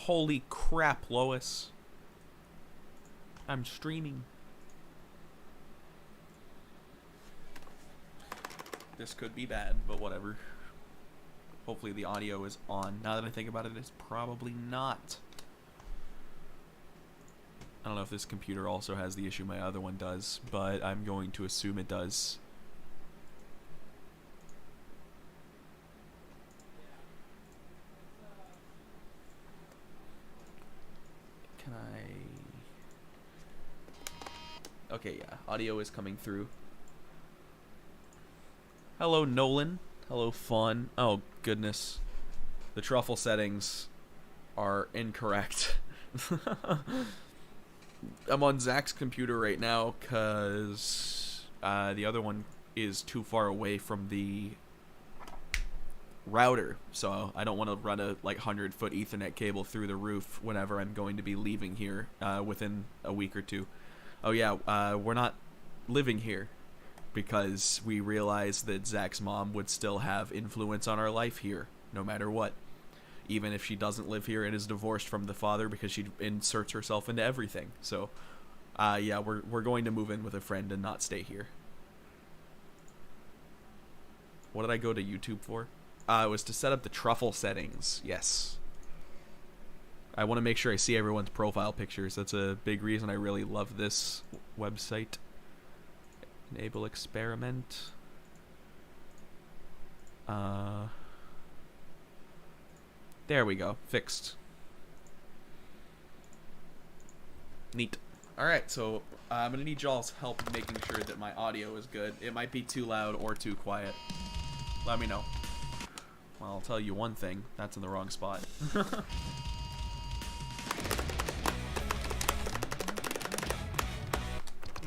Holy crap, Lois. I'm streaming. This could be bad, but whatever. Hopefully the audio is on. Now that I think about it, it's probably not. I don't know if this computer also has the issue my other one does, but I'm going to assume it does. Can I... Okay, yeah. Audio is coming through. Hello, Nolan. Hello, Fawn. Oh, goodness. The truffle settings are incorrect. I'm on Zach's computer right now because the other one is too far away from the router, so I don't want to run a like 100-foot Ethernet cable through the roof whenever I'm going to be leaving here within a week or two. Oh yeah, we're not living here because we realized that Zach's mom would still have influence on our life here, no matter what. Even if she doesn't live here and is divorced from the father because she inserts herself into everything. So, yeah, we're going to move in with a friend and not stay here. What did I go to YouTube for? It was to set up the truffle settings. Yes. I want to make sure I see everyone's profile pictures. That's a big reason I really love this website. Enable experiment. There we go. Fixed. Neat. Alright, so I'm going to need y'all's help making sure that my audio is good. It might be too loud or too quiet. Let me know. Well, I'll tell you one thing. That's in the wrong spot.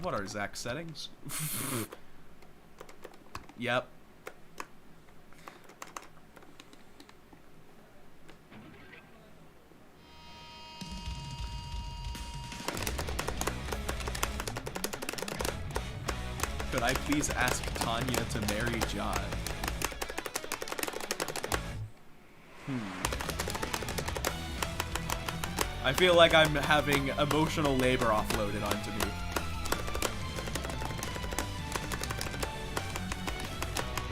What are Zach's settings? Yep. Could I please ask Tanya to marry John? I feel like I'm having emotional labor offloaded onto me.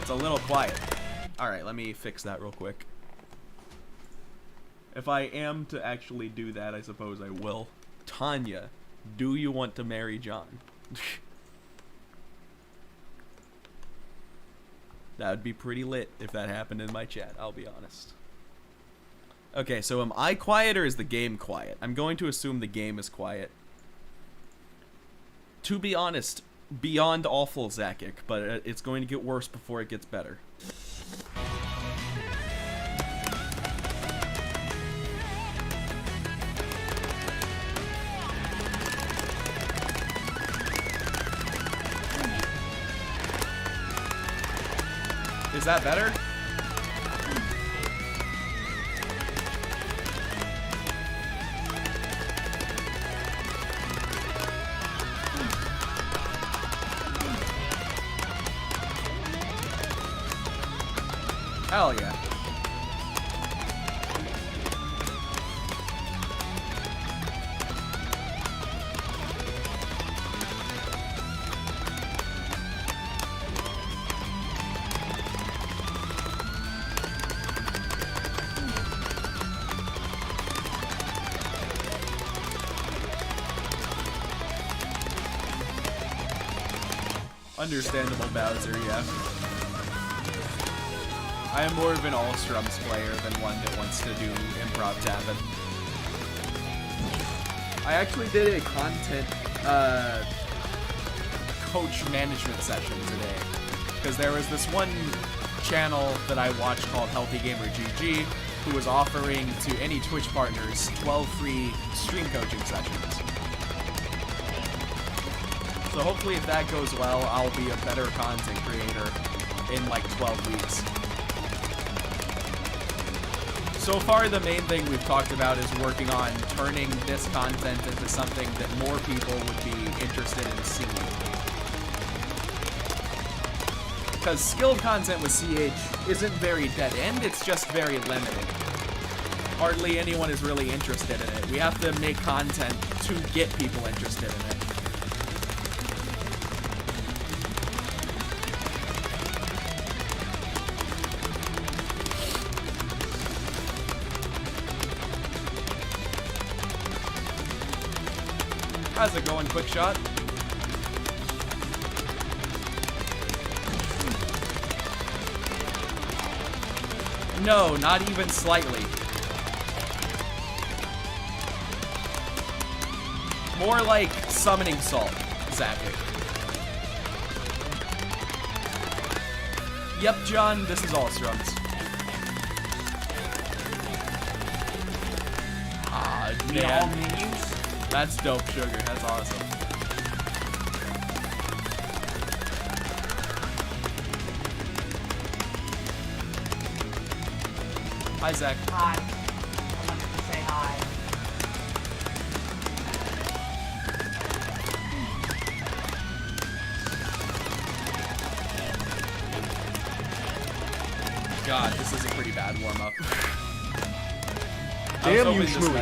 It's a little quiet. Alright, let me fix that real quick. If I am to actually do that, I suppose I will. Tanya, do you want to marry John? That would be pretty lit if that happened in my chat, I'll be honest. Okay, so am I quiet or is the game quiet? I'm going to assume the game is quiet. To be honest, beyond awful, Zakic, but it's going to get worse before it gets better. Is that better? Hell yeah. Understandable, Bowser, yeah. I am more of an all-strums player than one that wants to do improv tapping. I actually did a content coach management session today. Because there was this one channel that I watched called Healthy Gamer GG who was offering to any Twitch partners 12 free stream coaching sessions. So hopefully if that goes well, I'll be a better content creator in like 12 weeks. So far, the main thing we've talked about is working on turning this content into something that more people would be interested in seeing. Because skilled content with CH isn't very dead-end, it's just very limited. hardly anyone is really interested in it. We have to make content to get people interested in it. How's it going, Quick Shot? No, not even slightly. More like summoning salt, Zappy. Yep, John, this is all Strums. Ah, man. That's dope, Sugar. That's awesome. Hi, Zach. Hi. I wanted to say hi. God, this is a pretty bad warm-up. Damn you, Shmoo.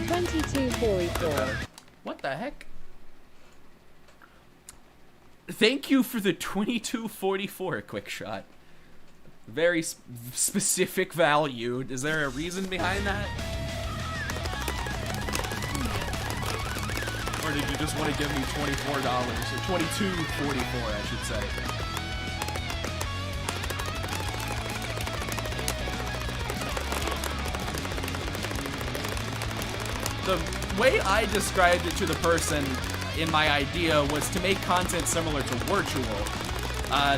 2244. What the heck? Thank you for the 2244 Quick Shot. Very specific value. Is there a reason behind that? Or did you just want to give me $24? Or $22.44, I should say. The way I described it to the person in my idea was to make content similar to Virtual.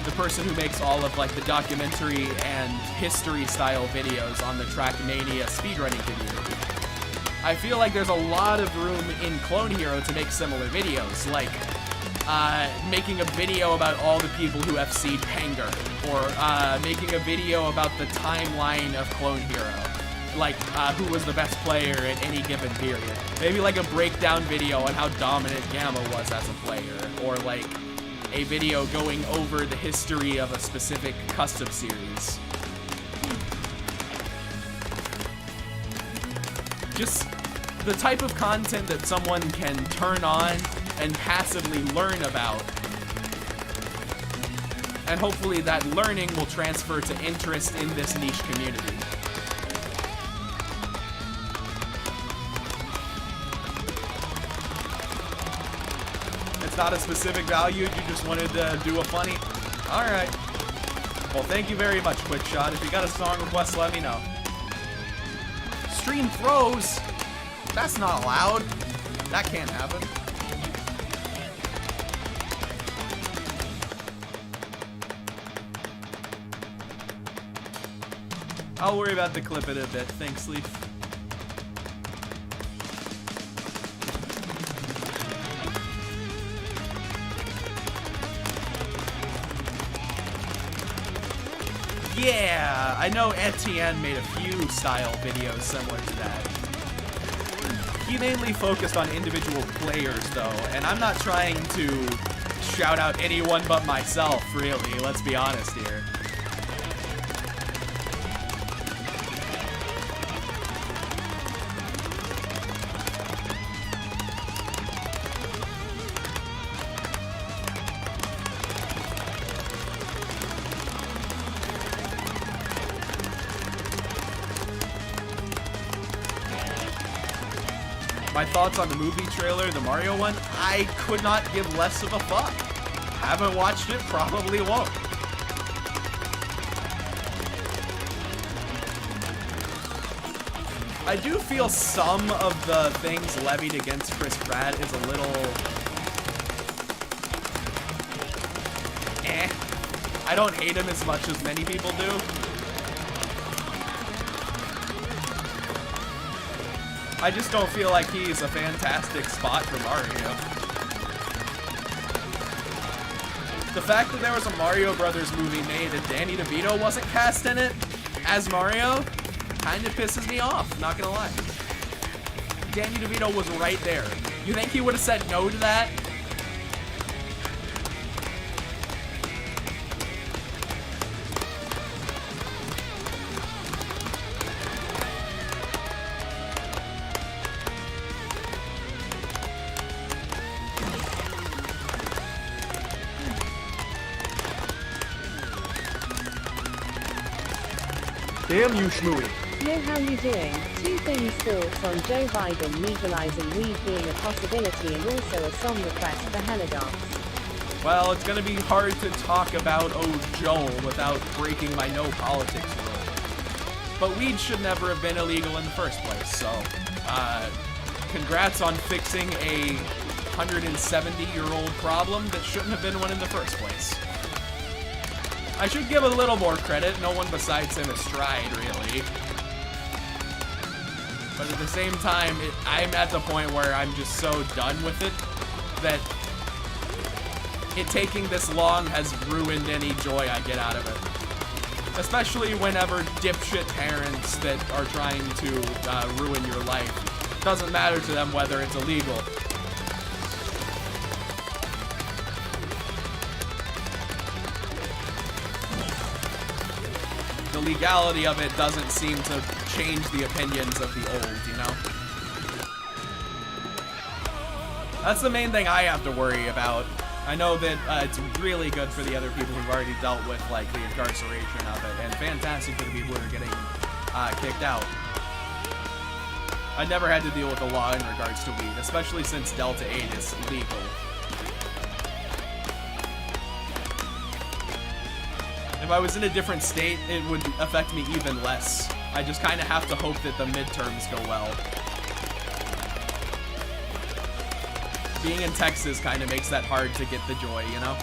The person who makes all of like the documentary and history style videos on the Trackmania speedrunning community. I feel like there's a lot of room in Clone Hero to make similar videos, like making a video about all the people who FC'd Pengar, or making a video about the timeline of Clone Hero, like who was the best player at any given period. Maybe like a breakdown video on how dominant Gamma was as a player, or like a video going over the history of a specific custom series. Just the type of content that someone can turn on and passively learn about. And hopefully that learning will transfer to interest in this niche community. It's not a specific value, you just wanted to do a funny? Alright. Well, thank you very much, Quick Shot. If you got a song request, let me know. Stream throws? That's not allowed. That can't happen. I'll worry about the clip in a bit. Thanks, Leaf. Yeah, I know Etienne made a few style videos similar to that. He mainly focused on individual players though, and I'm not trying to shout out anyone but myself, really, let's be honest here. My thoughts on the movie trailer, the Mario one, I could not give less of a fuck. Haven't watched it, probably won't. I do feel some of the things levied against Chris Pratt is a little... I don't hate him as much as many people do. I just don't feel like he's a fantastic spot for Mario. The fact that there was a Mario Brothers movie made and Danny DeVito wasn't cast in it as Mario kind of pisses me off, not gonna lie. Danny DeVito was right there. You think he would have said no to that? Damn you, Shmooey. Yo, how you doing? Two things thoughts on Joe Biden legalizing weed being a possibility and also a song request for Helidox. Well, it's gonna be hard to talk about Joel without breaking my no politics rule. But weed should never have been illegal in the first place, so, congrats on fixing a 170-year-old problem that shouldn't have been one in the first place. I should give a little more credit, no one besides him has tried, really. But at the same time, I'm at the point where I'm just so done with it that it taking this long has ruined any joy I get out of it. Especially whenever dipshit parents that are trying to ruin your life. Doesn't matter to them whether it's illegal. The legality of it doesn't seem to change the opinions of the old, you know? That's the main thing I have to worry about. I know that it's really good for the other people who've already dealt with, like, the incarceration of it, and fantastic for the people who are getting kicked out. I never had to deal with the law in regards to weed, especially since Delta 8 is legal. If I was in a different state, it would affect me even less. I just kind of have to hope that the midterms go well. Being in Texas kind of makes that hard to get the joy, you know?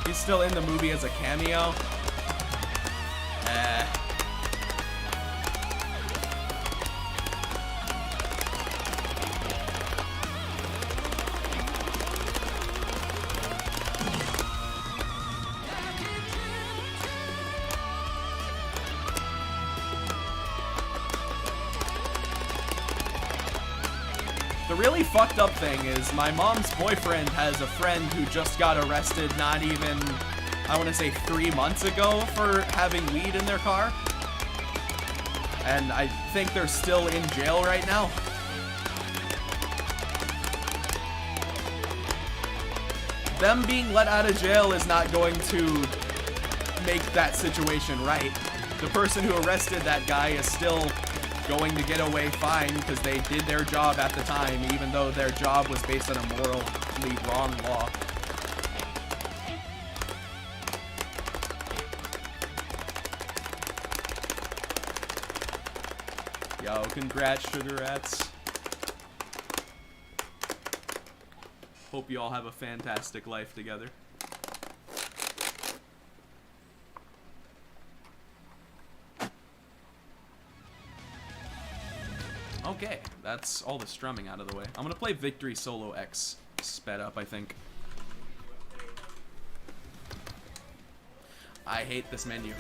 He's still in the movie as a cameo. The really fucked up thing is my mom's boyfriend has a friend who just got arrested not even, I want to say 3 months ago for having weed in their car. And I think they're still in jail right now. Them being let out of jail is not going to make that situation right. The person who arrested that guy is still going to get away fine because they did their job at the time, even though their job was based on a morally wrong law. Yo, congrats, Sugar Rats. Hope you all have a fantastic life together. Okay, that's all the strumming out of the way. I'm gonna play Victory Solo X sped up, I think. I hate this menu.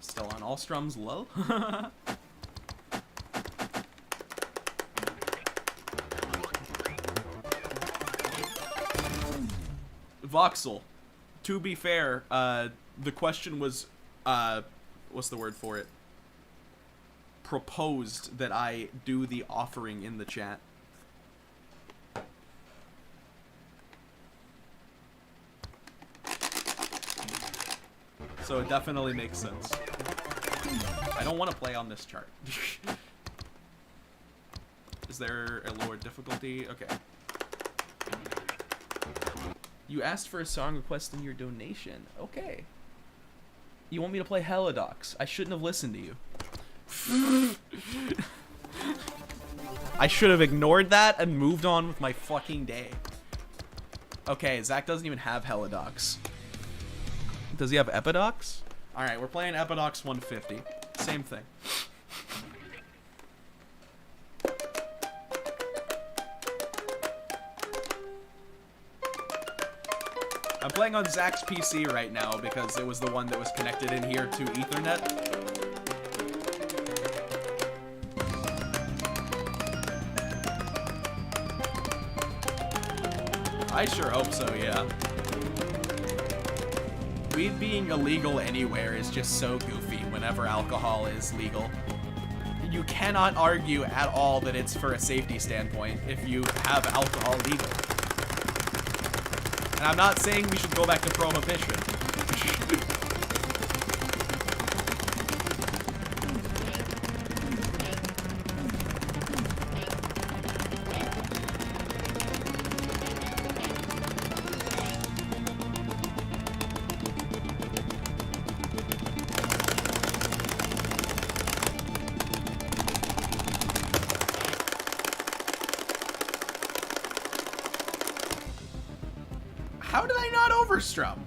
Still on all strums low. Voxel, to be fair, the question was, what's the word for it? Proposed that I do the offering in the chat. So it definitely makes sense. I don't want to play on this chart. Is there a lower difficulty? Okay. You asked for a song request in your donation. Okay. You want me to play Helidox? I shouldn't have listened to you. I should have ignored that and moved on with my fucking day. Okay, Zach doesn't even have Helidox. Does he have Epidox? Alright, we're playing Epidox 150. Same thing. I'm playing on Zach's PC right now because it was the one that was connected in here to Ethernet. I sure hope so, yeah. Weed being illegal anywhere is just so goofy when whenever alcohol is legal. You cannot argue at all that it's for a safety standpoint if you have alcohol legal. And I'm not saying we should go back to prohibition. How did I not overstrum?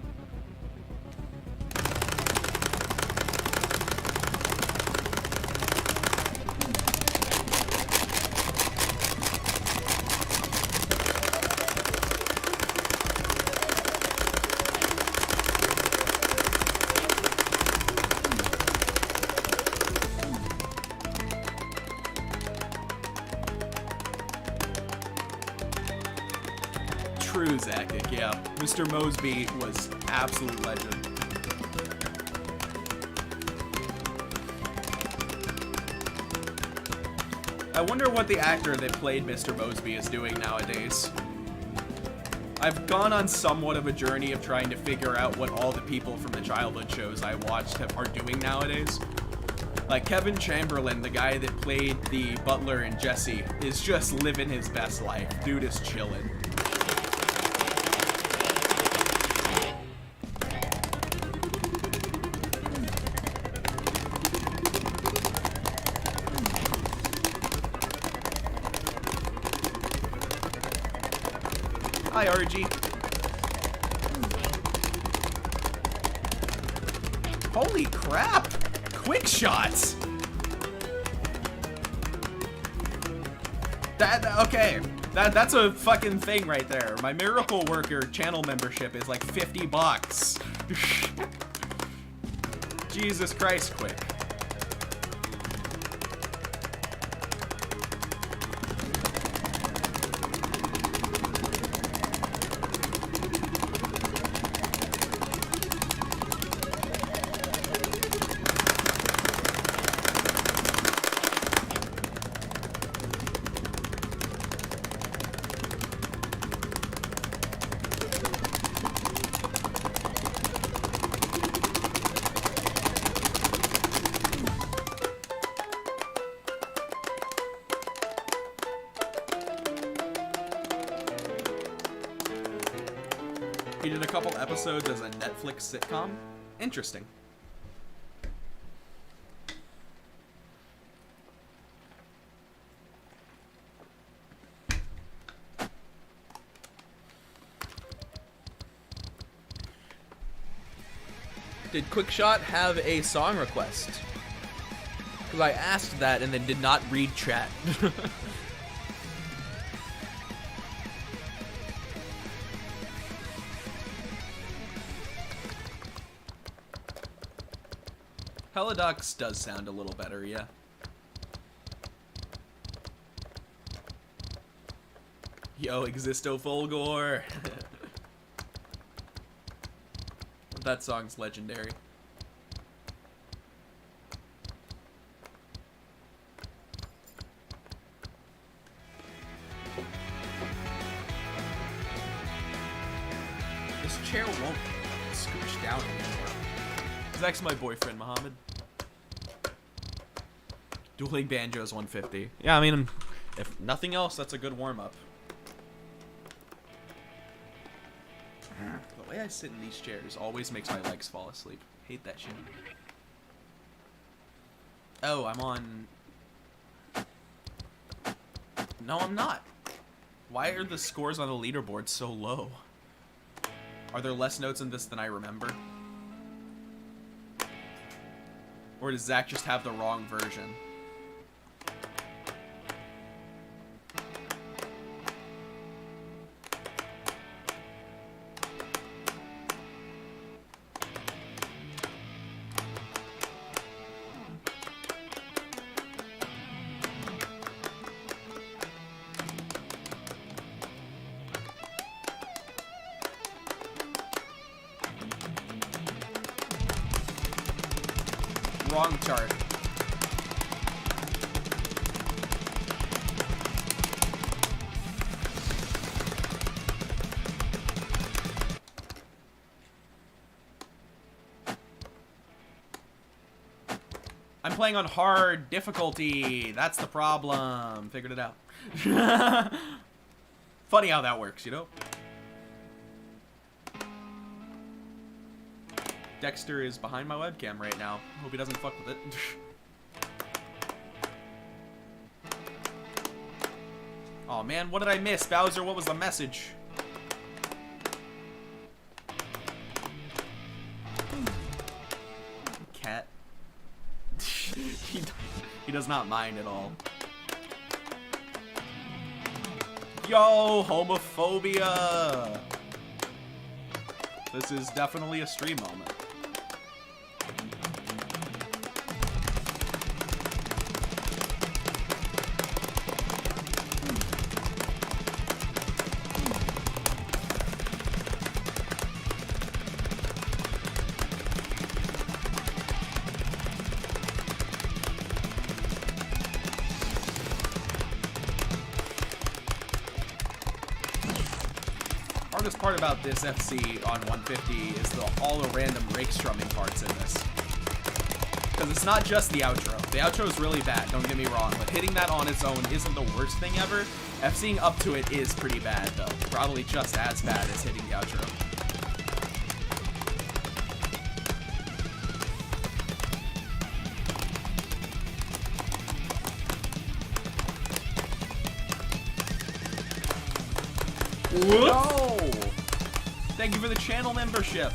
True, Zactic, yeah. Mr. Mosby was absolute legend. I wonder what the actor that played Mr. Mosby is doing nowadays. I've gone on somewhat of a journey of trying to figure out what all the people from the childhood shows I watched are doing nowadays. Like Kevin Chamberlain, the guy that played the butler in Jesse, is just living his best life. Dude is chilling. Hi, RG. Holy crap! Quick shots! Okay. That's a fucking thing right there. My Miracle Worker channel membership is like $50. Jesus Christ, quick. He did a couple episodes as a Netflix sitcom. Interesting. Did Quickshot have a song request? Because I asked that and then did not read chat. Helidux does sound a little better, yeah. Yo, Existo Fulgore! That song's legendary. This chair won't scooch down anymore. Zach's my boyfriend, Mohammed. Dueling Banjos 150. Yeah, I mean, if nothing else, that's a good warm-up. The way I sit in these chairs always makes my legs fall asleep. Hate that shit. Oh, I'm on... No, I'm not. Why are the scores on the leaderboard so low? Are there less notes in this than I remember? Or does Zach just have the wrong version? wrong chart. I'm playing on hard difficulty. That's the problem. Figured it out. Funny how that works, you know? Dexter is behind my webcam right now. Hope he doesn't fuck with it. Oh man, what did I miss? Bowser, what was the message? Cat. He does not mind at all. Yo, homophobia! This is definitely a stream moment. Hardest part about this FC on 150 is all the random rake strumming parts in this. Because it's not just the outro. The outro is really bad, don't get me wrong, but hitting that on its own isn't the worst thing ever. FCing up to it is pretty bad, though. Probably just as bad as hitting the outro. Whoa! Thank you for the channel membership.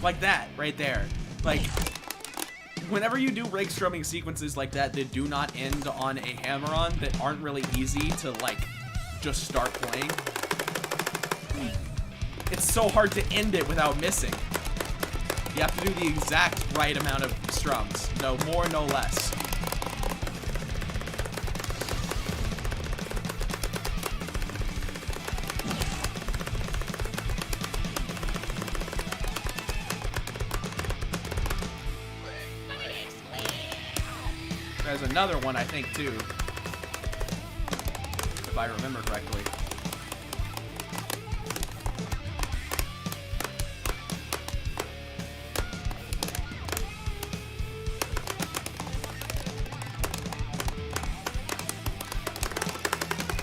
Like that, right there. Like, whenever you do rake strumming sequences like that that do not end on a hammer-on, that aren't really easy to, like, just start playing, it's so hard to end it without missing. You have to do the exact right amount of strums. No more, no less. There's another one, I think, too. If I remember correctly.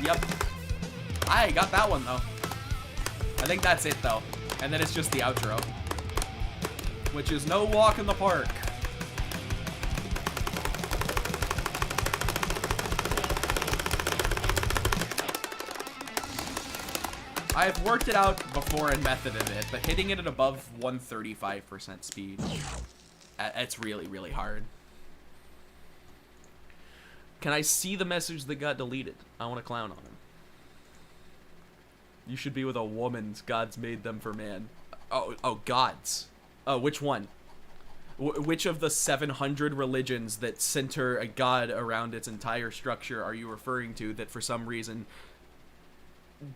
Yep. I got that one, though. I think that's it, though. And then it's just the outro. Which is no walk in the park. I've worked it out before and methoded it, but hitting it at above 135% speed, it's really, really hard. Can I see the message that got deleted? I want to clown on him. You should be with a woman. Gods made them for man. Oh, gods. Oh, which one? Which of the 700 religions that center a god around its entire structure are you referring to that for some reason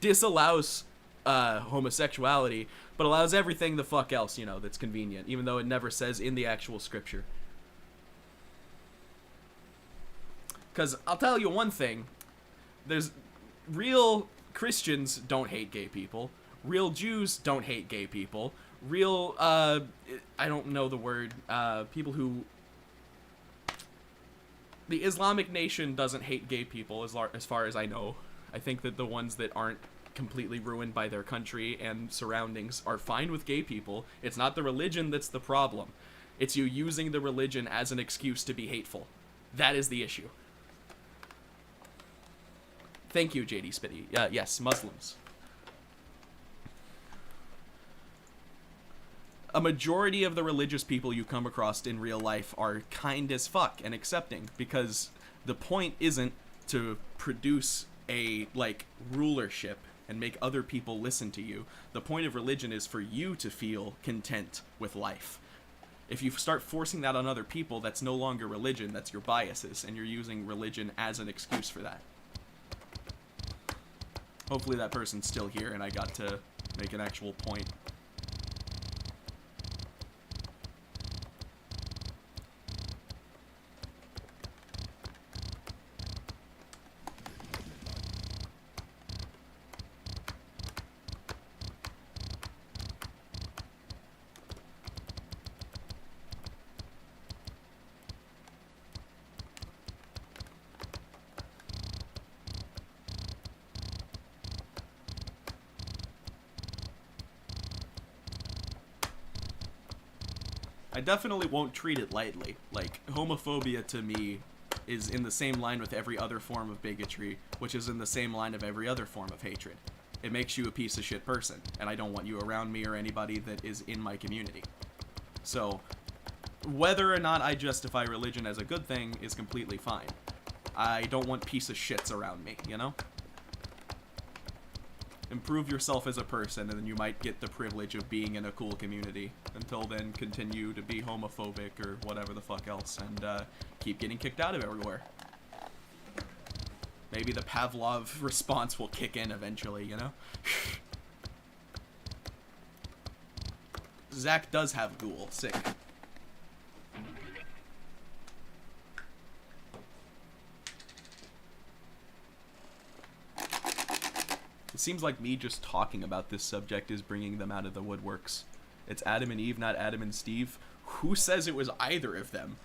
disallows homosexuality, but allows everything the fuck else, you know, that's convenient, even though it never says in the actual scripture? Because I'll tell you one thing, there's real Christians don't hate gay people, real Jews don't hate gay people, real, I don't know the word, people who, the Islamic nation doesn't hate gay people as far as I know. I think that the ones that aren't completely ruined by their country and surroundings are fine with gay people. It's not the religion that's the problem. It's you using the religion as an excuse to be hateful. That is the issue. Thank you, JD Spitty. Yes, Muslims. A majority of the religious people you come across in real life are kind as fuck and accepting, because the point isn't to produce a, like, rulership and make other people listen to you. The point of religion is for you to feel content with life. If you start forcing that on other people, that's no longer religion, that's your biases, and you're using religion as an excuse for that. Hopefully that person's still here and I got to make an actual point. I definitely won't treat it lightly. Like, homophobia to me is in the same line with every other form of bigotry, which is in the same line of every other form of hatred. It makes you a piece of shit person, and I don't want you around me or anybody that is in my community. So, whether or not I justify religion as a good thing is completely fine. I don't want piece of shits around me, you know? Improve yourself as a person, and then you might get the privilege of being in a cool community. Until then, continue to be homophobic or whatever the fuck else, and keep getting kicked out of everywhere. Maybe the Pavlov response will kick in eventually, you know? Zach does have ghoul. Sick. It seems like me just talking about this subject is bringing them out of the woodworks. It's Adam and Eve, not Adam and Steve. Who says it was either of them?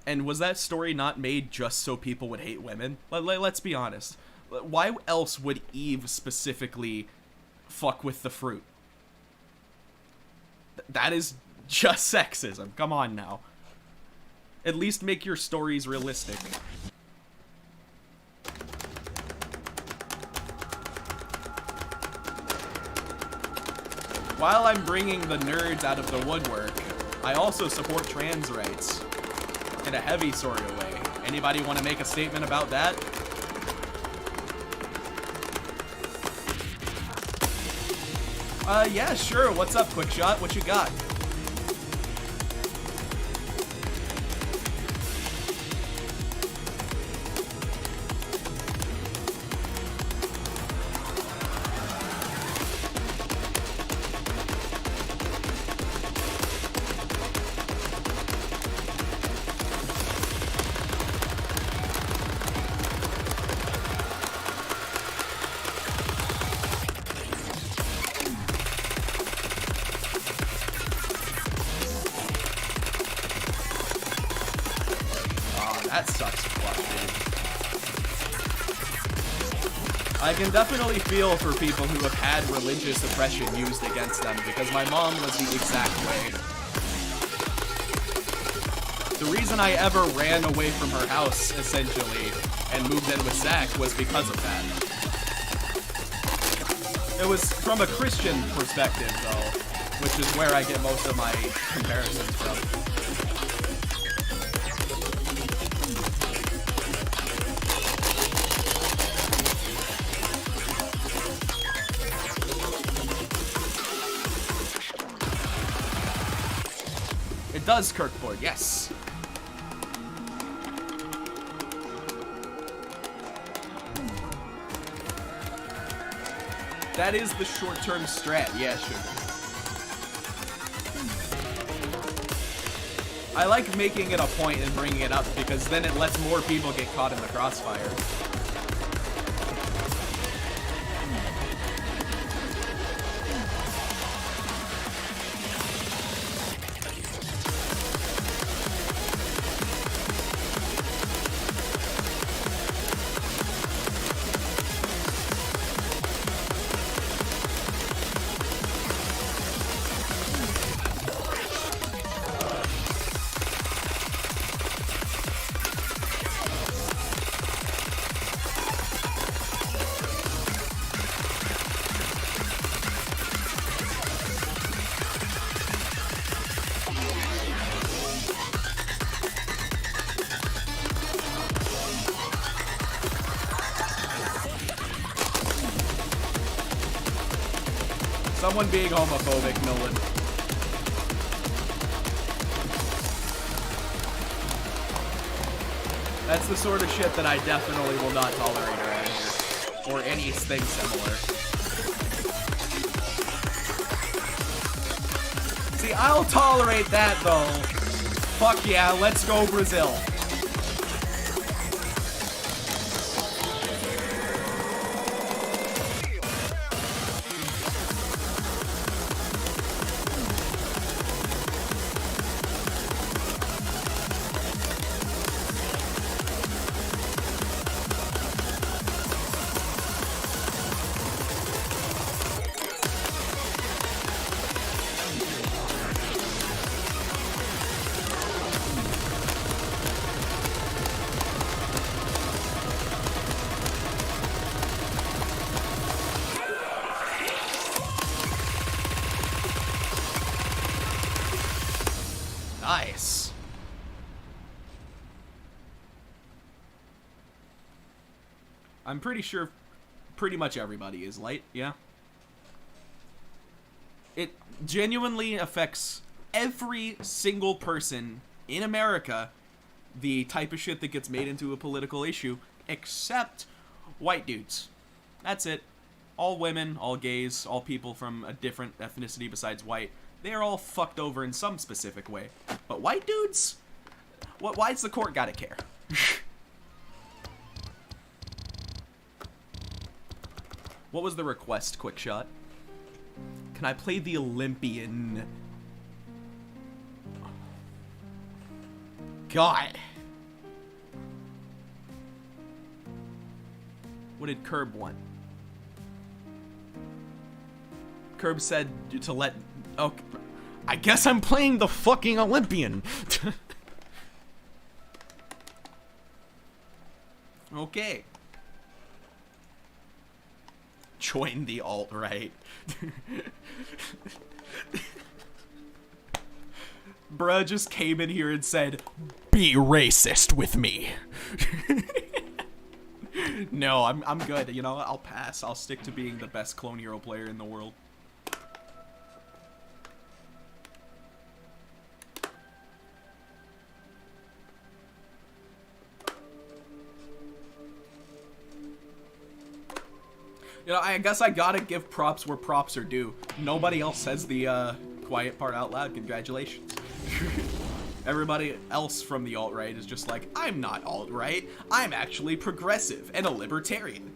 And was that story not made just so people would hate women? Let's be honest. Why else would Eve specifically fuck with the fruit? That is just sexism. Come on now. At least make your stories realistic. While I'm bringing the nerds out of the woodwork, I also support trans rights. In a heavy sort of way. Anybody want to make a statement about that? Yeah, sure. What's up, Quickshot? What you got? That sucks fuck, dude. I can definitely feel for people who have had religious oppression used against them, because my mom was the exact way. The reason I ever ran away from her house, essentially, and moved in with Zach was because of that. It was from a Christian perspective, though, which is where I get most of my comparisons from. It does, Kirkboard, yes. That is the short-term strat, yeah, sure. I like making it a point and bringing it up because then it lets more people get caught in the crossfire. Someone being homophobic, Nolan. That's the sort of shit that I definitely will not tolerate around here. Or anything similar. See, I'll tolerate that, though. Fuck yeah, let's go Brazil. Nice. I'm pretty sure pretty much everybody is light, yeah? It genuinely affects every single person in America, the type of shit that gets made into a political issue, except white dudes. That's it. All women, all gays, all people from a different ethnicity besides white, they're all fucked over in some specific way. But white dudes? Why's the court gotta care? What was the request, Quick Shot? Can I play the Olympian? God. What did Curb want? Curb said to let... Oh, I guess I'm playing the fucking Olympian. Okay. Join the alt-right. Bruh just came in here and said, "Be racist with me." No, I'm good. You know, I'll pass. I'll stick to being the best Clone Hero player in the world. You know, I guess I gotta give props where props are due. Nobody else says the quiet part out loud. Congratulations. Everybody else from the alt-right is just like, I'm not alt-right. I'm actually progressive and a libertarian.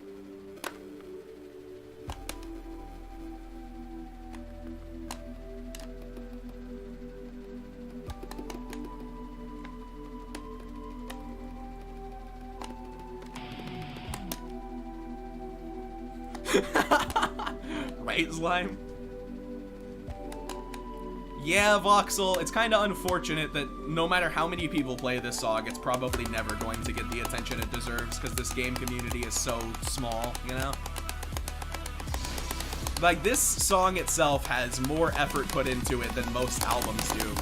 Right, Slime? Yeah, Voxel, it's kind of unfortunate that no matter how many people play this song, it's probably never going to get the attention it deserves, because this game community is so small, you know? Like, this song itself has more effort put into it than most albums do.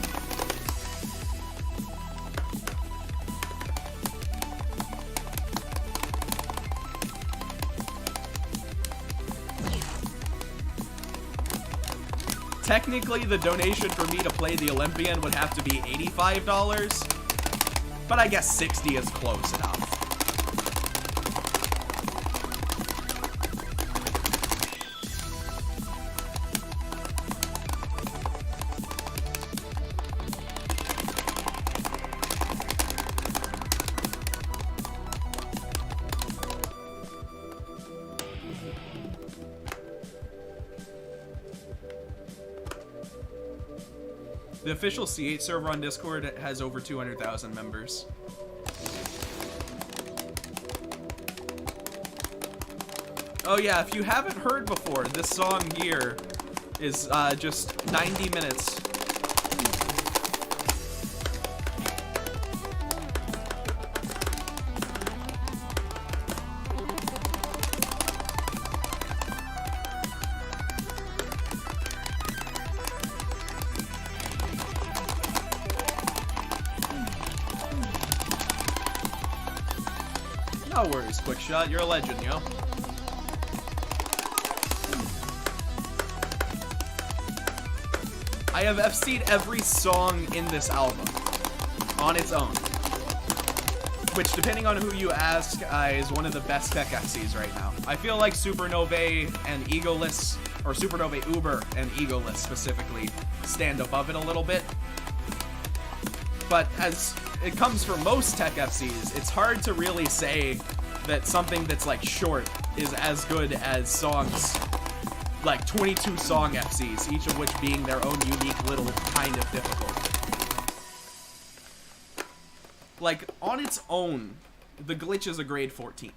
Technically, the donation for me to play the Olympian would have to be $85, but I guess 60 is close enough. The official C8 server on Discord has over 200,000 members. Oh yeah, if you haven't heard before, this song here is just 90 minutes. No worries, Quick Shot. You're a legend, yo. I have FC'd every song in this album on its own. which, depending on who you ask, is one of the best tech FCs right now. I feel like Supernovae and Egoless, or Supernovae Uber and Egoless specifically, stand above it a little bit. But as it comes for most tech FCs, it's hard to really say that something that's like short is as good as songs, like 22 song FCs, each of which being their own unique little kind of difficult. Like, on its own, the glitch is a grade 14.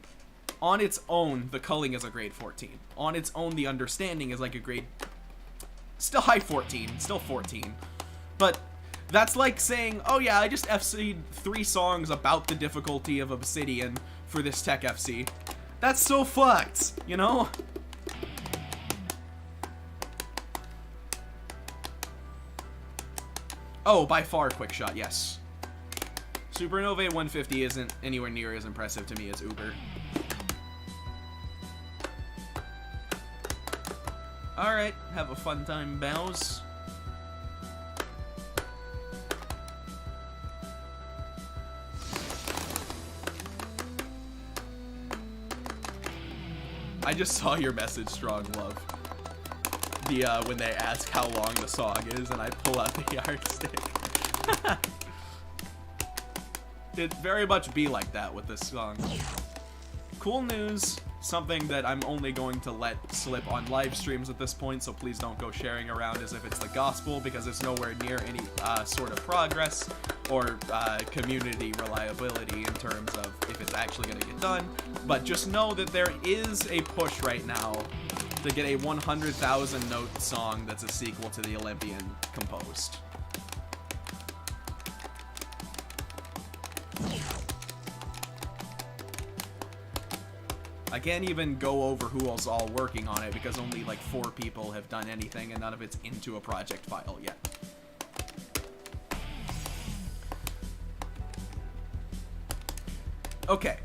On its own, the culling is a grade 14. On its own, the understanding is like a grade... still high 14. Still 14. But that's like saying, oh yeah, I just FC'd 3 songs about the difficulty of Obsidian for this tech FC. That's so fucked, you know? Oh, by far quick shot, yes. Supernovae 150 isn't anywhere near as impressive to me as Uber. Alright, have a fun time, Bows. I just saw your message, Strong Love. The, when they ask how long the song is, and I pull out the yardstick. It'd very much be like that with this song. Cool news, something that I'm only going to let slip on live streams at this point, so please don't go sharing around as if it's the gospel, because it's nowhere near any sort of progress or community reliability in terms of if it's actually going to get done. But just know that there is a push right now to get a 100,000 note song that's a sequel to the Olympian composed. I can't even go over who's all working on it because only like 4 people have done anything and none of it's into a project file yet. Okay,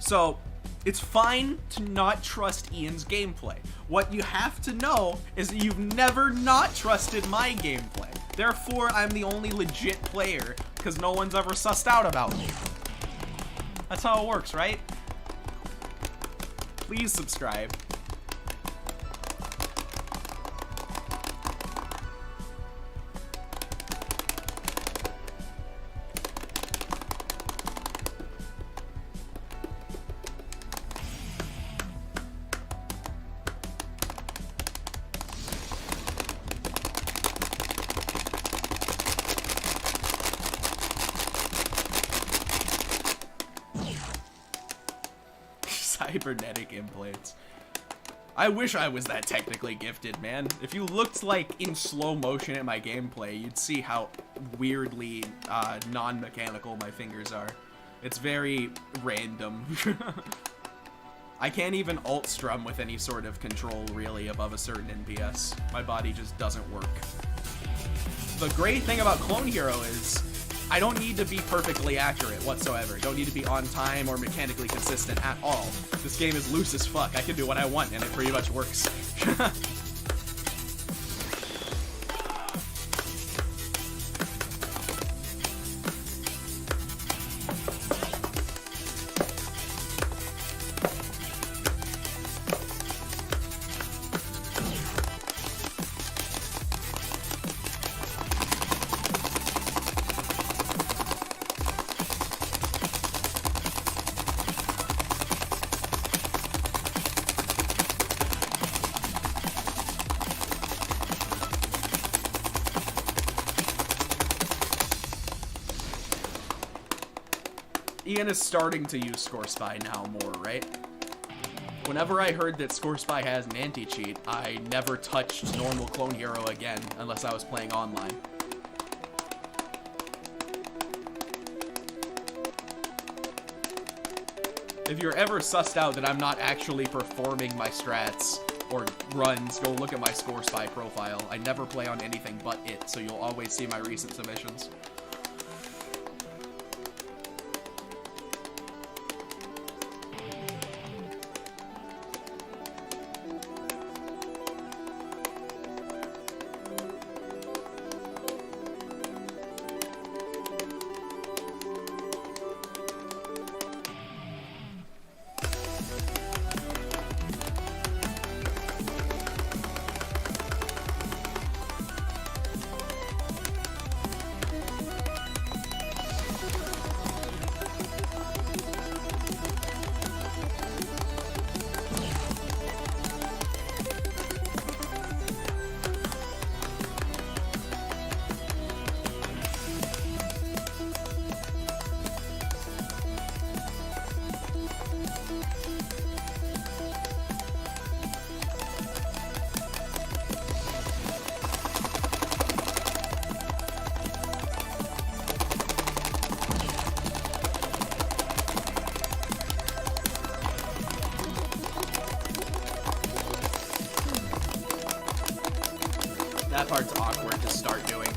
so it's fine to not trust Ian's gameplay. What you have to know is that you've never not trusted my gameplay. Therefore, I'm the only legit player because no one's ever sussed out about me. That's how it works, right? Please subscribe. Cybernetic implants. I wish I was that technically gifted, man. If you looked like in slow motion at my gameplay, you'd see how weirdly non-mechanical my fingers are. It's very random. I can't even alt strum with any sort of control really above a certain NPS. My body just doesn't work. The great thing about Clone Hero is I don't need to be perfectly accurate whatsoever. Don't need to be on time or mechanically consistent at all. This game is loose as fuck. I can do what I want and it pretty much works. Ian is starting to use Score Spy now more, right? Whenever I heard that Score Spy has an anti-cheat, I never touched normal Clone Hero again unless I was playing online. If you're ever sussed out that I'm not actually performing my strats or runs, go look at my Score Spy profile. I never play on anything but it, so you'll always see my recent submissions. That part's awkward to start doing.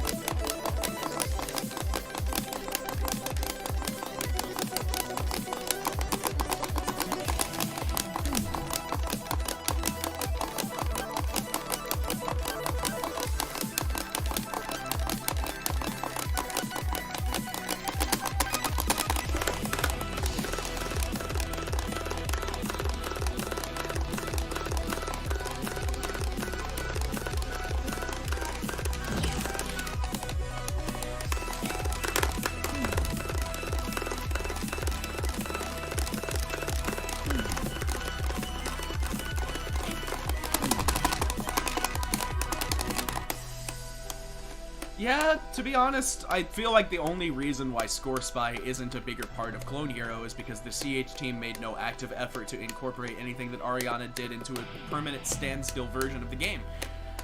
Yeah, to be honest, I feel like the only reason why Score Spy isn't a bigger part of Clone Hero is because the CH team made no active effort to incorporate anything that Ariana did into a permanent standstill version of the game.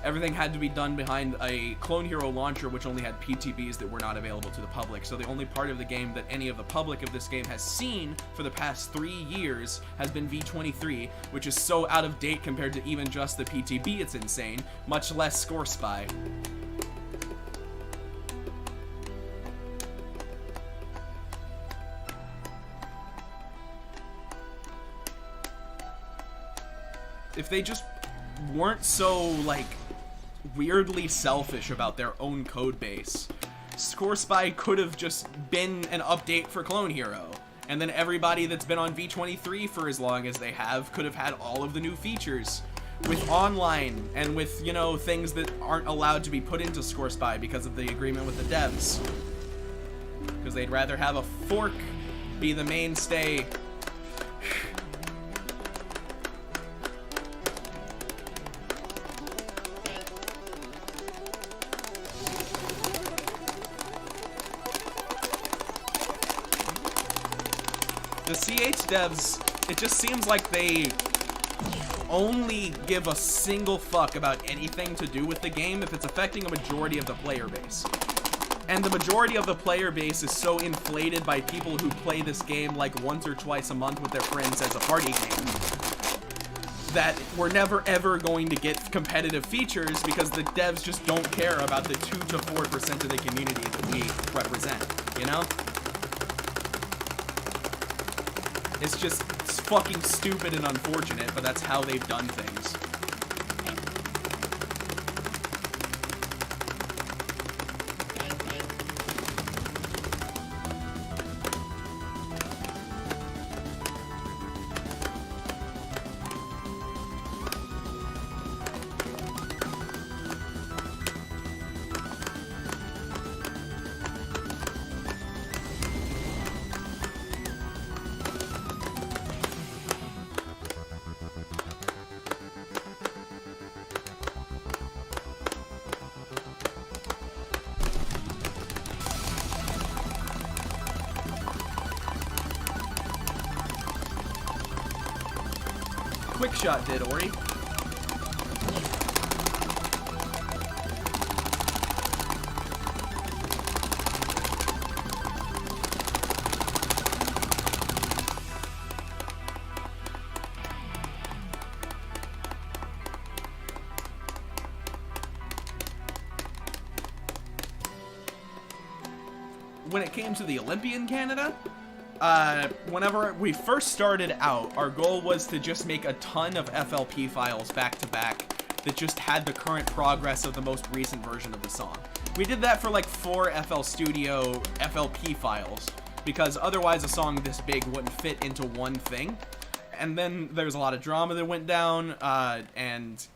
Everything had to be done behind a Clone Hero launcher which only had PTBs that were not available to the public, so the only part of the game that any of the public of this game has seen for the past 3 years has been V23, which is so out of date compared to even just the PTB, it's insane, much less Score Spy. If they just weren't so, like, weirdly selfish about their own code base, Score Spy could have just been an update for Clone Hero. And then everybody that's been on V23 for as long as they have could have had all of the new features. With online, and with, you know, things that aren't allowed to be put into Score Spy because of the agreement with the devs. Because they'd rather have a fork be the mainstay. The CH devs, it just seems like they only give a single fuck about anything to do with the game if it's affecting a majority of the player base. And the majority of the player base is so inflated by people who play this game like once or twice a month with their friends as a party game that we're never ever going to get competitive features because the devs just don't care about the 2 to 4% of the community that we represent, you know? It's just fucking stupid and unfortunate, but that's how they've done things. Quick shot did, Ori. When it came to the Olympian Canada, whenever we first started out, our goal was to just make a ton of FLP files back to back that just had the current progress of the most recent version of the song. We did that for like 4 FL Studio FLP files, because otherwise a song this big wouldn't fit into one thing. And then there's a lot of drama that went down, and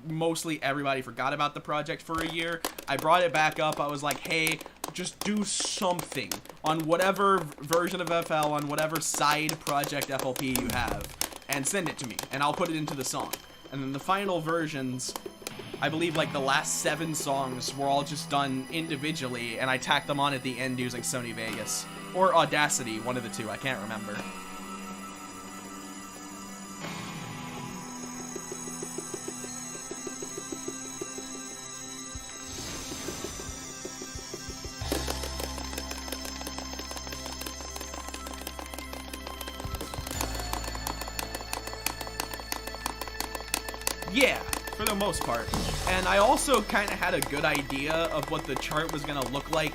mostly everybody forgot about the project for a year. I brought it back up. I was like, hey, just do something on whatever version of FL, on whatever side project FLP you have, and send it to me, and I'll put it into the song. And then the final versions, I believe like the last 7 songs were all just done individually, and I tacked them on at the end using Sony Vegas. Or Audacity, one of the two, I can't remember. Yeah, for the most part. And I also kind of had a good idea of what the chart was going to look like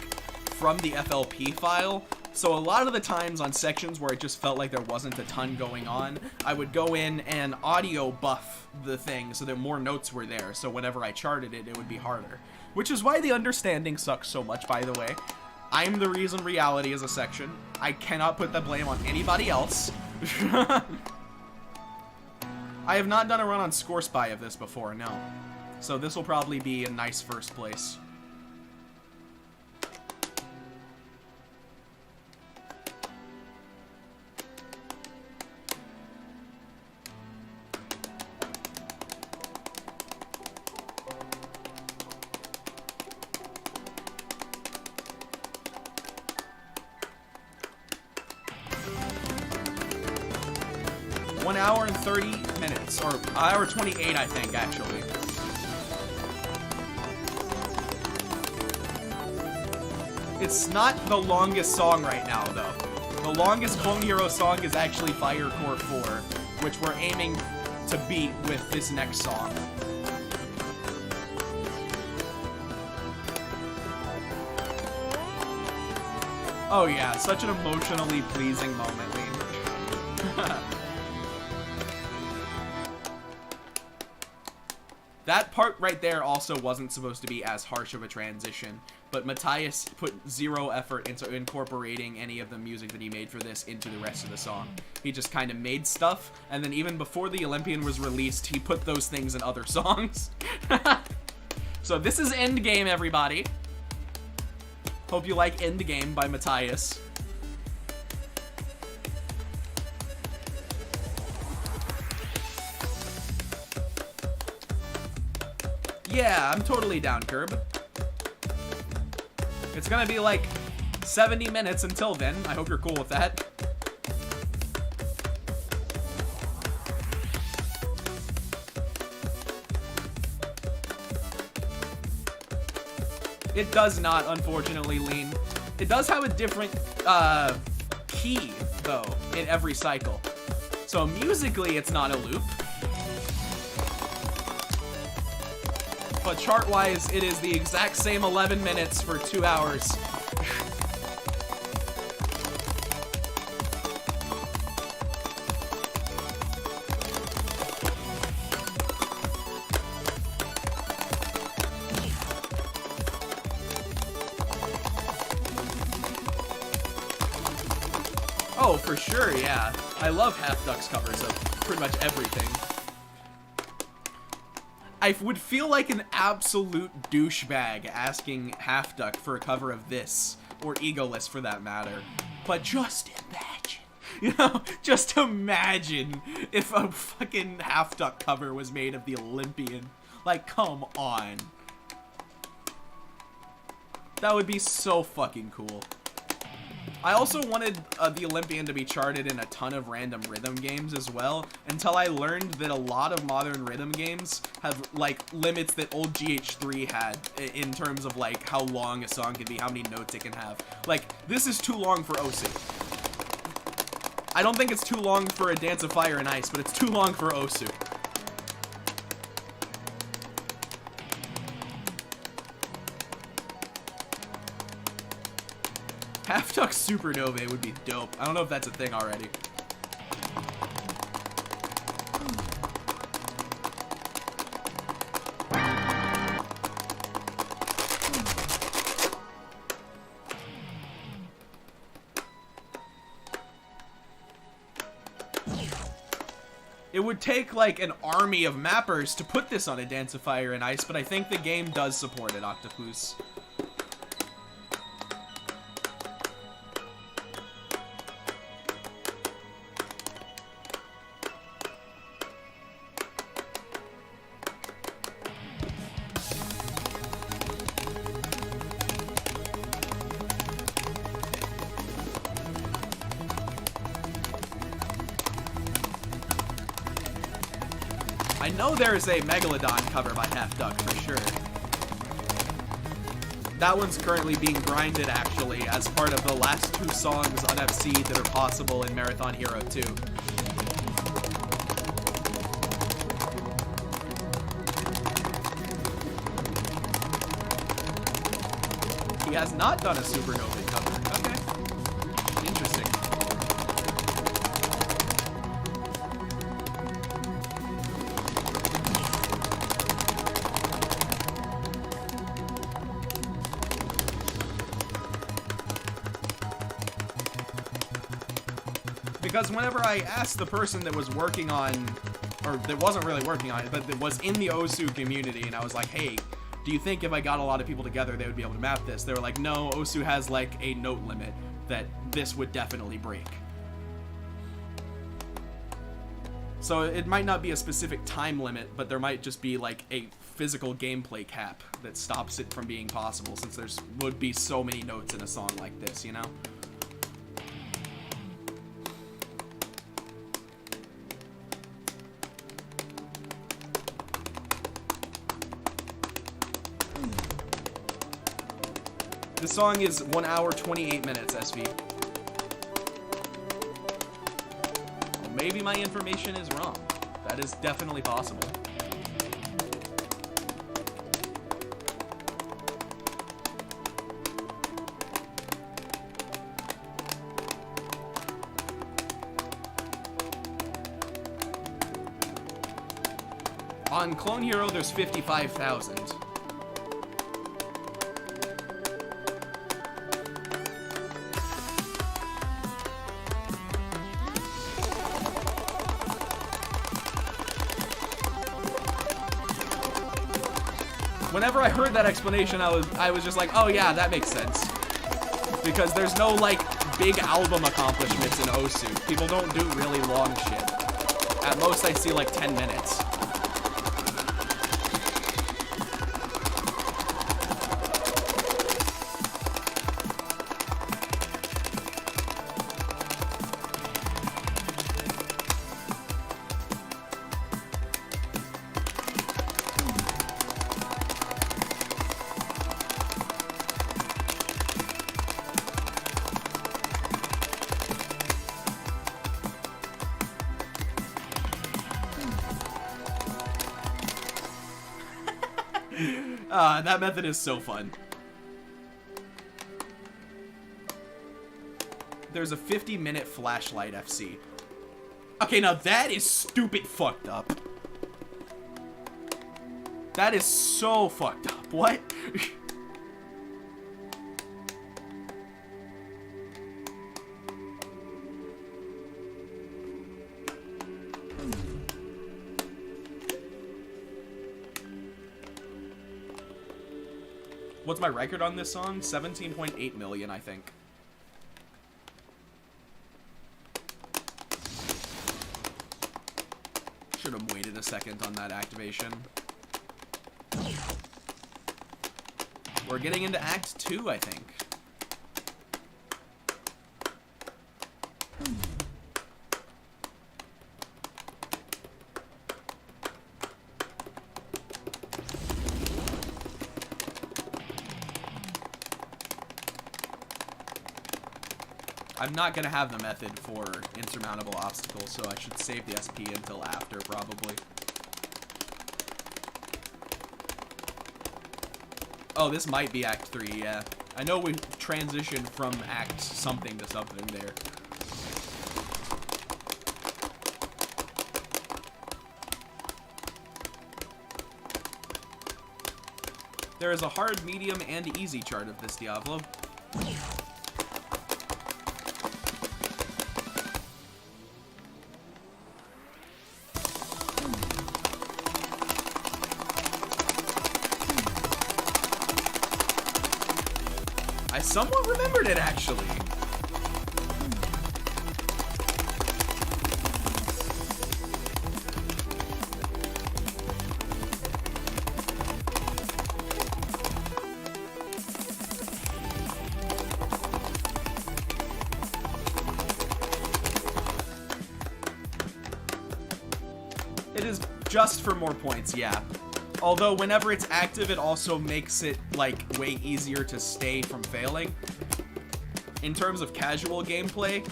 from the FLP file. So a lot of the times on sections where it just felt like there wasn't a ton going on, I would go in and audio buff the thing so that more notes were there. So whenever I charted it, it would be harder. Which is why the understanding sucks so much, by the way. I'm the reason reality is a section. I cannot put the blame on anybody else. I have not done a run on Score Spy of this before, no. So this will probably be a nice first place. Hour and 30 minutes, or hour 28, I think, actually. It's not the longest song right now, though. The longest Clone Hero song is actually Fire Core 4, which we're aiming to beat with this next song. Oh yeah, such an emotionally pleasing moment, Lean. That part right there also wasn't supposed to be as harsh of a transition, but Matthias put zero effort into incorporating any of the music that he made for this into the rest of the song. He just kind of made stuff, and then even before the Olympian was released, he put those things in other songs. So this is Endgame, everybody. Hope you like Endgame by Matthias. Yeah, I'm totally down, Curb. It's gonna be like 70 minutes until then. I hope you're cool with that. It does not, unfortunately, Lean. It does have a different key, though, in every cycle. So musically, it's not a loop. But chart-wise, it is the exact same 11 minutes for 2 hours. Oh, for sure, yeah. I love Half Duck's covers of pretty much everything. I would feel like an absolute douchebag asking Half Duck for a cover of this, or Egoless for that matter. But just imagine, you know, just imagine if a fucking Half Duck cover was made of the Olympian. Like, come on. That would be so fucking cool. I also wanted the Olympian to be charted in a ton of random rhythm games as well, until I learned that a lot of modern rhythm games have, like, limits that old GH3 had in terms of, like, how long a song can be, how many notes it can have. Like, this is too long for Osu. I don't think it's too long for A Dance of Fire and Ice, but it's too long for Osu. Half Duck Supernovae would be dope. I don't know if that's a thing already. It would take like an army of mappers to put this on A Dance of Fire and Ice, but I think the game does support it, Octopus. I know there's a Megalodon cover by Half Duck for sure. That one's currently being grinded actually as part of the last 2 songs on FC that are possible in Marathon Hero 2. He has not done a Supernovae cover. Okay. Interesting. Because whenever I asked the person that was working on, or that wasn't really working on it, but that was in the Osu community, and I was like, hey, do you think if I got a lot of people together, they would be able to map this? They were like, no, Osu has like a note limit that this would definitely break. So it might not be a specific time limit, but there might just be like a physical gameplay cap that stops it from being possible, since there's would be so many notes in a song like this, you know? The song is 1 hour, 28 minutes, SV. Well, maybe my information is wrong. That is definitely possible. On Clone Hero, there's 55,000. Whenever I heard that explanation, I was just like, oh yeah, that makes sense. Because there's no, like, big album accomplishments in Osu. People don't do really long shit. At most, I see, like, 10 minutes. That method is so fun. There's a 50-minute flashlight FC. Okay, now that is stupid fucked up. That is so fucked up. What? What's my record on this song? 17.8 million, I think. Should have waited a second on that activation. We're getting into Act 2, I think. I'm not gonna have the method for insurmountable obstacles, so I should save the SP until after, probably. Oh, this might be Act 3, yeah. I know we transitioned from Act something to something there. There is a hard, medium, and easy chart of this Diablo. I somewhat remembered it, actually. It is just for more points, yeah. Although whenever it's active, it also makes it, like, way easier to stay from failing. In terms of casual gameplay,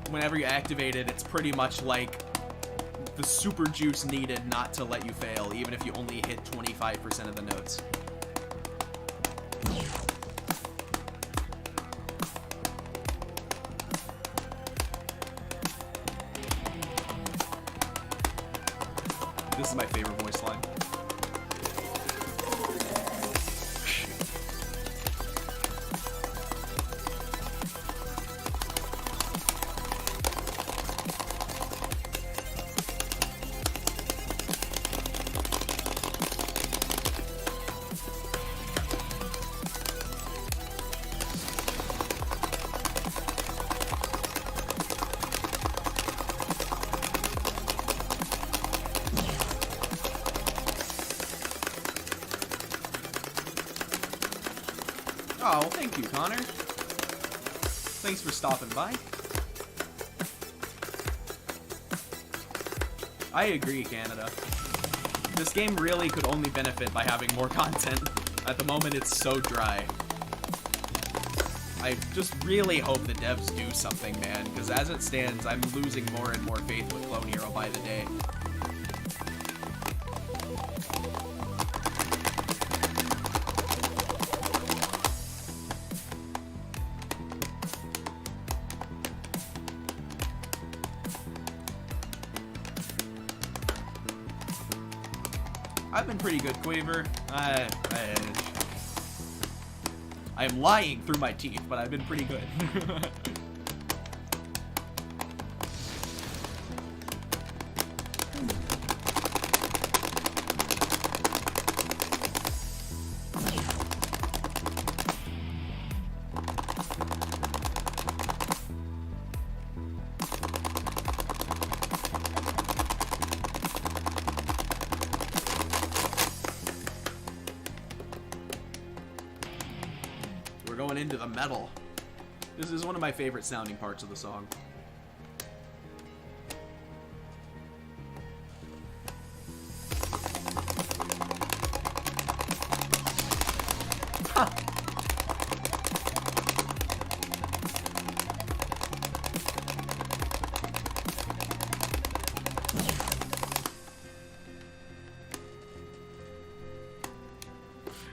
whenever you activate it, it's pretty much like the super juice needed not to let you fail, even if you only hit 25% of the notes. This is my favorite voice line. Oh, thank you, Connor. Thanks for stopping by. I agree, Canada. This game really could only benefit by having more content. At the moment, it's so dry. I just really hope the devs do something, man, because as it stands, I'm losing more and more faith with Clone Hero by the day. I've been pretty good, Quaver. I am lying through my teeth, but I've been pretty good. Going into the metal. This is one of my favorite sounding parts of the song. Huh.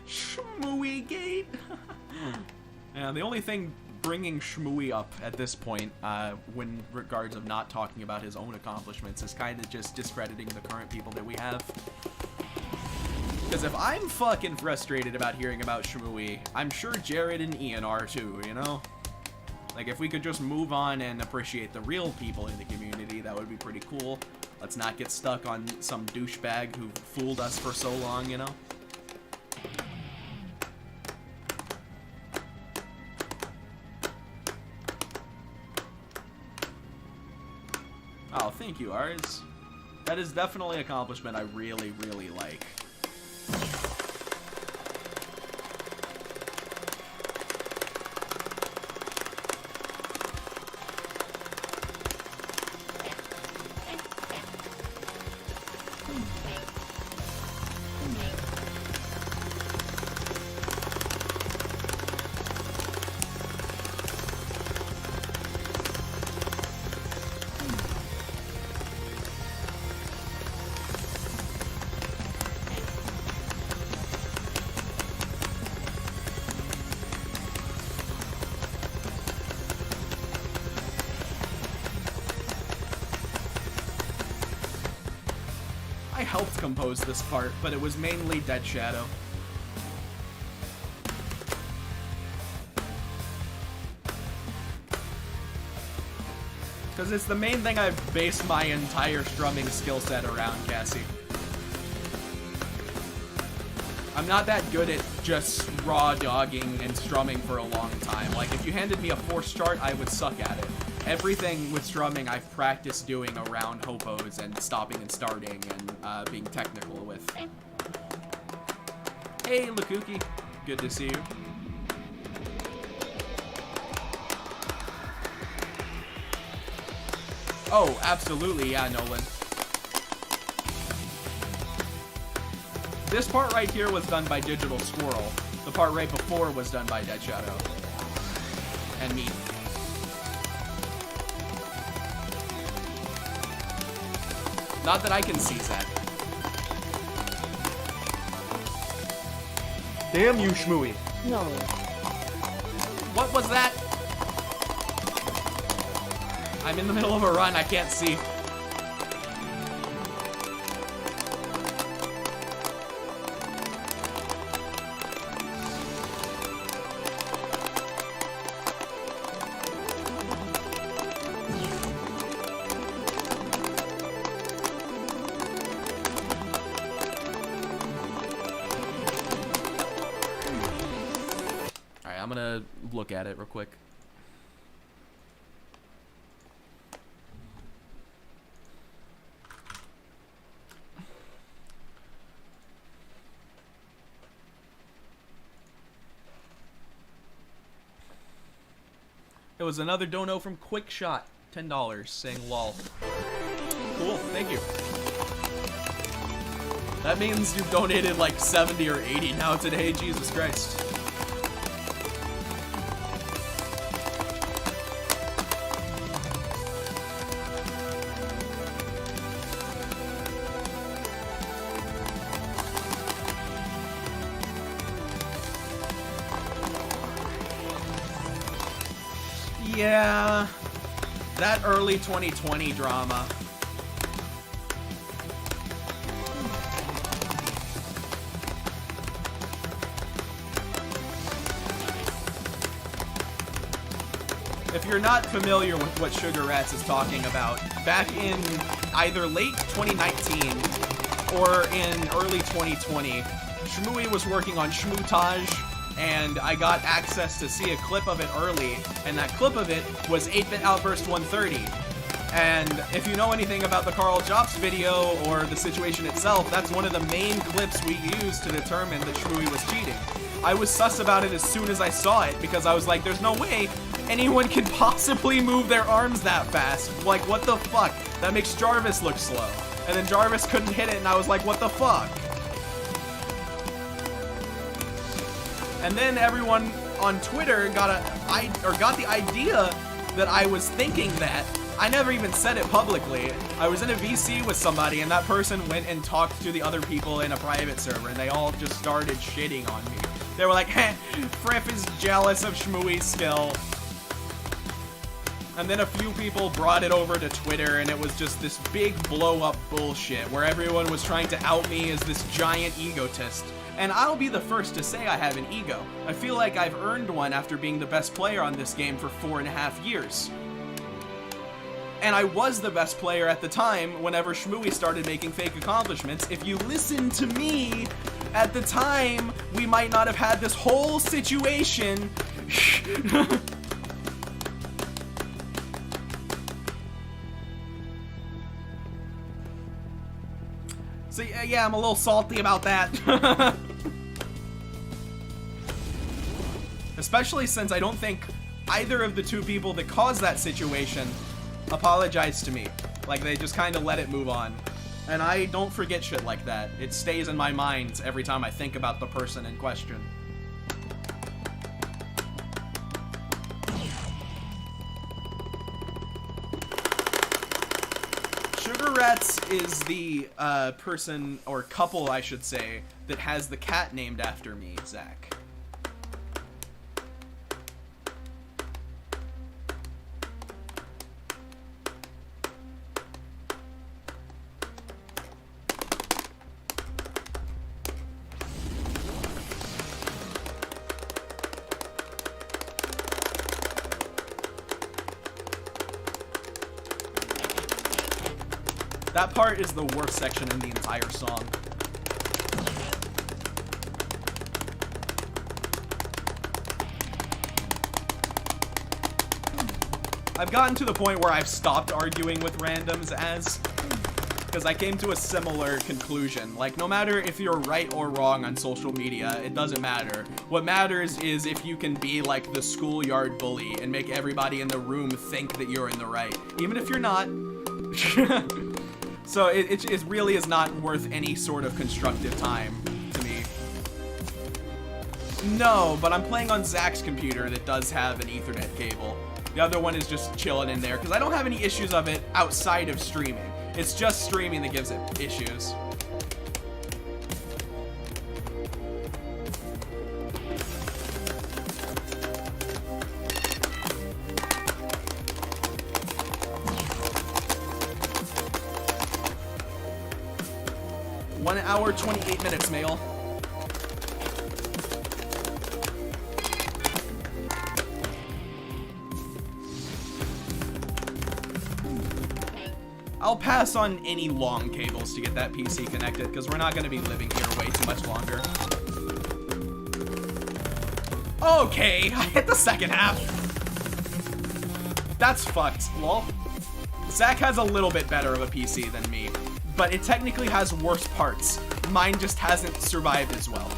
Shmooey gate. Yeah, the only thing bringing Shmooey up at this point, when regards of not talking about his own accomplishments, is kind of just discrediting the current people that we have. Because if I'm fucking frustrated about hearing about Shmooey, I'm sure Jared and Ian are too, you know? Like, if we could just move on and appreciate the real people in the community, that would be pretty cool. Let's not get stuck on some douchebag who fooled us for so long, you know? Oh, thank you, Ars. That is definitely an accomplishment I really, really like. I helped compose this part, but it was mainly Dead Shadow. Because it's the main thing I've based my entire strumming skill set around, Cassie. I'm not that good at just raw dogging and strumming for a long time. Like, if you handed me a force chart, I would suck at it. Everything with strumming I've practiced doing around hopos and stopping and starting and being technical with. Hey, Lukuki. Good to see you. Oh, absolutely, yeah, Nolan. This part right here was done by Digital Squirrel. The part right before was done by Dead Shadow. And me. Not that I can see, Zach. Damn you, Shmooey. No. What was that? I'm in the middle of a run, I can't see. Alright, I'm gonna look at it real quick. It was another dono from Quick Shot, $10, saying lol. Cool, thank you. That means you've donated like 70 or 80 now today, Jesus Christ. Yeah, that early 2020 drama. If you're not familiar with what Sugar Rats is talking about, back in either late 2019 or in early 2020, Shmooey was working on Shmootage, and I got access to see a clip of it early, and that clip of it was 8-Bit Outburst 130. And if you know anything about the Carl Jobs video or the situation itself, that's one of the main clips we used to determine that Shmooey was cheating. I was sus about it as soon as I saw it, because I was like, there's no way anyone can possibly move their arms that fast. Like, what the fuck? That makes Jarvis look slow. And then Jarvis couldn't hit it, and I was like, what the fuck? And then everyone on Twitter got the idea that I was thinking that. I never even said it publicly. I was in a VC with somebody, and that person went and talked to the other people in a private server, and they all just started shitting on me. They were like, heh, Frif is jealous of Shmooey's skill. And then a few people brought it over to Twitter, and it was just this big blow-up bullshit, where everyone was trying to out me as this giant egotist. And I'll be the first to say I have an ego. I feel like I've earned one after being the best player on this game for 4.5 years. And I was the best player at the time whenever Shmooey started making fake accomplishments. If you listen to me, at the time, we might not have had this whole situation. So yeah, I'm a little salty about that. Especially since I don't think either of the two people that caused that situation apologized to me. Like, they just kind of let it move on. And I don't forget shit like that. It stays in my mind every time I think about the person in question. Sugar Rats is the person, or couple I should say, that has the cat named after me, Zach. That part is the worst section in the entire song. I've gotten to the point where I've stopped arguing with randoms because I came to a similar conclusion. Like, no matter if you're right or wrong on social media, it doesn't matter. What matters is if you can be like the schoolyard bully and make everybody in the room think that you're in the right, even if you're not. So it really is not worth any sort of constructive time to me. No, but I'm playing on Zach's computer that does have an Ethernet cable. The other one is just chilling in there because I don't have any issues of it outside of streaming. It's just streaming that gives it issues. One hour, 28 minutes, Mail. I'll pass on any long cables to get that PC connected, because we're not going to be living here way too much longer. Okay, I hit the second half. That's fucked, lol. Zach has a little bit better of a PC than me, but it technically has worse parts. Mine just hasn't survived as well.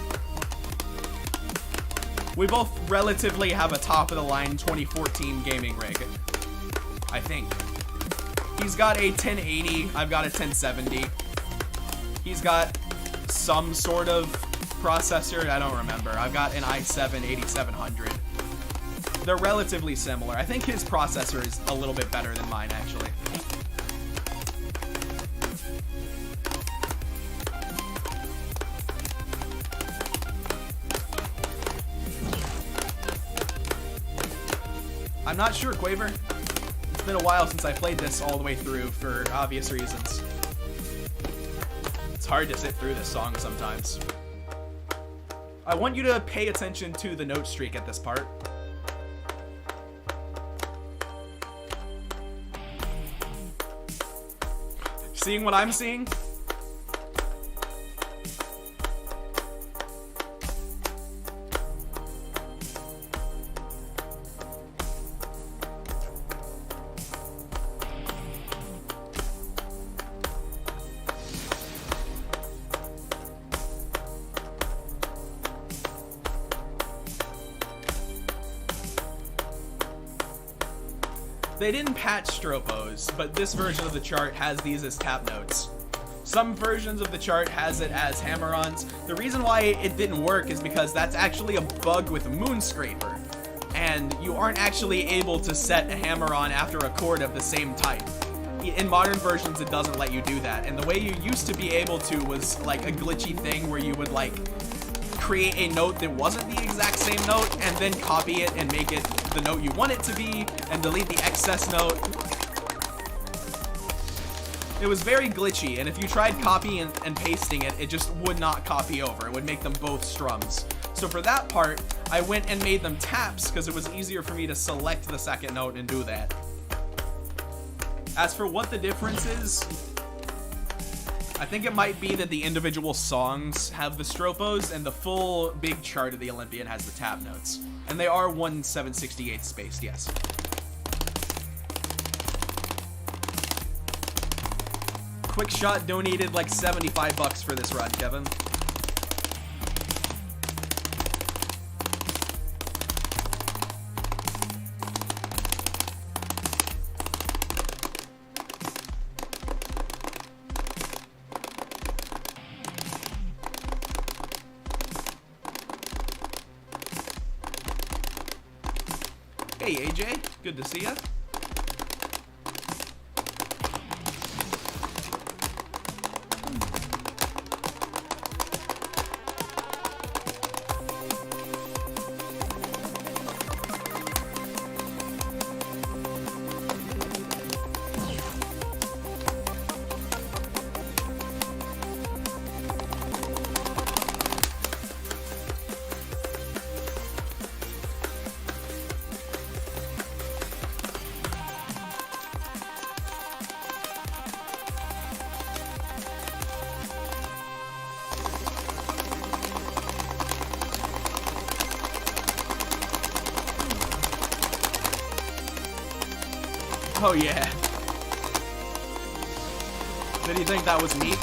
We both relatively have a top-of-the-line 2014 gaming rig, I think. He's got a 1080, I've got a 1070. He's got some sort of processor, I don't remember. I've got an i7 8700. They're relatively similar. I think his processor is a little bit better than mine, actually. I'm not sure, Quaver. It's been a while since I played this all the way through for obvious reasons. It's hard to sit through this song sometimes. I want you to pay attention to the note streak at this part. Seeing what I'm seeing? They didn't patch stropos, but this version of the chart has these as tap notes. Some versions of the chart has it as hammer-ons. The reason why it didn't work is because that's actually a bug with Moonscraper, and you aren't actually able to set a hammer-on after a chord of the same type. In modern versions, it doesn't let you do that, and the way you used to be able to was like a glitchy thing where you would like create a note that wasn't the exact same note and then copy it and make it the note you want it to be and delete the excess note. It was very glitchy, and if you tried copying and pasting it, it just would not copy over. It would make them both strums. So for that part, I went and made them taps because it was easier for me to select the second note and do that. As for what the difference is, I think it might be that the individual songs have the stropos and the full big chart of the Olympian has the tab notes. And they are 1/768 spaced, yes. Quick Shot donated like 75 bucks for this run, Kevin. Hey AJ, good to see ya. Oh yeah. Did you think that was me?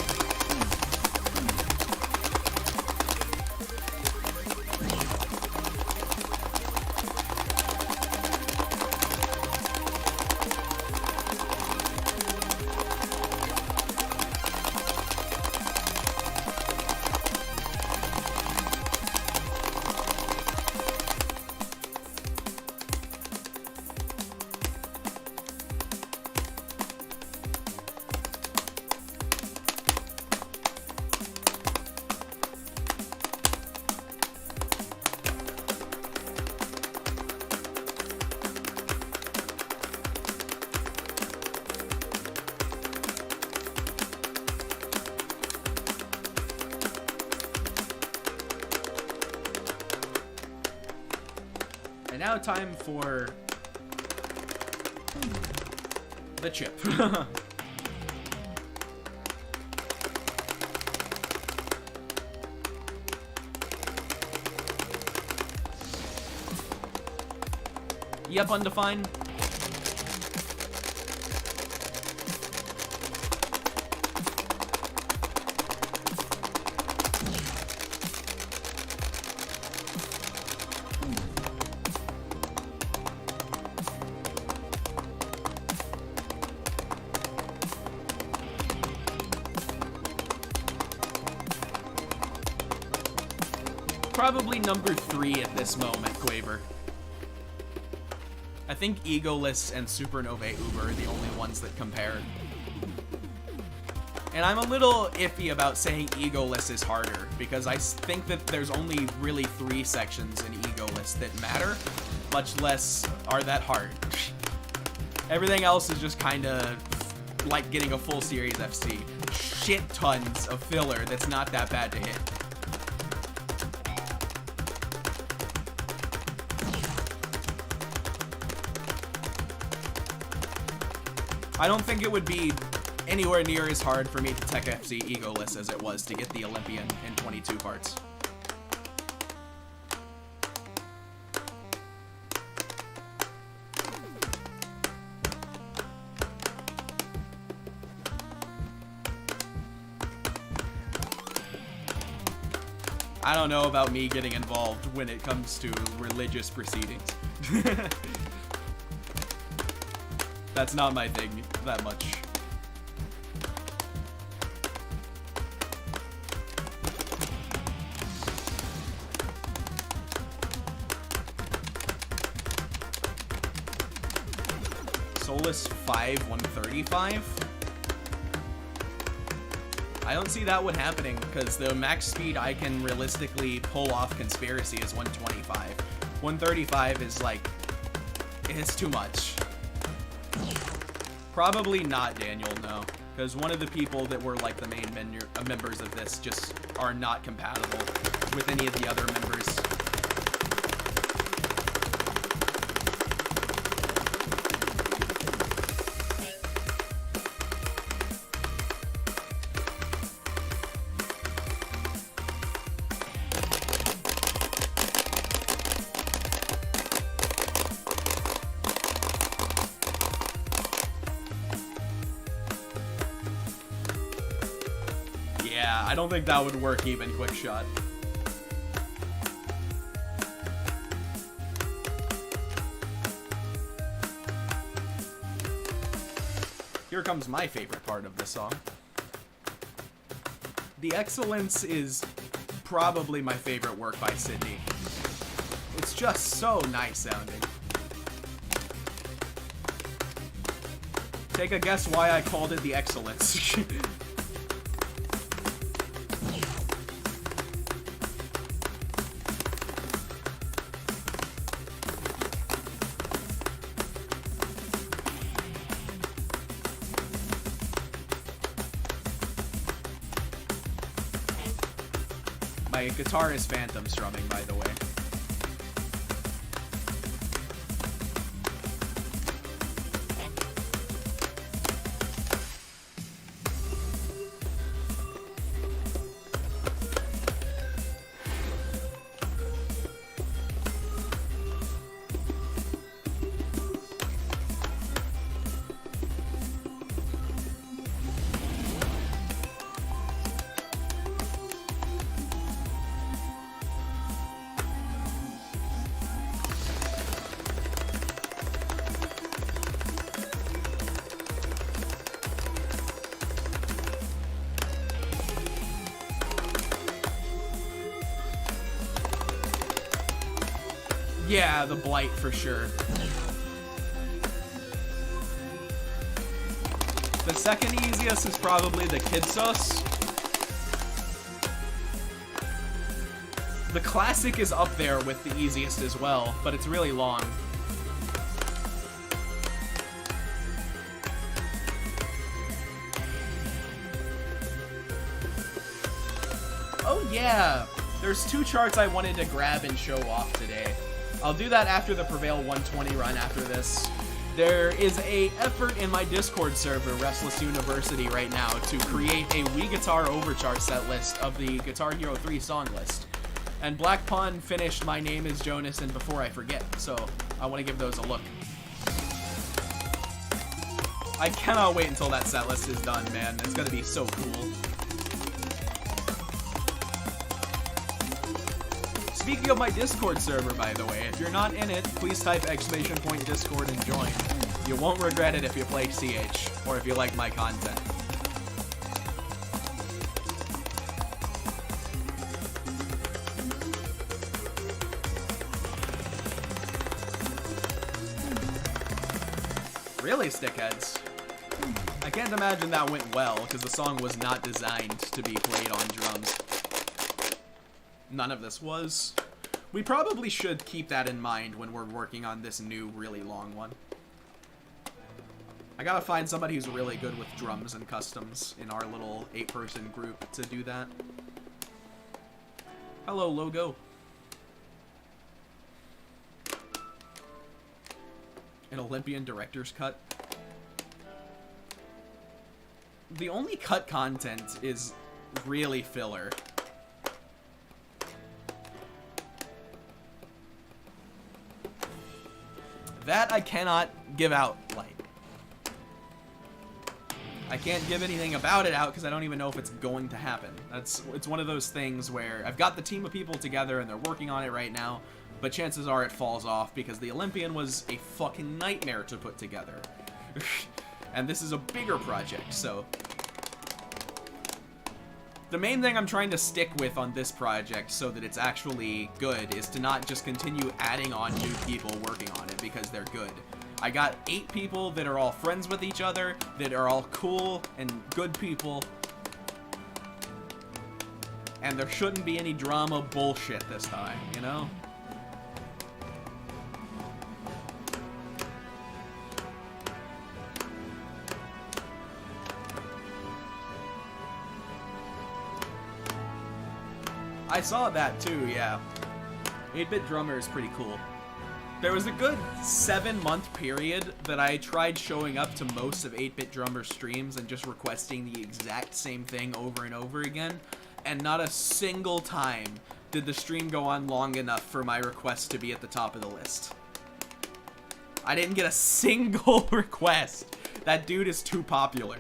now time for the chip. Yep, undefined. Probably number 3 at this moment, Quaver. I think Egoless and Supernovae Uber are the only ones that compare. And I'm a little iffy about saying Egoless is harder, because I think that there's only really 3 sections in Egoless that matter, much less are that hard. Everything else is just kind of like getting a full series FC. Shit tons of filler that's not that bad to hit. I don't think it would be anywhere near as hard for me to Tech FC Egoless as it was to get the Olympian in 22 parts. I don't know about me getting involved when it comes to religious proceedings. That's not my thing that much. Solus 5, 135? I don't see that one happening, because the max speed I can realistically pull off Conspiracy is 125. 135 is like, it's too much. Probably not Daniel, no. Because one of the people that were like the main members of this just are not compatible with any of the other members. Yeah, I don't think that would work even quick shot. Here comes my favorite part of the song. The Excellence is probably my favorite work by Sydney. It's just so nice sounding. Take a guess why I called it The Excellence. My guitar is phantom strumming, by the way. Yeah, the Blight for sure. The second easiest is probably the Kidsos. The Classic is up there with the easiest as well, but it's really long. Oh yeah! There's 2 charts I wanted to grab and show off today. I'll do that after the Prevail 120 run after this. There is a effort in my Discord server, Restless University, right now to create a Wii Guitar Overchart set list of the Guitar Hero 3 song list. And Black Pawn finished My Name is Jonas and Before I Forget, so I want to give those a look. I cannot wait until that set list is done, man. It's gonna be so cool. Speaking of my Discord server, by the way, if you're not in it, please type !Discord and join. You won't regret it if you play CH, or if you like my content. Really, stickheads? I can't imagine that went well, because the song was not designed to be played on drums. None of this was. We probably should keep that in mind when we're working on this new, really long one. I gotta find somebody who's really good with drums and customs in our little 8-person group to do that. Hello, logo. An Olympian director's cut. The only cut content is really filler. That I cannot give out, like. I can't give anything about it out because I don't even know if it's going to happen. It's one of those things where I've got the team of people together and they're working on it right now, but chances are it falls off because the Olympian was a fucking nightmare to put together. And this is a bigger project, so. The main thing I'm trying to stick with on this project so that it's actually good is to not just continue adding on new people working on it because they're good. I got 8 people that are all friends with each other, that are all cool and good people. And there shouldn't be any drama bullshit this time, you know? I saw that too, yeah. 8-Bit Drummer is pretty cool. There was a good 7-month period that I tried showing up to most of 8-Bit Drummer's streams and just requesting the exact same thing over and over again, and not a single time did the stream go on long enough for my request to be at the top of the list. I didn't get a single request. That dude is too popular.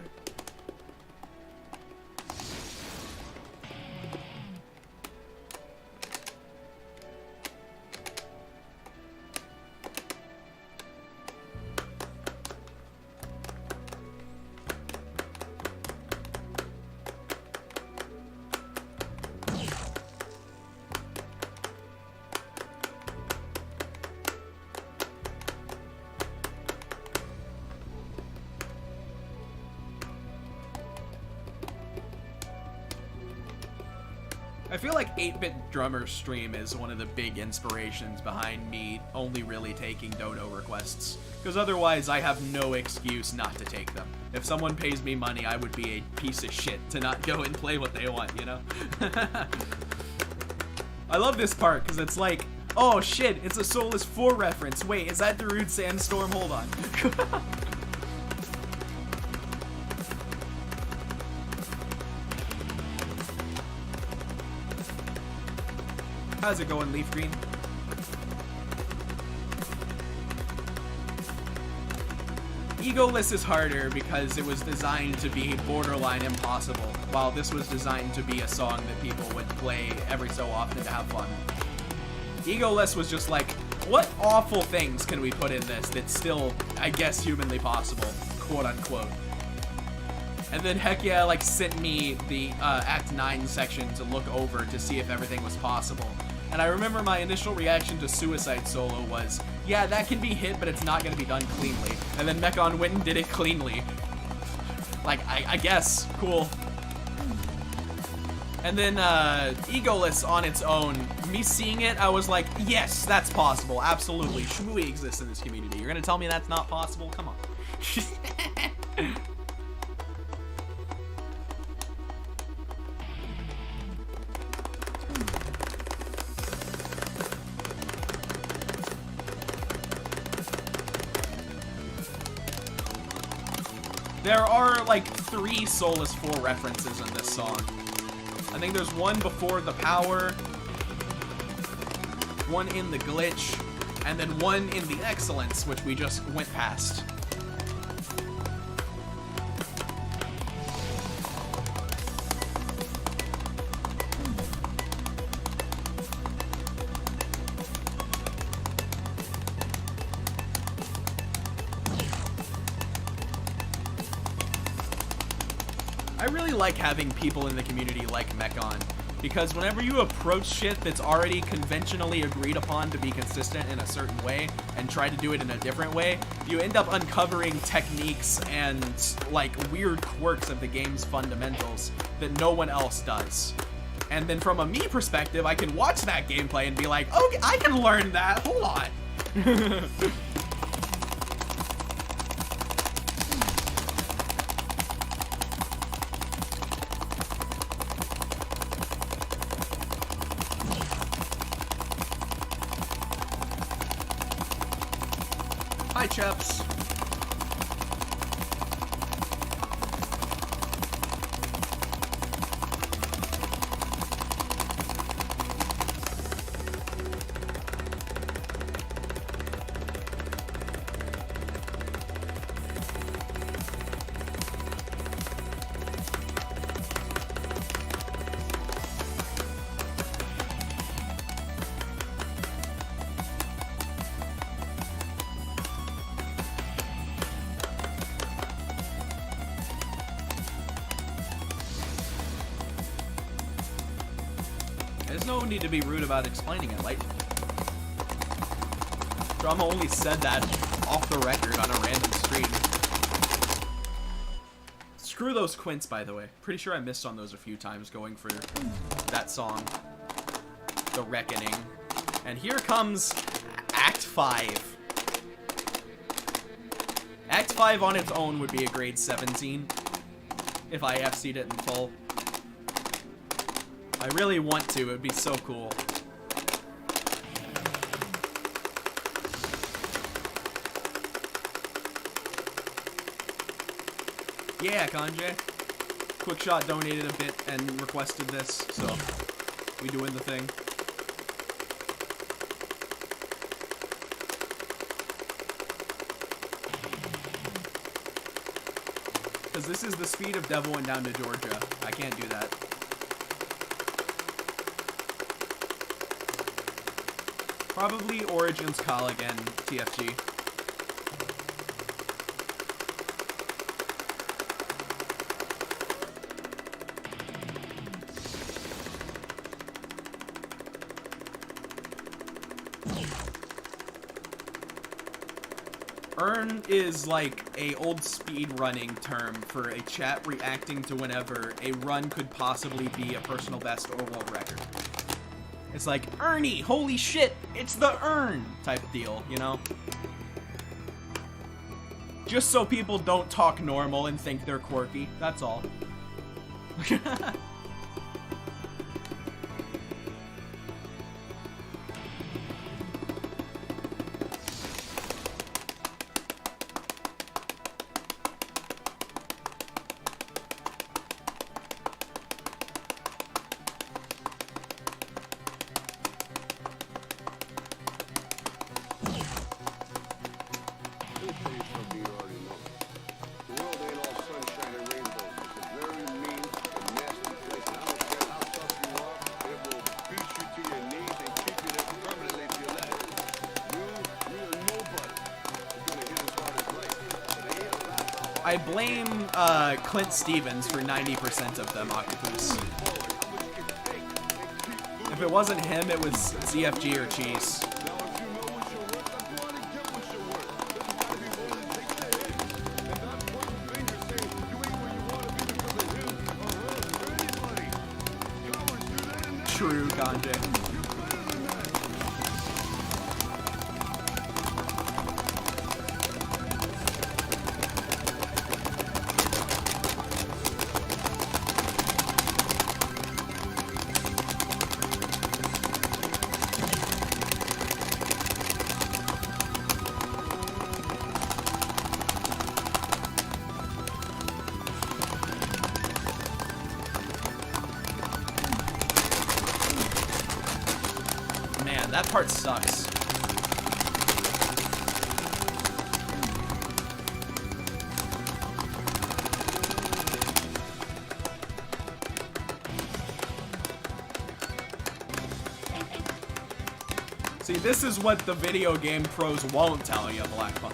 I feel like 8-Bit Drummer's stream is one of the big inspirations behind me only really taking dono requests. Because otherwise, I have no excuse not to take them. If someone pays me money, I would be a piece of shit to not go and play what they want, you know? I love this part, because it's like, oh shit, it's a Solus 4 reference. Wait, is that Darude Sandstorm? Hold on. How's it going, Leaf Green? Egoless is harder because it was designed to be borderline impossible, while this was designed to be a song that people would play every so often to have fun. Egoless was just like, what awful things can we put in this that's still, I guess, humanly possible, quote unquote. And then heck yeah, like, sent me the Act 9 section to look over to see if everything was possible. And I remember my initial reaction to Suicide Solo was, yeah, that can be hit, but it's not going to be done cleanly. And then Mechon went and did it cleanly. Like, I guess. Cool. And then Egoless on its own, me seeing it, I was like, yes, that's possible. Absolutely. Shmooey exists in this community. You're going to tell me that's not possible? Come on. There are like 3 Solus 4 references in this song. I think there's one before the power, one in the glitch, and then one in the excellence, which we just went past. I really like having people in the community like Mechon, because whenever you approach shit that's already conventionally agreed upon to be consistent in a certain way and try to do it in a different way, you end up uncovering techniques and like weird quirks of the game's fundamentals that no one else does. And then from a me perspective, I can watch that gameplay and be like, okay, I can learn that, hold on. Hi, chaps. There's no need to be rude about explaining it, like. Drama only said that off the record on a random stream. Screw those quints, by the way. Pretty sure I missed on those a few times going for that song. The Reckoning. And here comes Act 5. Act 5 on its own would be a grade 17 if I FC'd it in full. I really want to, it'd be so cool. Yeah, Kanje. Quickshot donated a bit and requested this, so we doing the thing. Because this is the speed of Devil went down to Georgia. I can't do that. Probably Origins Call again, TFG. Earn is like a old speedrunning term for a chat reacting to whenever a run could possibly be a personal best or world record. It's like, Ernie, holy shit, it's the Earn type deal, you know? Just so people don't talk normal and think they're quirky, that's all. I blame Clint Stevens for 90% of them, Octopus. If it wasn't him, it was ZFG or Cheese. True, Ganje. that part sucks. See, this is what the video game pros won't tell you, Black Bot.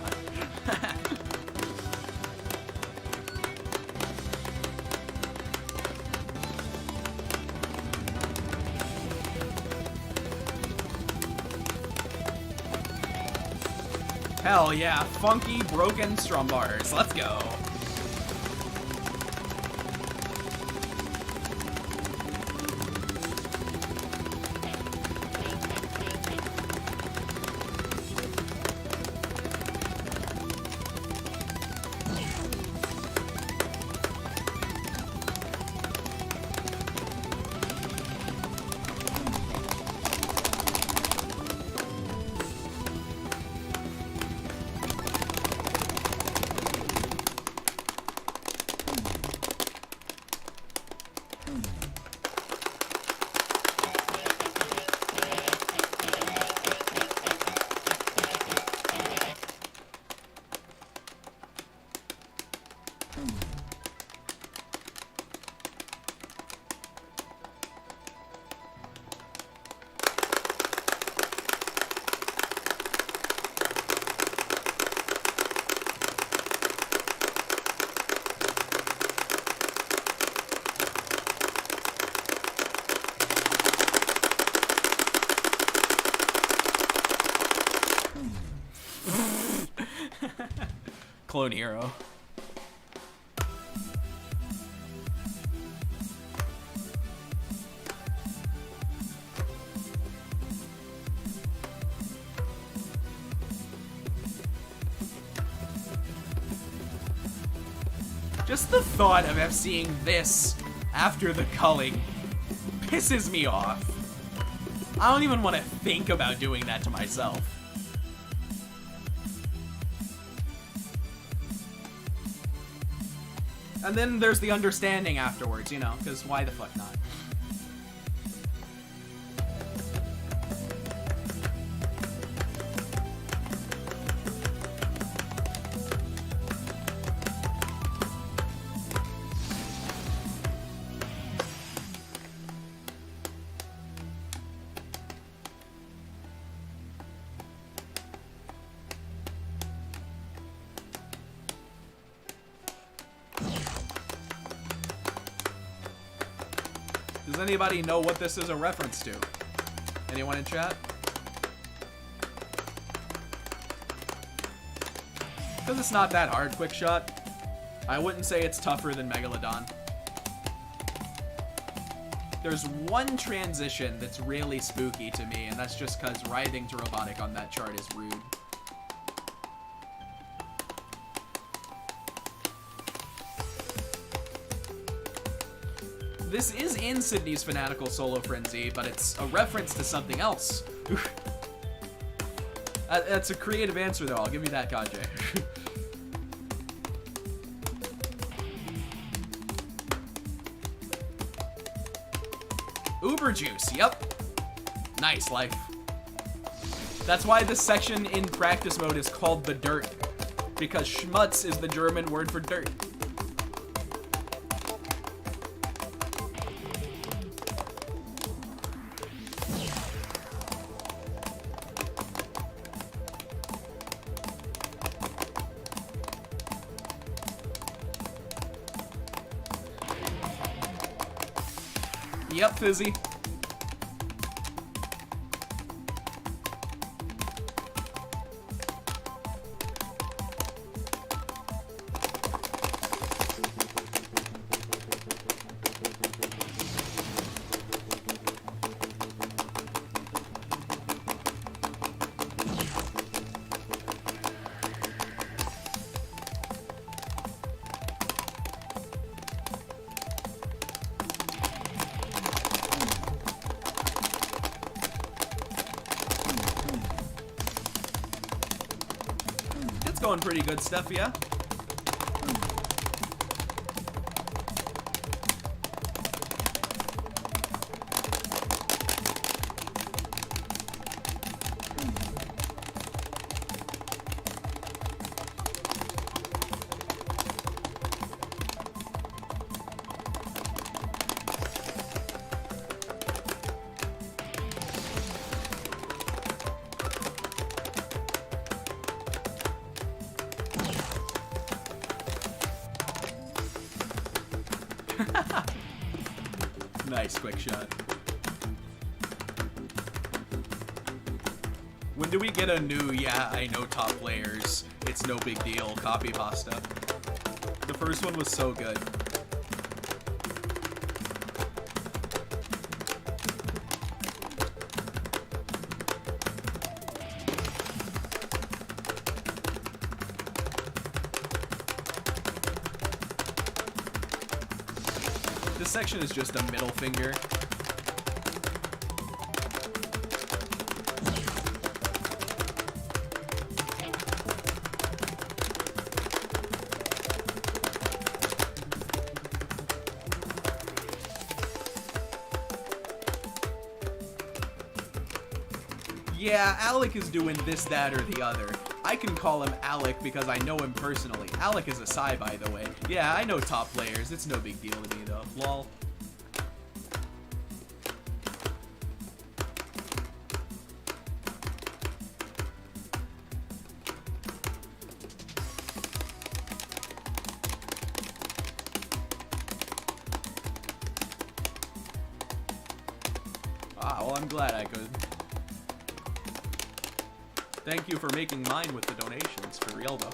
Hell yeah, funky broken strum bars. Let's go. Clone Hero. Just the thought of seeing this after the culling pisses me off. I don't even want to think about doing that to myself. And then there's the understanding afterwards, you know, because why the fuck not? Does anybody know what this is a reference to? Anyone in chat? Because it's not that hard, quick shot. I wouldn't say it's tougher than Megalodon. There's one transition that's really spooky to me, and that's just because writhing to robotic on that chart is rude. This is in Sydney's Fanatical Solo Frenzy, but it's a reference to something else. That's a creative answer, though. I'll give you that, Kajay. Uber Juice, yep. Nice life. That's why this section in practice mode is called the dirt, because schmutz is the German word for dirt. Yep, Fizzy. Going pretty good stuff, yeah. Nice quick shot. When do we get a new, yeah, I know top players, it's no big deal, copy pasta? The first one was so good. This section is just a middle finger. Yeah, Alec is doing this, that, or the other. I can call him Alec because I know him personally. Alec is a Psy, by the way. Yeah, I know top players. It's no big deal to me, though. Lol. Ah, well, I'm glad I could. Thank you for making mine with the donations, for real though.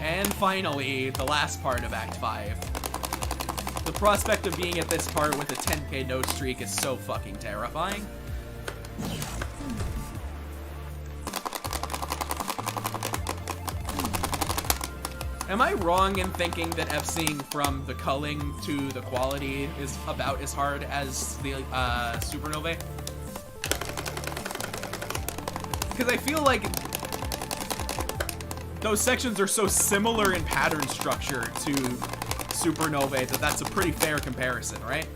And finally, the last part of Act 5. The prospect of being at this part with a 10k no streak is so fucking terrifying. Am I wrong in thinking that FCing from the culling to the quality is about as hard as the supernovae? Because I feel like those sections are so similar in pattern structure to supernovae that that's a pretty fair comparison, right?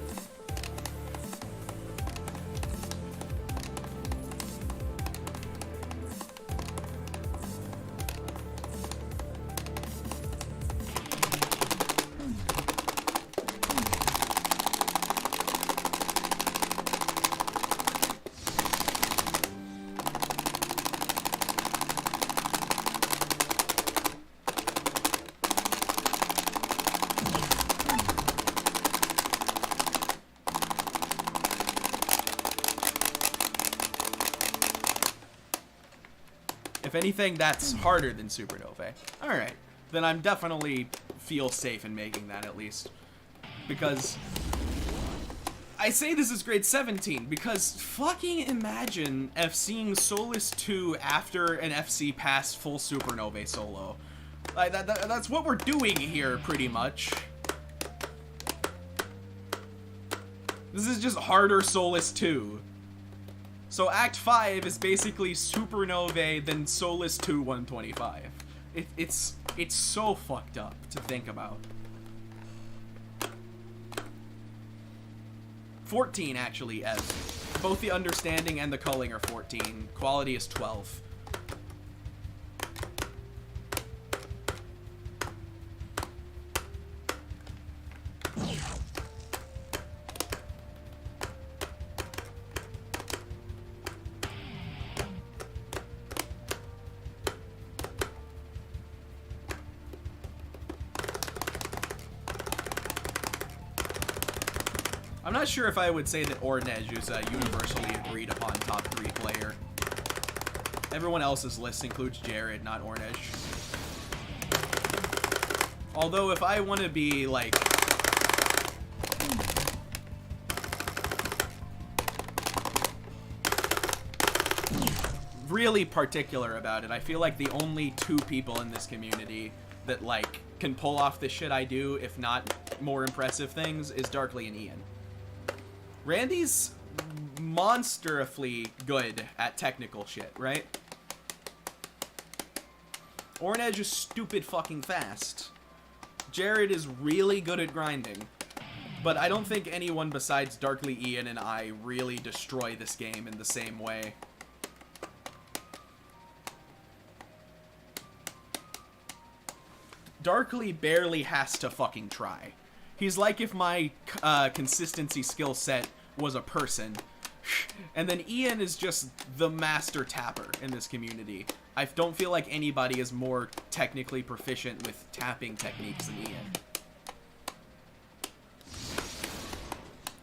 If anything, that's harder than supernovae. Alright, then I'm definitely feel safe in making that at least. Because I say this is grade 17 because fucking imagine FCing Solus 2 after an FC past full supernovae solo. Like that's what we're doing here pretty much. This is just harder Solus 2. So Act 5 is basically supernovae then Solus 2 125. It's so fucked up to think about. 14 actually, Ev. Both the understanding and the culling are 14. Quality is 12. I'm not sure if I would say that Ornej is a universally agreed upon top 3 player. Everyone else's list includes Jared, not Ornej. Although if I want to be like really particular about it, I feel like the only 2 people in this community that like can pull off the shit I do, if not more impressive things, is Darkly and Ian. Randy's monsterfully good at technical shit, right? Ornej is stupid fucking fast. Jared is really good at grinding. But I don't think anyone besides Darkly, Ian, and I really destroy this game in the same way. Darkly barely has to fucking try. He's like if my consistency skill set was a person, And then Ian is just the master tapper in this community. I don't feel like anybody is more technically proficient with tapping techniques than Ian.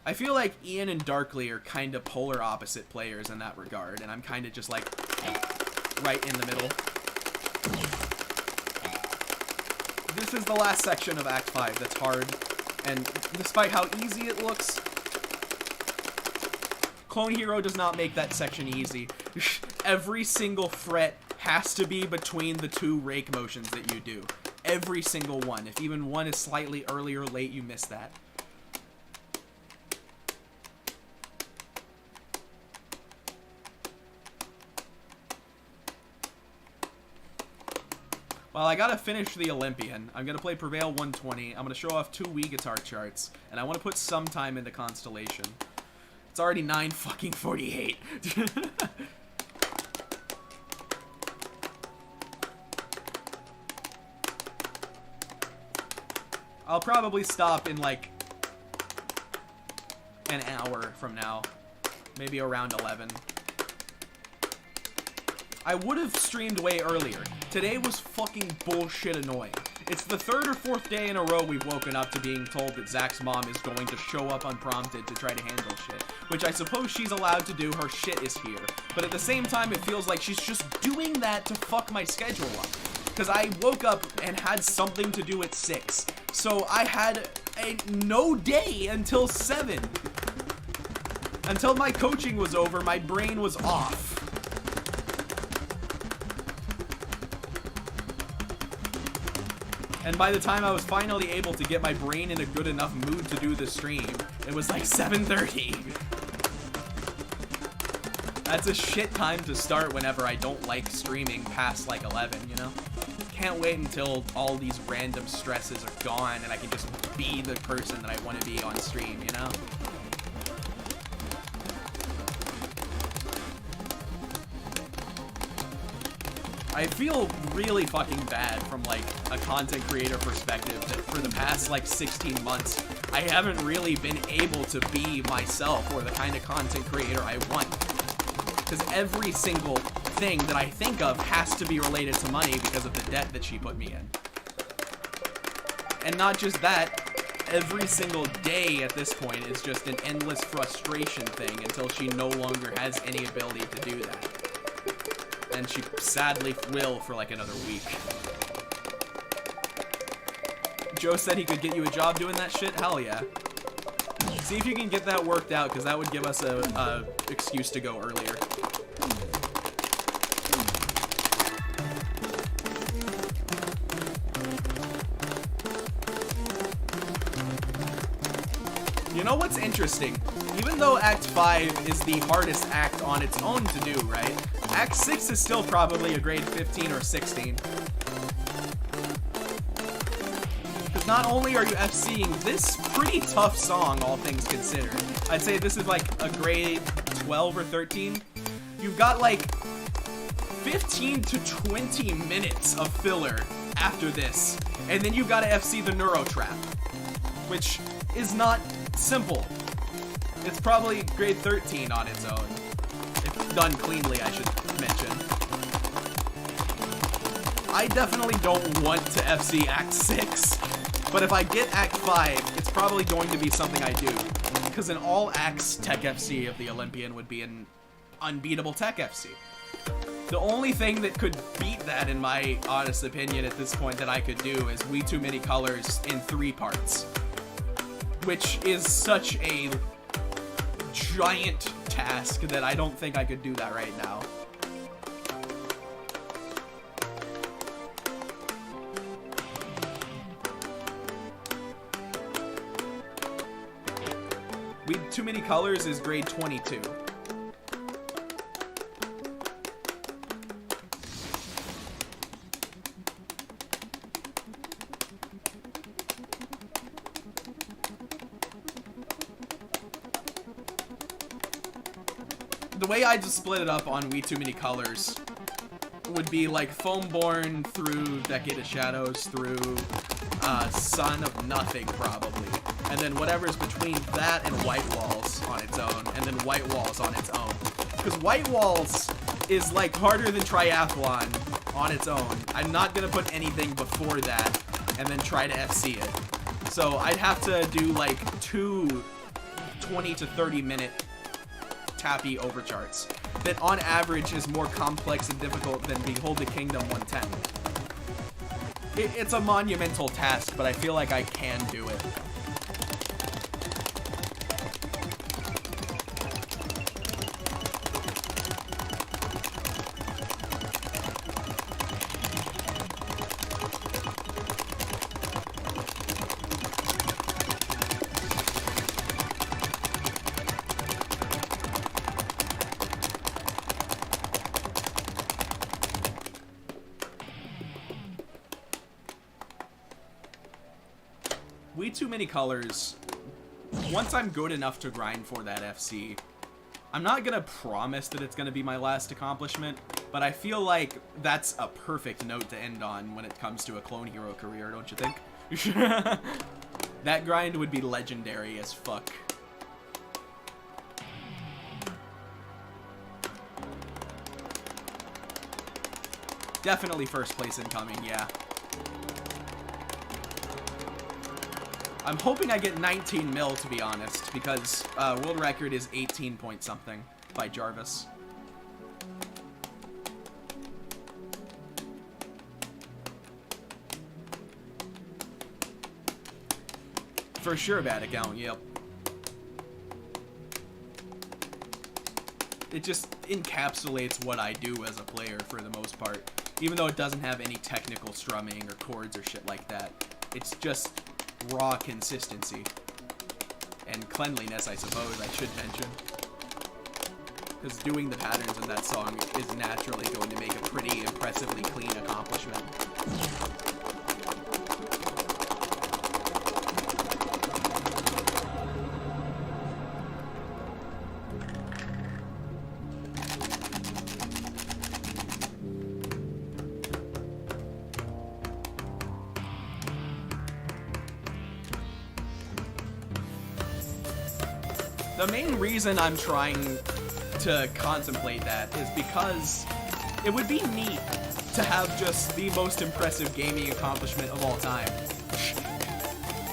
I feel like Ian and Darkly are kind of polar opposite players in that regard, and I'm kind of just like right in the middle. This is the last section of Act 5 that's hard, and despite how easy it looks, Clone Hero does not make that section easy. Every single fret has to be between the two rake motions that you do. Every single one. If even one is slightly early or late, you miss that. Well, I gotta finish the Olympian. I'm gonna play Prevail 120. I'm gonna show off 2 Wii guitar charts, and I want to put some time into Constellation. It's already 9:48. I'll probably stop in like an hour from now, maybe around 11. I would have streamed way earlier. Today was fucking bullshit annoying. It's the 3rd or 4th day in a row we've woken up to being told that Zach's mom is going to show up unprompted to try to handle shit. Which I suppose she's allowed to do, her shit is here. But at the same time, it feels like she's just doing that to fuck my schedule up. Because I woke up and had something to do at 6. So I had a no day until 7. Until my coaching was over, my brain was off. And by the time I was finally able to get my brain in a good enough mood to do the stream, it was like 7:30. That's a shit time to start whenever I don't like streaming past like 11, you know? Can't wait until all these random stresses are gone and I can just be the person that I want to be on stream, you know? I feel really fucking bad from like a content creator perspective that for the past like 16 months I haven't really been able to be myself or the kind of content creator I want. Because every single thing that I think of has to be related to money because of the debt that she put me in. And not just that, every single day at this point is just an endless frustration thing until she no longer has any ability to do that. And she sadly will for like another week. Joe said he could get you a job doing that shit? Hell yeah. See if you can get that worked out, because that would give us a excuse to go earlier. You know what's interesting? Even though Act 5 is the hardest act on its own to do, right? Act 6 is still probably a grade 15 or 16. Because not only are you FCing this pretty tough song, all things considered, I'd say this is like a grade 12 or 13. You've got like 15 to 20 minutes of filler after this. And then you've got to FC the Neuro Trap, which is not simple. It's probably grade 13 on its own. If done cleanly, I should mention. I definitely don't want to FC Act 6, but if I get Act 5, it's probably going to be something I do. Because in all acts, Tech FC of the Olympian would be an unbeatable Tech FC. The only thing that could beat that, in my honest opinion at this point, that I could do is We Too Many Colors in 3 parts. Which is such a giant task that I don't think I could do that right now. We Too Many Colors is grade 22. The way I just split it up on We Too Many Colors would be like Foamborn through Decade of Shadows through Son of Nothing, probably. and then whatever's between that and white walls on its own, and then white walls on its own. Because white walls is like harder than triathlon on its own. I'm not gonna put anything before that and then try to FC it. So I'd have to do like 2 20 to 30 minute tappy overcharts that on average is more complex and difficult than Behold the Kingdom 110. It's a monumental task, but I feel like I can do it. Way too many colors. Once I'm good enough to grind for that FC, I'm not gonna promise that it's gonna be my last accomplishment, but I feel like that's a perfect note to end on when it comes to a clone hero career, don't you think? That grind would be legendary as fuck. Definitely first place incoming, yeah. I'm hoping I get 19 mil, to be honest, because world record is 18 point something by Jarvis. For sure, bad account, yep. It just encapsulates what I do as a player for the most part, even though it doesn't have any technical strumming or chords or shit like that. It's just raw consistency and cleanliness, I suppose I should mention, because doing the patterns in that song is naturally going to make a pretty impressively clean accomplishment. The main reason I'm trying to contemplate that is because it would be neat to have just the most impressive gaming accomplishment of all time.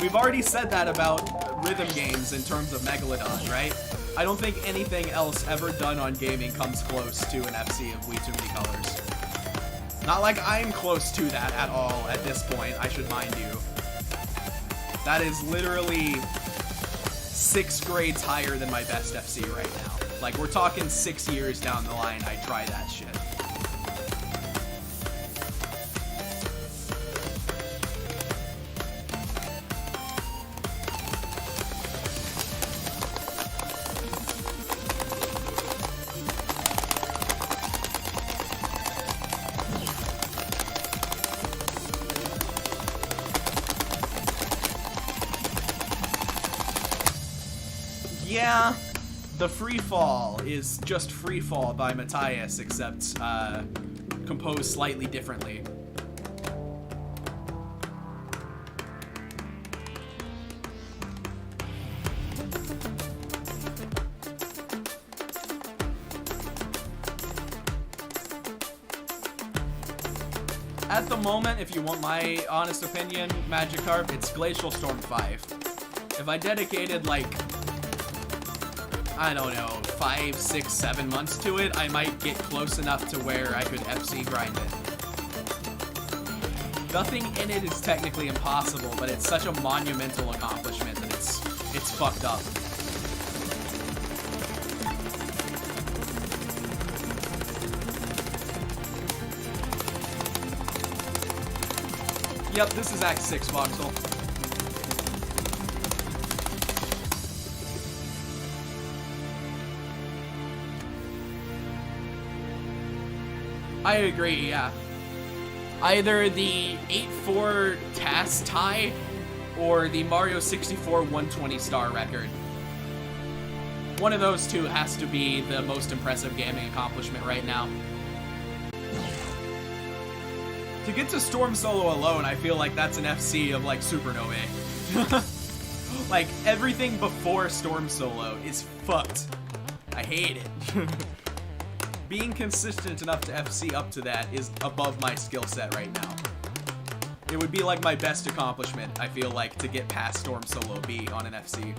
We've already said that about rhythm games in terms of Megalodon, right? I don't think anything else ever done on gaming comes close to an FC of Way Too Many Colors. Not like I'm close to that at all at this point, I should mind you. That is literally 6 grades higher than my best FC right now. Like, we're talking 6 years down the line, I try that shit. Yeah, the Free Fall is just Free Fall by Matthias, except composed slightly differently. At the moment, if you want my honest opinion, Magikarp, it's Glacial Storm 5. If I dedicated, like, I don't know, 5, 6, 7 months to it, I might get close enough to where I could FC grind it. Nothing in it is technically impossible, but it's such a monumental accomplishment that it's fucked up. Yep, this is Act 6, Voxel. I agree, yeah. Either the 8-4 TAS tie or the Mario 64 120 star record. One of those two has to be the most impressive gaming accomplishment right now. To get to Storm Solo alone, I feel like that's an FC of, like, Supernovae. Like, everything before Storm Solo is fucked. I hate it. Being consistent enough to FC up to that is above my skill set right now. It would be like my best accomplishment, I feel like, to get past Storm Solo B on an FC.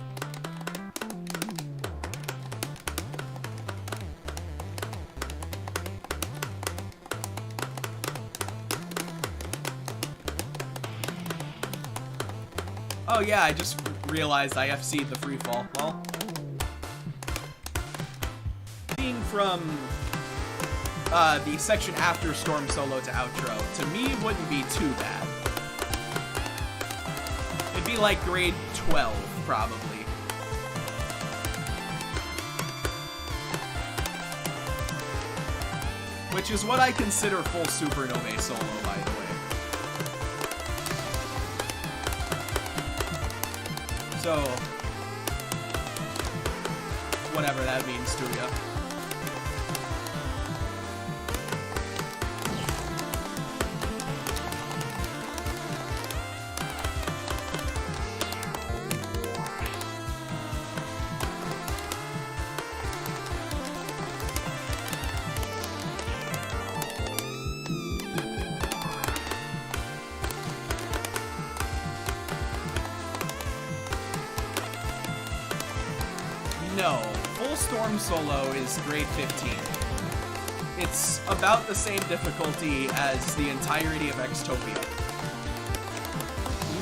Oh yeah, I just realized I FC'd the free fall. Well, being from the section after Storm Solo to outro, to me wouldn't be too bad. It'd be like grade 12, probably. Which is what I consider full Supernovae solo, by the way. So, whatever that means to ya. No, full Storm Solo is grade 15. It's about the same difficulty as the entirety of Xtopia.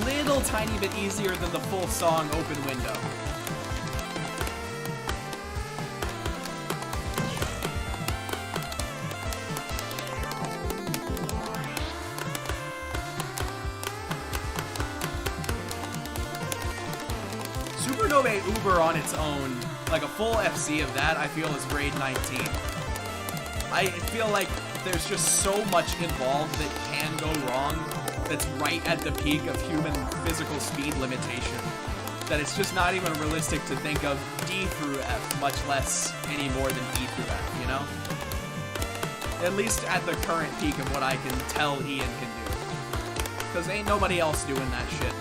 Little tiny bit easier than the full song Open Window. Supernovae Uber on its own, like a full FC of that, I feel is grade 19. I feel like there's just so much involved that can go wrong that's right at the peak of human physical speed limitation, that it's just not even realistic to think of D through F, much less any more than E through F, you know? At least at the current peak of what I can tell Ian can do. Because ain't nobody else doing that shit.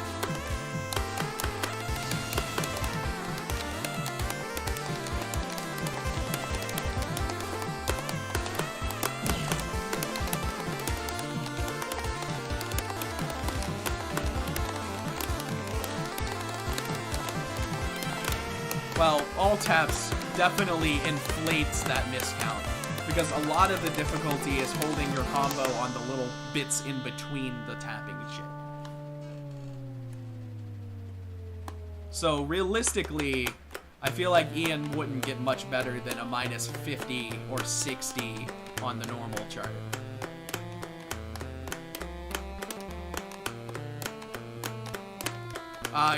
Well, all taps definitely inflates that miscount, because a lot of the difficulty is holding your combo on the little bits in between the tapping shit. So realistically, I feel like Ian wouldn't get much better than a minus 50 or 60 on the normal chart.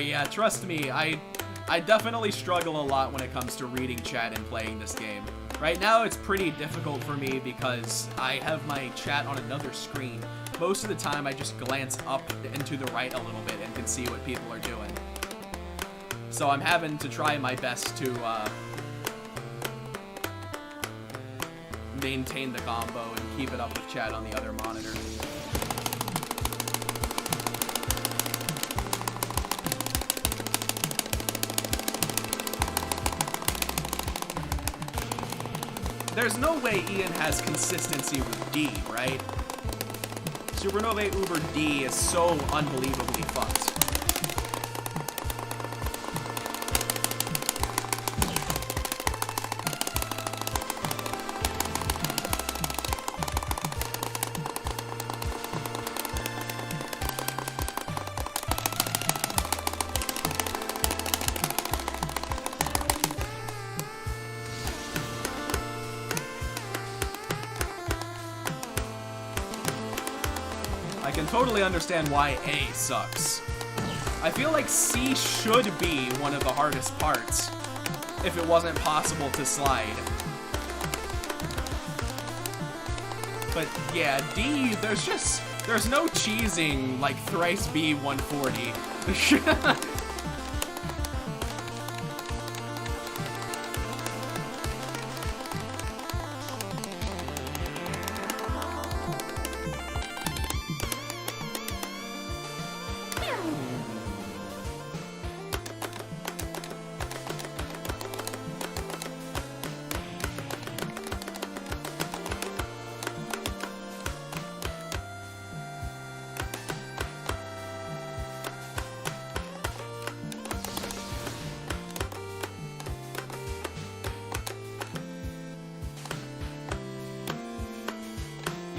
Yeah, trust me, I definitely struggle a lot when it comes to reading chat and playing this game. Right now, it's pretty difficult for me because I have my chat on another screen. Most of the time, I just glance up and to the right a little bit and can see what people are doing. So I'm having to try my best to maintain the combo and keep it up with chat on the other monitor. There's no way Ian has consistency with D, right? Supernovae Uber D is so unbelievably fucked. I can totally understand why A sucks. I feel like C should be one of the hardest parts, if it wasn't possible to slide. But yeah, D, there's no cheesing like thrice B 140.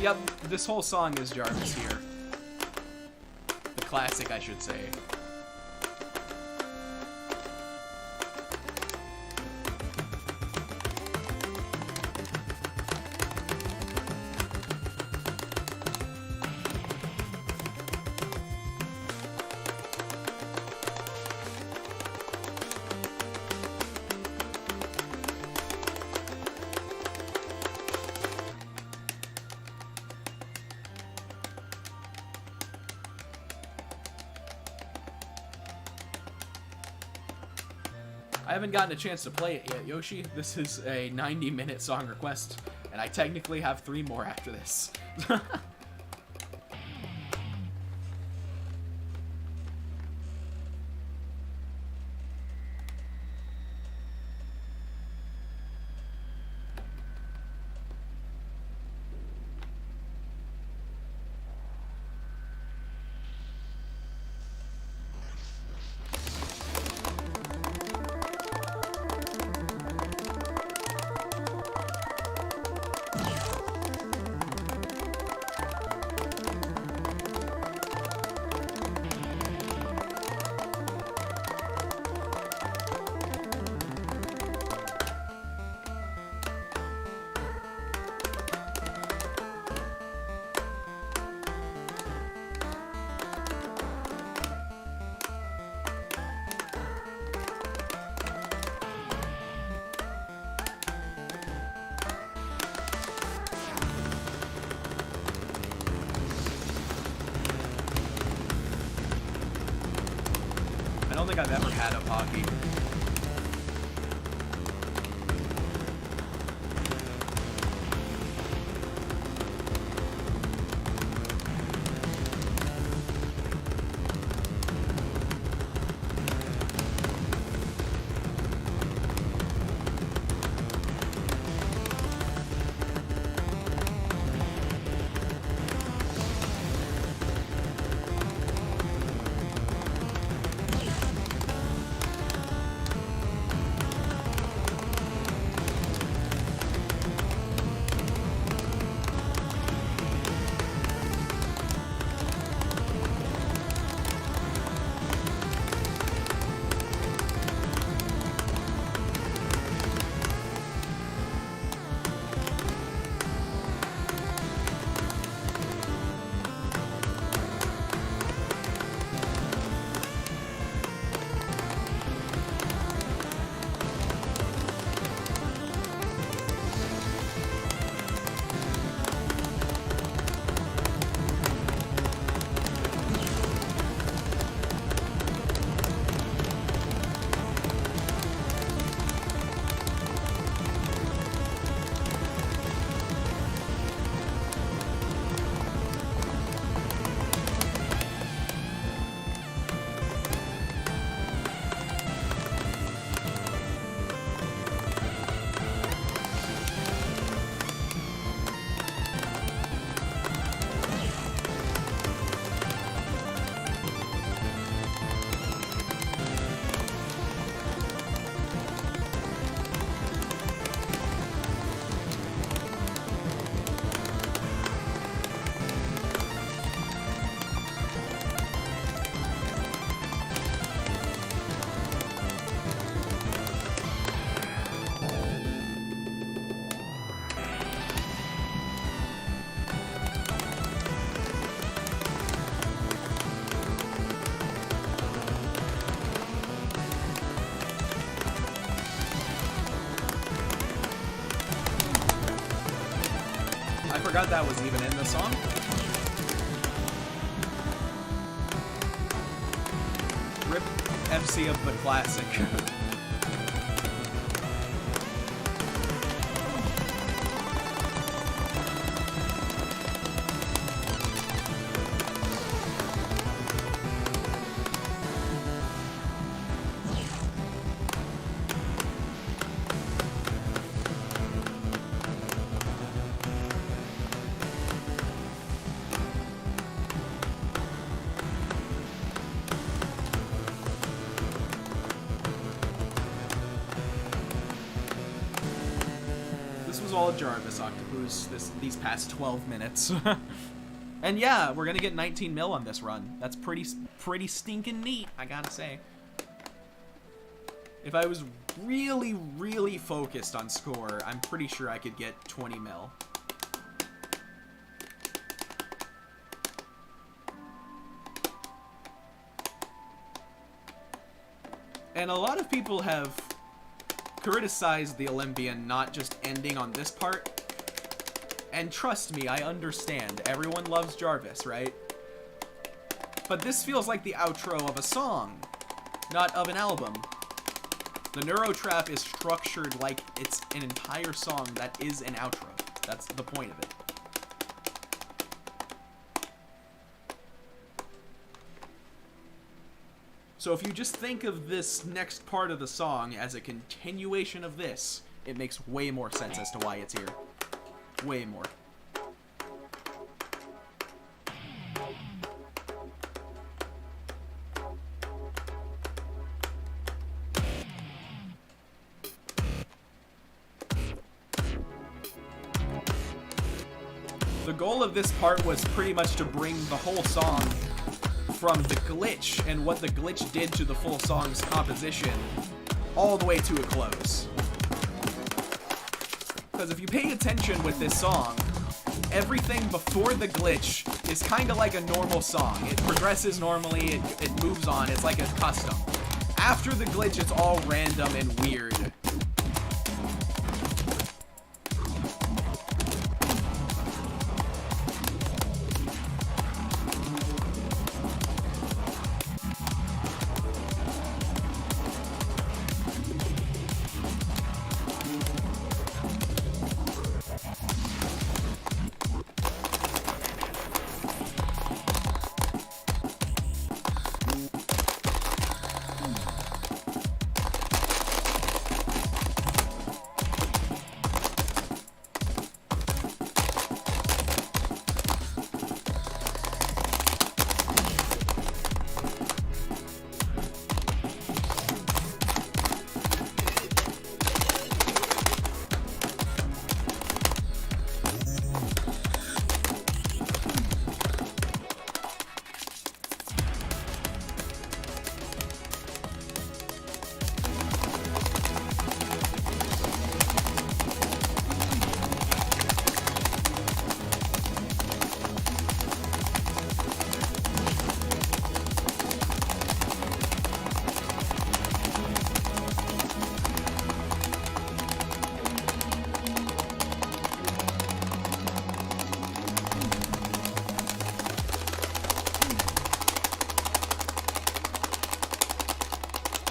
Yep, this whole song is Jarvis here. The classic, I should say. I haven't gotten a chance to play it yet, Yoshi. This is a 90-minute song request, and I technically have 3 more after this. I don't think I've ever had a Pocky. I forgot that was even in the song. Rip FC of the classic. this was all Jarvis Octopus these past 12 minutes. And yeah, we're gonna get 19 mil on this run. That's pretty stinking neat, I gotta say. If I was really, really focused on score, I'm pretty sure I could get 20 mil. And a lot of people have criticized the Olympian not just ending on this part. And trust me, I understand. Everyone loves Jarvis, right? But this feels like the outro of a song, not of an album. The Neurotrap is structured like it's an entire song that is an outro. That's the point of it. So if you just think of this next part of the song as a continuation of this, it makes way more sense as to why it's here. Way more. The goal of this part was pretty much to bring the whole song from the glitch and what the glitch did to the full song's composition all the way to a close. Because if you pay attention with this song, everything before the glitch is kind of like a normal song. It progresses normally, it moves on, it's like a custom. After the glitch, it's all random and weird.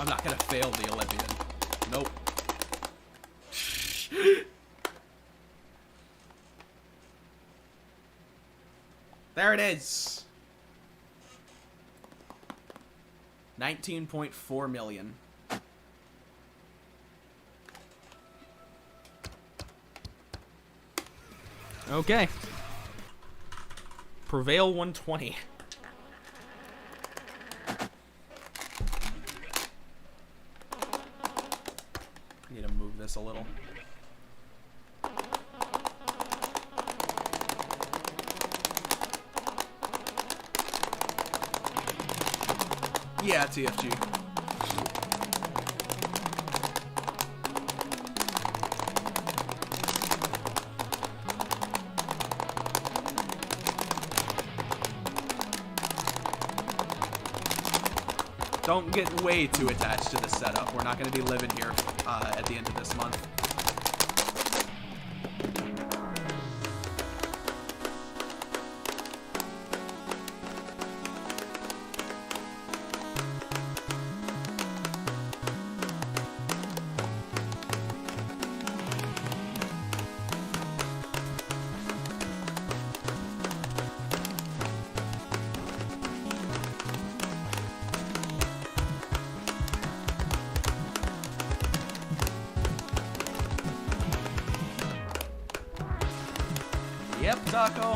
I'm not gonna fail the Olympian. Nope. There it is. 19.4 million. Okay. Prevail 120. Need to move this a little. Yeah, TFG. Don't get way too attached to the setup. We're not going to be living here at the end of this month. Yep, Taco.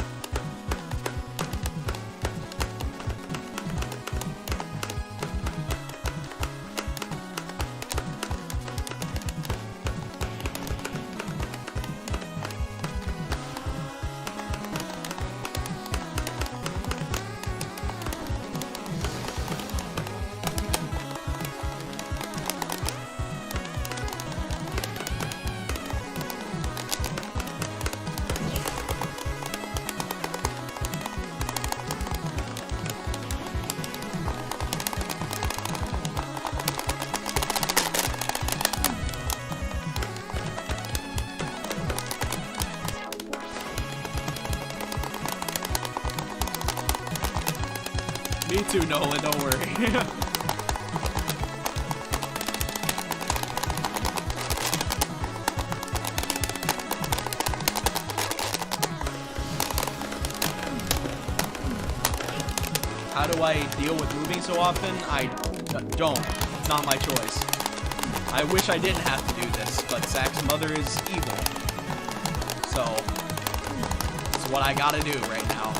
Me too, Nolan, don't worry. How do I deal with moving so often? I don't. It's not my choice. I wish I didn't have to do this, but Zach's mother is evil. So, it's what I gotta do right now.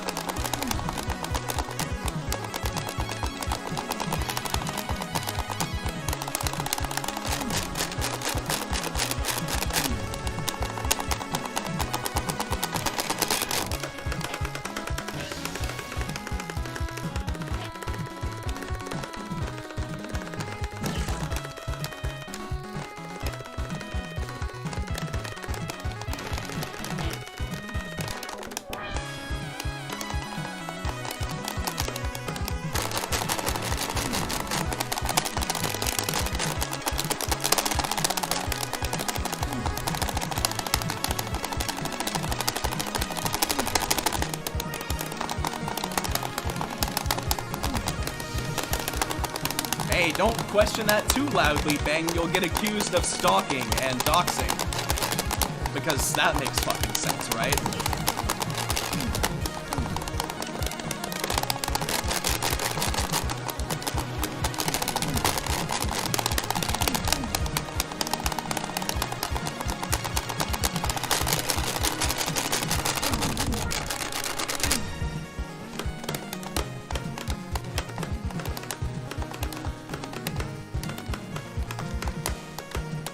Hey, don't question that too loudly, Bang. You'll get accused of stalking and doxing. Because that makes fucking sense, right?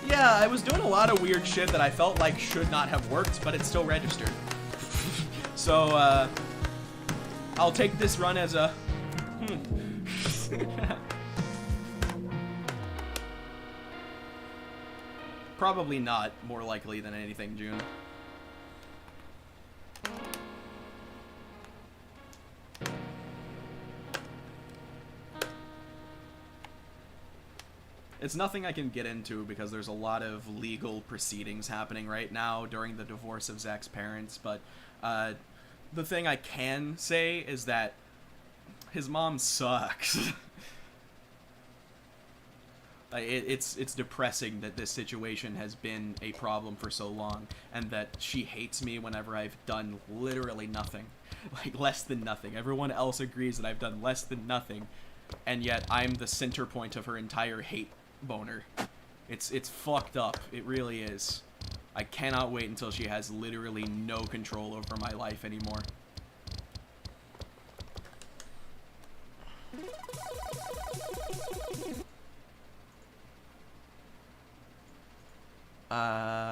Yeah, I was doing a lot of weird shit that I felt like should not have worked, but it still registered. So, I'll take this run as a... Probably not, more likely than anything, June. It's nothing I can get into because there's a lot of legal proceedings happening right now during the divorce of Zach's parents, but the thing I can say is that his mom sucks. It's depressing that this situation has been a problem for so long, and that she hates me whenever I've done literally nothing. Like, less than nothing. Everyone else agrees that I've done less than nothing, and yet I'm the center point of her entire hate boner. It's fucked up. It really is. I cannot wait until she has literally no control over my life anymore.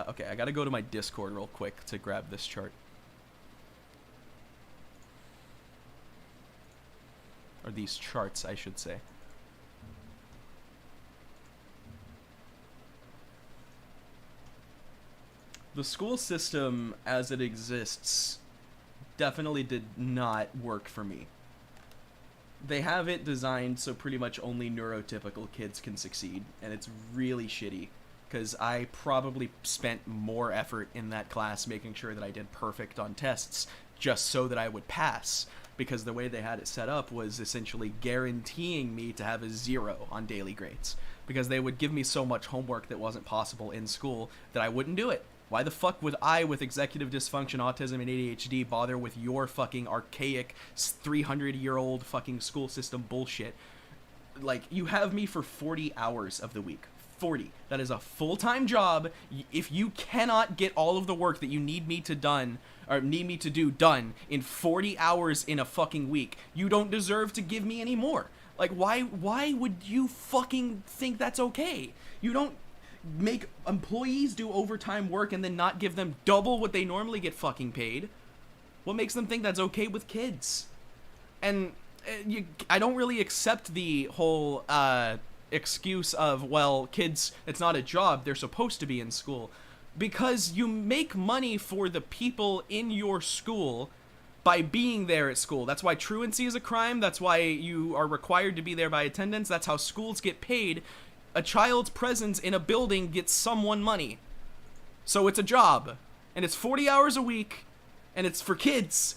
Okay, I gotta go to my Discord real quick to grab this chart. Or these charts, I should say. The school system as it exists definitely did not work for me. They have it designed so pretty much only neurotypical kids can succeed, and it's really shitty, because I probably spent more effort in that class making sure that I did perfect on tests just so that I would pass, because the way they had it set up was essentially guaranteeing me to have a 0 on daily grades, because they would give me so much homework that wasn't possible in school that I wouldn't do it. Why the fuck would I, with executive dysfunction, autism, and ADHD, bother with your fucking archaic 300-year-old fucking school system bullshit? Like, you have me for 40 hours of the week. 40. That is a full-time job. If you cannot get all of the work that you need me to do done in 40 hours in a fucking week, you don't deserve to give me any more. Like, why would you fucking think that's okay? You don't make employees do overtime work and then not give them double what they normally get fucking paid. What makes them think that's okay with kids? And I don't really accept the whole excuse of, well, kids, it's not a job, they're supposed to be in school, because you make money for the people in your school by being there at school. That's why truancy is a crime. That's why you are required to be there by attendance. That's how schools get paid. A child's presence in a building gets someone money. So it's a job. And it's 40 hours a week. And it's for kids.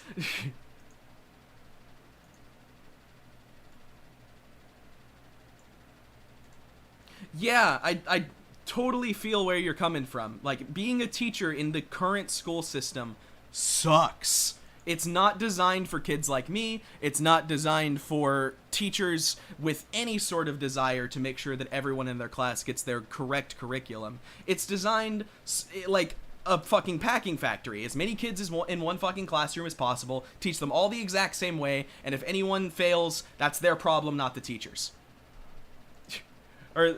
Yeah, I totally feel where you're coming from. Like, being a teacher in the current school system sucks. It's not designed for kids like me. It's not designed for teachers with any sort of desire to make sure that everyone in their class gets their correct curriculum. It's designed like a fucking packing factory. As many kids as in one fucking classroom as possible. Teach them all the exact same way. And if anyone fails, that's their problem, not the teacher's. Or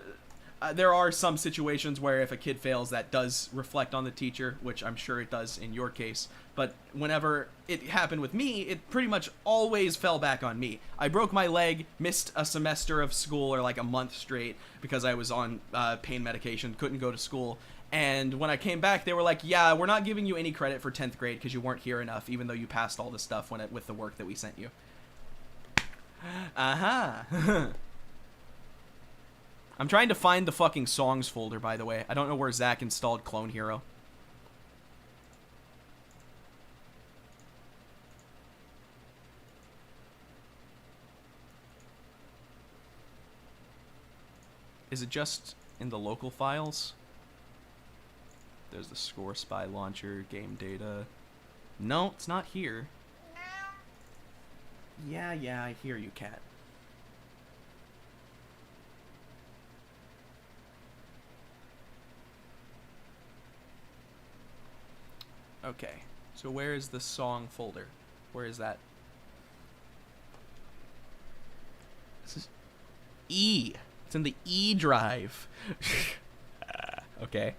there are some situations where if a kid fails, that does reflect on the teacher, which I'm sure it does in your case. But whenever it happened with me, it pretty much always fell back on me. I broke my leg, missed a semester of school, or like a month straight, because I was on pain medication, couldn't go to school. And when I came back, they were like, yeah, we're not giving you any credit for 10th grade because you weren't here enough, even though you passed all the stuff with the work that we sent you. Uh-huh. I'm trying to find the fucking songs folder, by the way. I don't know where Zach installed Clone Hero. Is it just in the local files? There's the Score Spy launcher, game data. No, it's not here. Yeah, I hear you, cat. Okay, so where is the song folder? Where is that? This is E. It's in the E drive. Okay.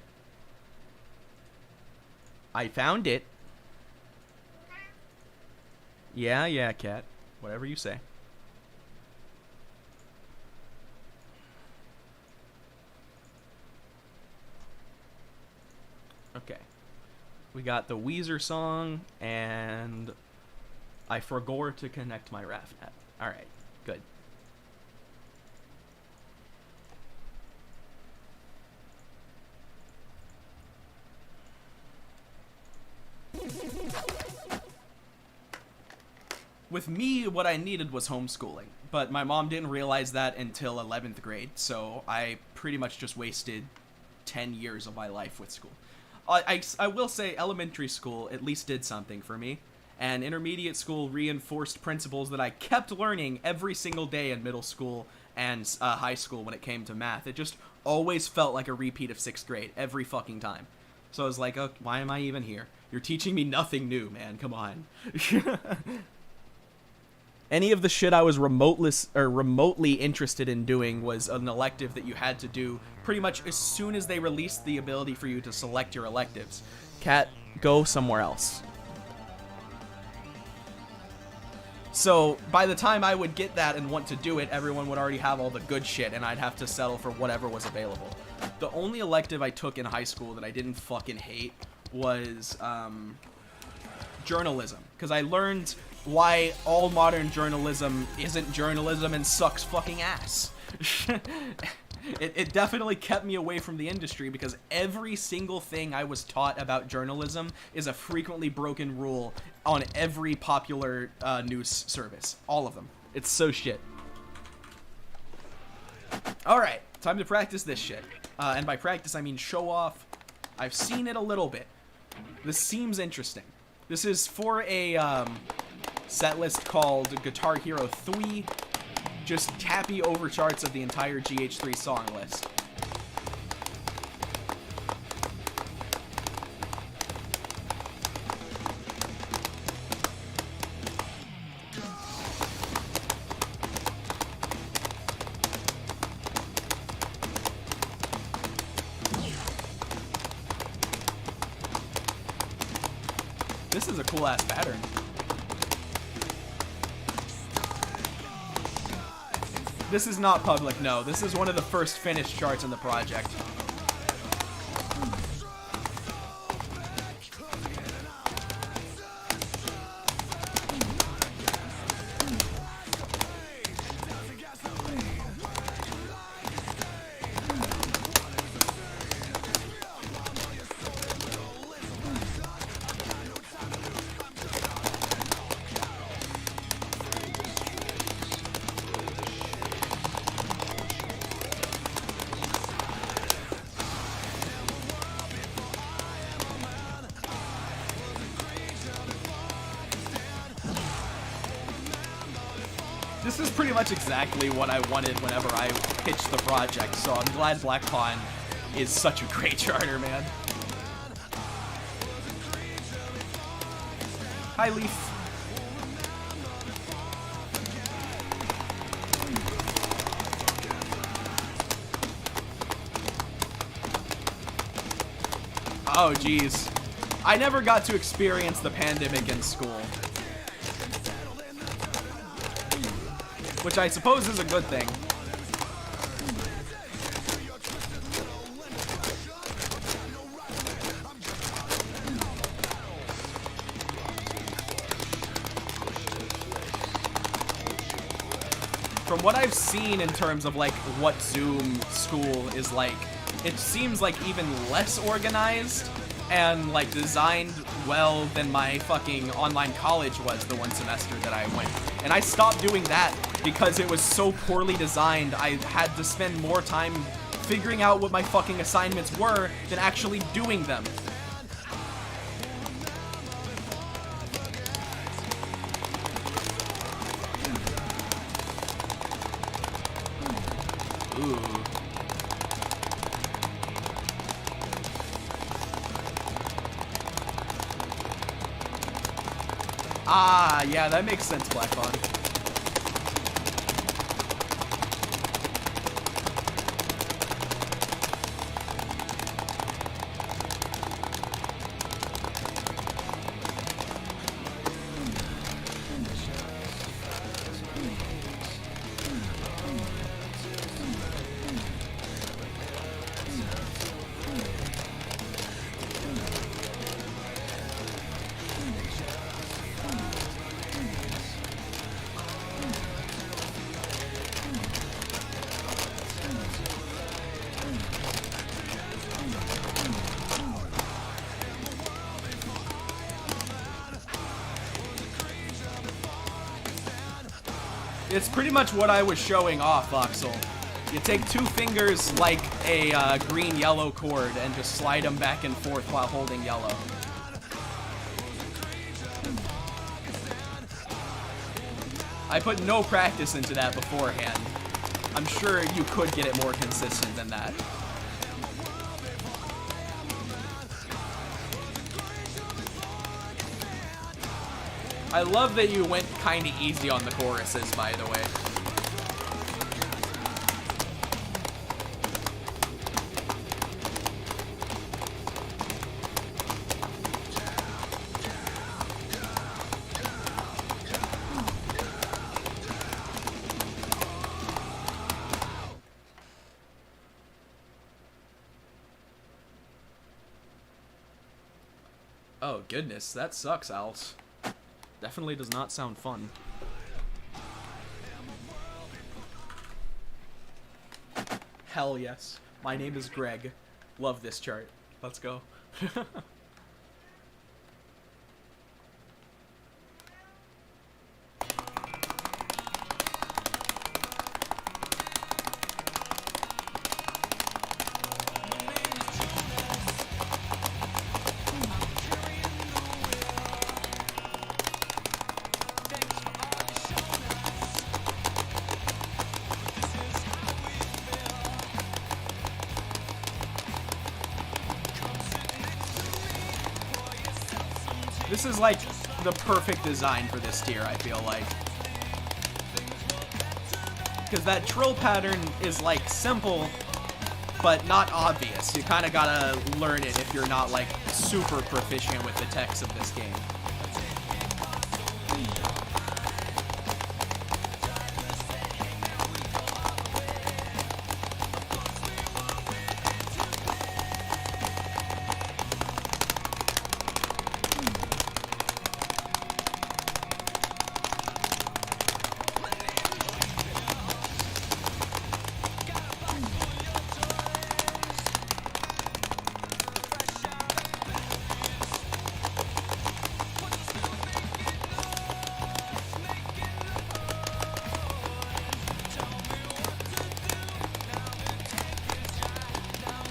I found it. Yeah, cat. Whatever you say. Okay. We got the Weezer song, and I forgot to connect my RAFnet. Alright, good. With me, what I needed was homeschooling, but my mom didn't realize that until 11th grade, so I pretty much just wasted 10 years of my life with school. I will say elementary school at least did something for me, and intermediate school reinforced principles that I kept learning every single day in middle school and high school when it came to math. It just always felt like a repeat of 6th grade every fucking time. So I was like, oh, why am I even here? You're teaching me nothing new, man. Come on. Any of the shit I was remotely interested in doing was an elective that you had to do pretty much as soon as they released the ability for you to select your electives. Cat, go somewhere else. So by the time I would get that and want to do it, everyone would already have all the good shit, and I'd have to settle for whatever was available. The only elective I took in high school that I didn't fucking hate was journalism, because I learned why all modern journalism isn't journalism and sucks fucking ass. It definitely kept me away from the industry, because every single thing I was taught about journalism is a frequently broken rule on every popular news service. All of them. It's so shit. Alright, time to practice this shit. And by practice, I mean show off. I've seen it a little bit. This seems interesting. This is for a set list called Guitar Hero 3. Just tappy overcharts of the entire GH3 song list. This is a cool ass pattern. This is not public, no. This is one of the first finished charts in the project. This is pretty much exactly what I wanted whenever I pitched the project, so I'm glad Black Pawn is such a great charter, man. Hi, Leaf. Oh, geez. I never got to experience the pandemic in school. Which I suppose is a good thing. From what I've seen in terms of like what Zoom school is like, it seems like even less organized and like designed well than my fucking online college was the one semester that I went. And I stopped doing that because it was so poorly designed. I had to spend more time figuring out what my fucking assignments were than actually doing them. Ooh. Ah, yeah, that makes sense, Black Bond. It's pretty much what I was showing off, Voxel. You take two fingers like a green-yellow chord and just slide them back and forth while holding yellow. I put no practice into that beforehand. I'm sure you could get it more consistent than that. I love that you went kind of easy on the choruses, by the way. Oh, goodness, that sucks, Owls. Definitely does not sound fun. Hell yes. My name is Greg. Love this chart. Let's go. This is like the perfect design for this tier, I feel like. Because that trill pattern is like simple, but not obvious. You kind of gotta learn it if you're not like super proficient with the text of this game.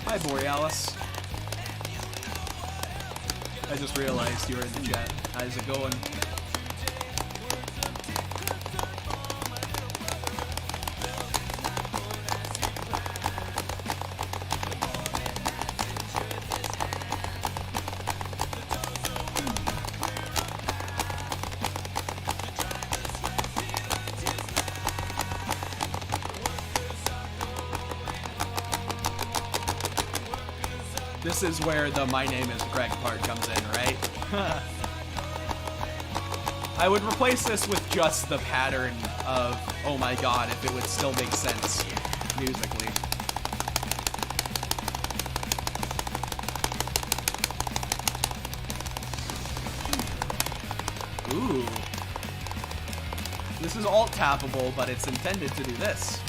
Hi, Borealis. I just realized you were in the chat. How's it going? this is where the "my name is Greg" part comes in, right? I would replace this with just the pattern of "oh my god" if it would still make sense musically. Ooh. This is alt-tappable, but it's intended to do this.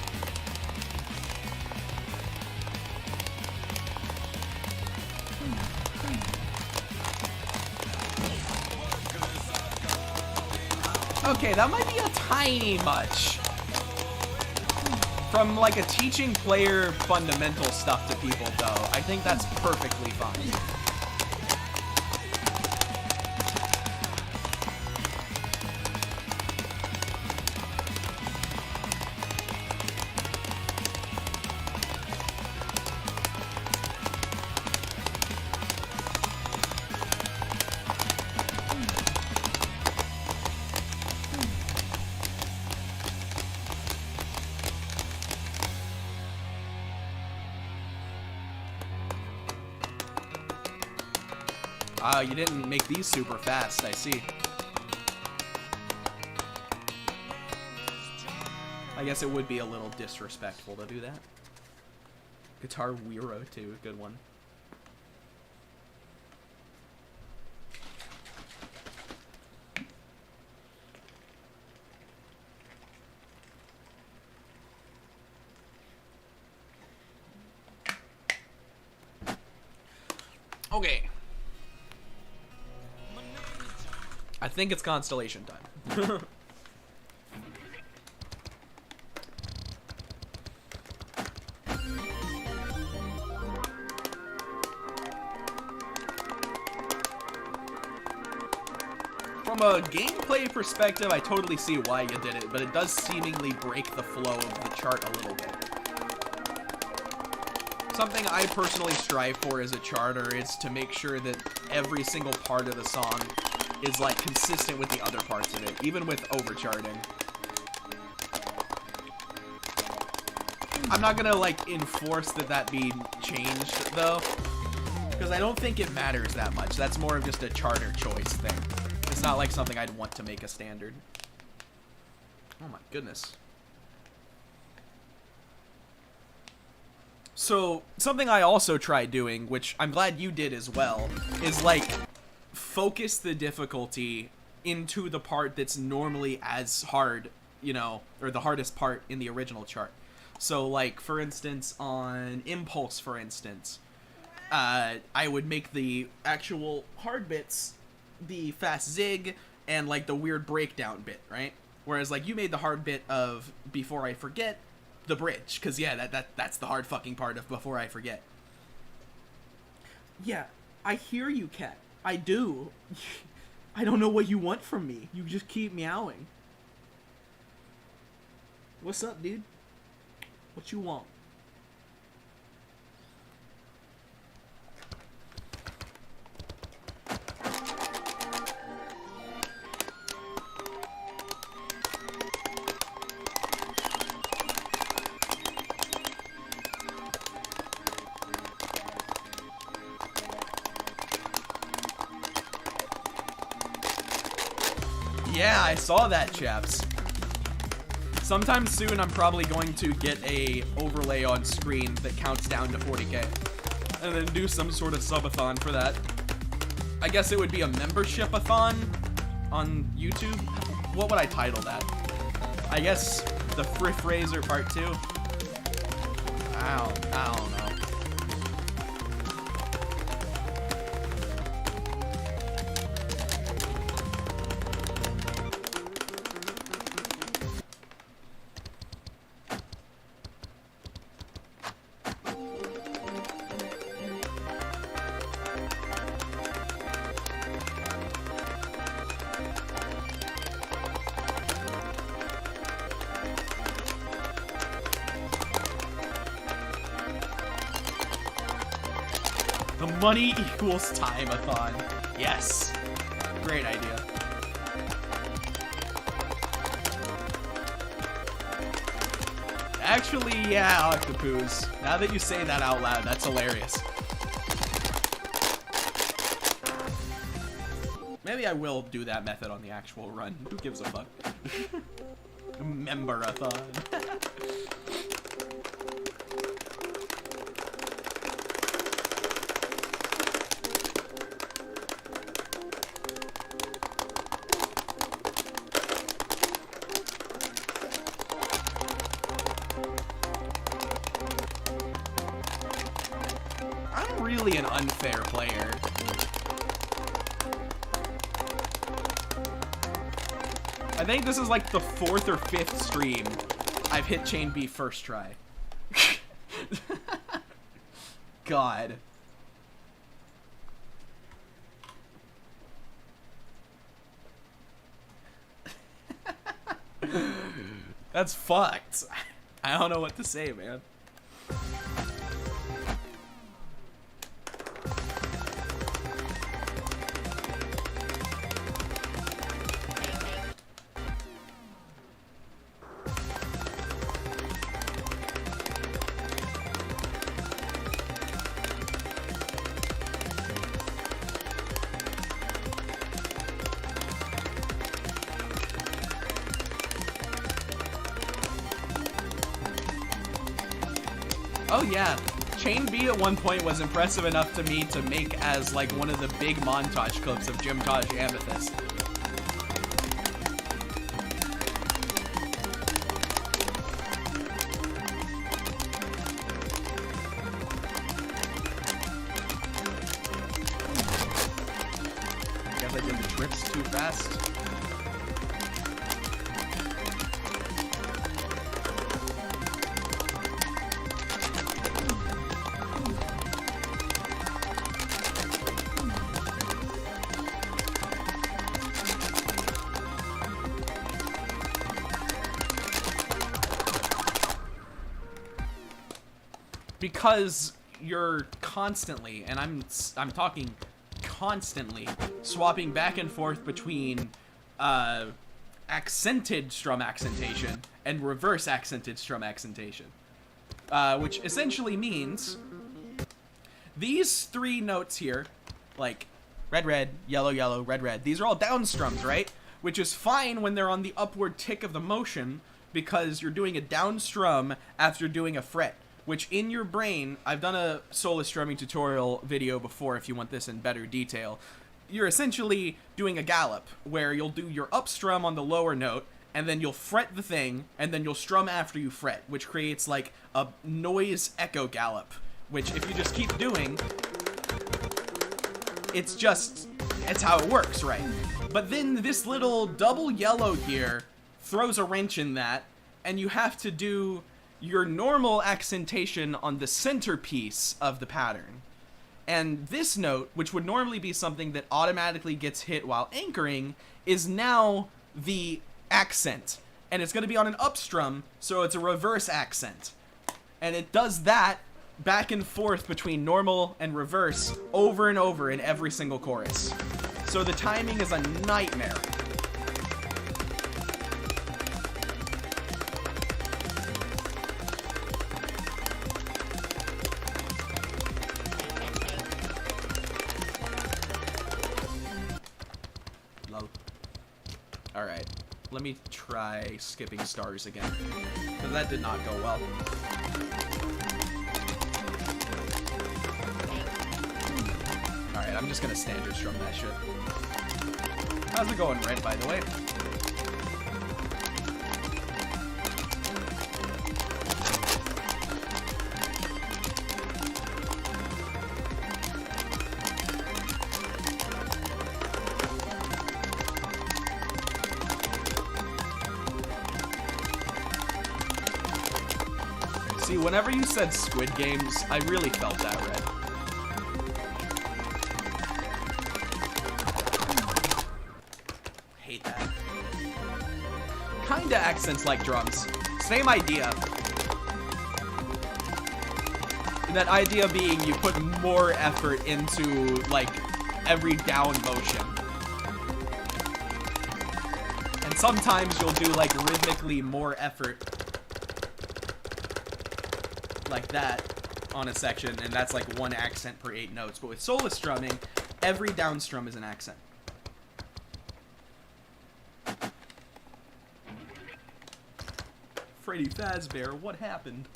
Okay, that might be a tiny much. From like a teaching player fundamental stuff to people, though, I think that's perfectly fine. You didn't make these super fast, I see. I guess it would be a little disrespectful to do that. Guitar Wiro, too. Good one. Okay. I think it's Constellation time. From a gameplay perspective, I totally see why you did it, but it does seemingly break the flow of the chart a little bit. Something I personally strive for as a charter is to make sure that every single part of the song is like consistent with the other parts of it, even with overcharting. I'm not gonna like enforce that be changed though, because I don't think it matters that much. That's more of just a charter choice thing. It's not like something I'd want to make a standard. Oh my goodness. So something I also tried doing, which I'm glad you did as well, is like focus the difficulty into the part that's normally as hard, you know, or the hardest part in the original chart. So like, for instance, on Impulse, for instance, I would make the actual hard bits the fast zig and like the weird breakdown bit, right? Whereas like you made the hard bit of Before I Forget the bridge, because yeah, that's the hard fucking part of Before I Forget. Yeah, I hear you, Cat. I do. I don't know what you want from me. You just keep meowing. What's up, dude? What you want? Yeah, I saw that, chaps. Sometime soon, I'm probably going to get a overlay on screen that counts down to 40k, and then do some sort of subathon for that. I guess it would be a membership-a-thon on YouTube. What would I title that? I guess the Frif Razor Part 2. I don't know. Money equals time-a-thon. Yes. Great idea. Actually, yeah, Octopus. Now that you say that out loud, that's hilarious. Maybe I will do that method on the actual run. Who gives a fuck? Memberathon. I'm really an unfair player. I think this is like the 4th or 5th stream I've hit Chain B first try. God. That's fucked. I don't know what to say, man. Oh yeah, Chain B at one point was impressive enough to me to make as like one of the big montage clips of Gym Taj Amethyst. I guess I did the trips too fast. Because you're constantly, and I'm talking constantly, swapping back and forth between accented strum accentation and reverse accented strum accentation, which essentially means these 3 notes here, like red, red, yellow, yellow, red, red, these are all down strums, right? Which is fine when they're on the upward tick of the motion because you're doing a down strum after doing a fret. Which in your brain, I've done a solo strumming tutorial video before if you want this in better detail. You're essentially doing a gallop, where you'll do your up strum on the lower note, and then you'll fret the thing, and then you'll strum after you fret, which creates like a noise echo gallop, which if you just keep doing, it's how it works, right? But then this little double yellow here throws a wrench in that, and you have to do your normal accentation on the centerpiece of the pattern. And this note, which would normally be something that automatically gets hit while anchoring, is now the accent. And it's going to be on an up strum, so it's a reverse accent. And it does that back and forth between normal and reverse over and over in every single chorus. So the timing is a nightmare. Alright, let me try skipping stars again, because that did not go well. Alright, I'm just gonna standard strum that shit. How's it going, Red, by the way? See, whenever you said Squid Games, I really felt that, Red. Hate that. Kinda accents like drums. Same idea. And that idea being you put more effort into, like, every down motion. And sometimes you'll do, like, rhythmically more effort like that on a section, and that's like 1 accent per 8 notes. But with solo strumming, every down strum is an accent. Freddy Fazbear, what happened?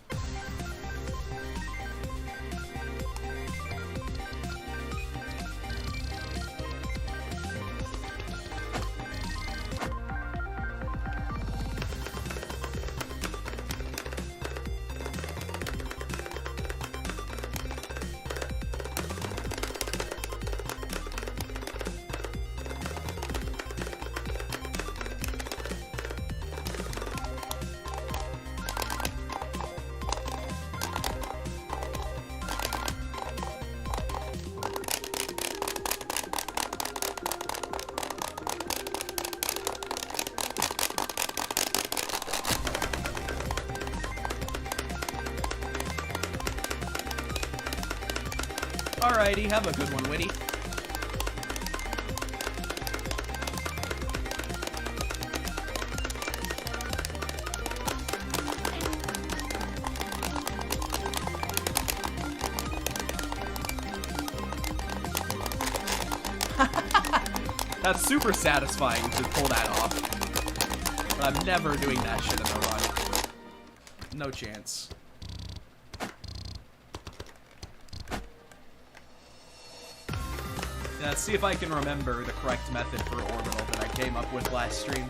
Alrighty, have a good one, Witty. That's super satisfying to pull that off. But I'm never doing that shit in a run. No chance. Let's see if I can remember the correct method for orbital that I came up with last stream.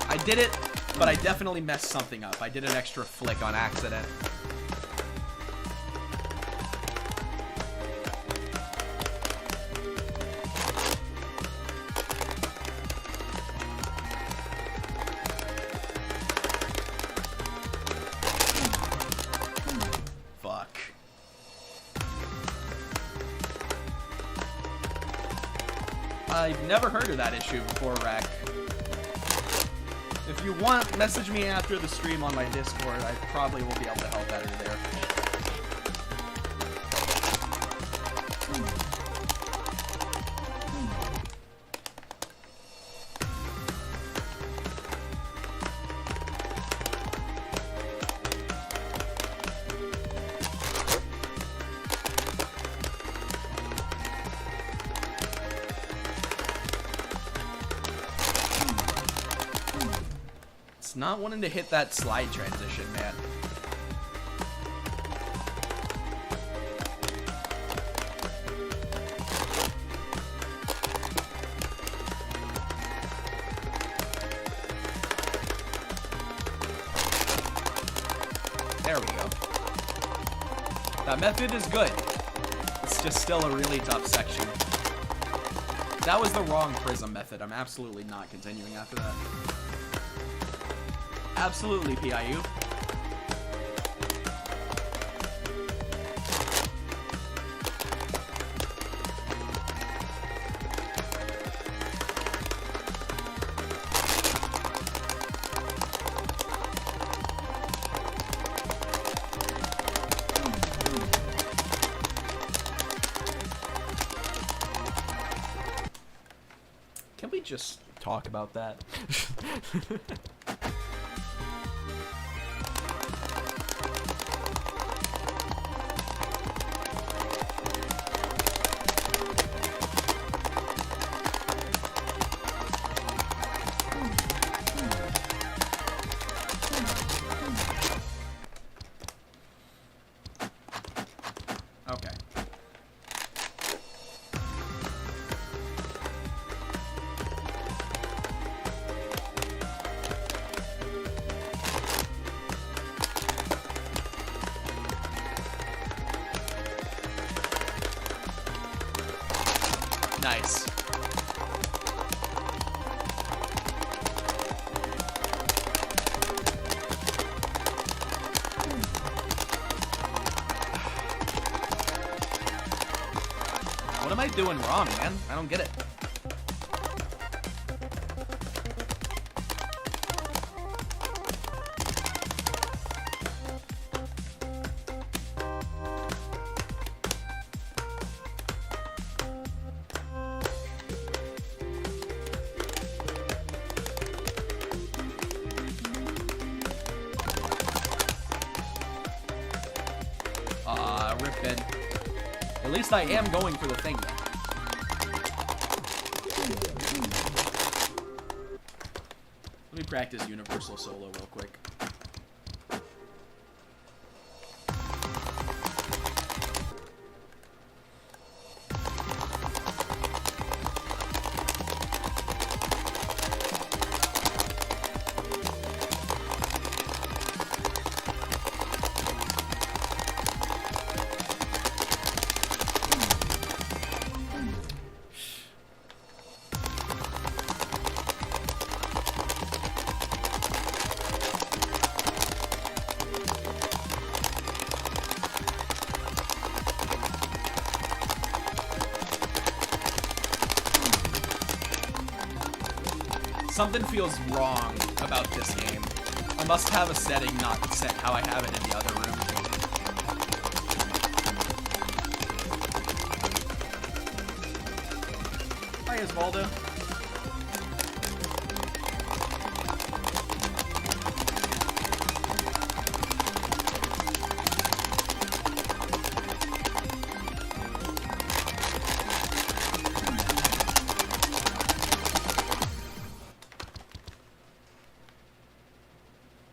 I did it, but I definitely messed something up. I did an extra flick on accident. I've never heard of that issue before, Rack. If you want, message me after the stream on my Discord. I probably will be able to help better there. Not wanting to hit that slide transition, man. There we go. That method is good. It's just still a really tough section. That was the wrong prism method. I'm absolutely not continuing after that. Absolutely, PIU. Can we just talk about that? Nice. What am I doing wrong, man? I don't get it. Rip Ben. At least I am going for the thing, though. Let me practice Universal Solo real quick. Something feels wrong about this game. I must have a setting not set how I have it in the other room. Hi, Osvaldo.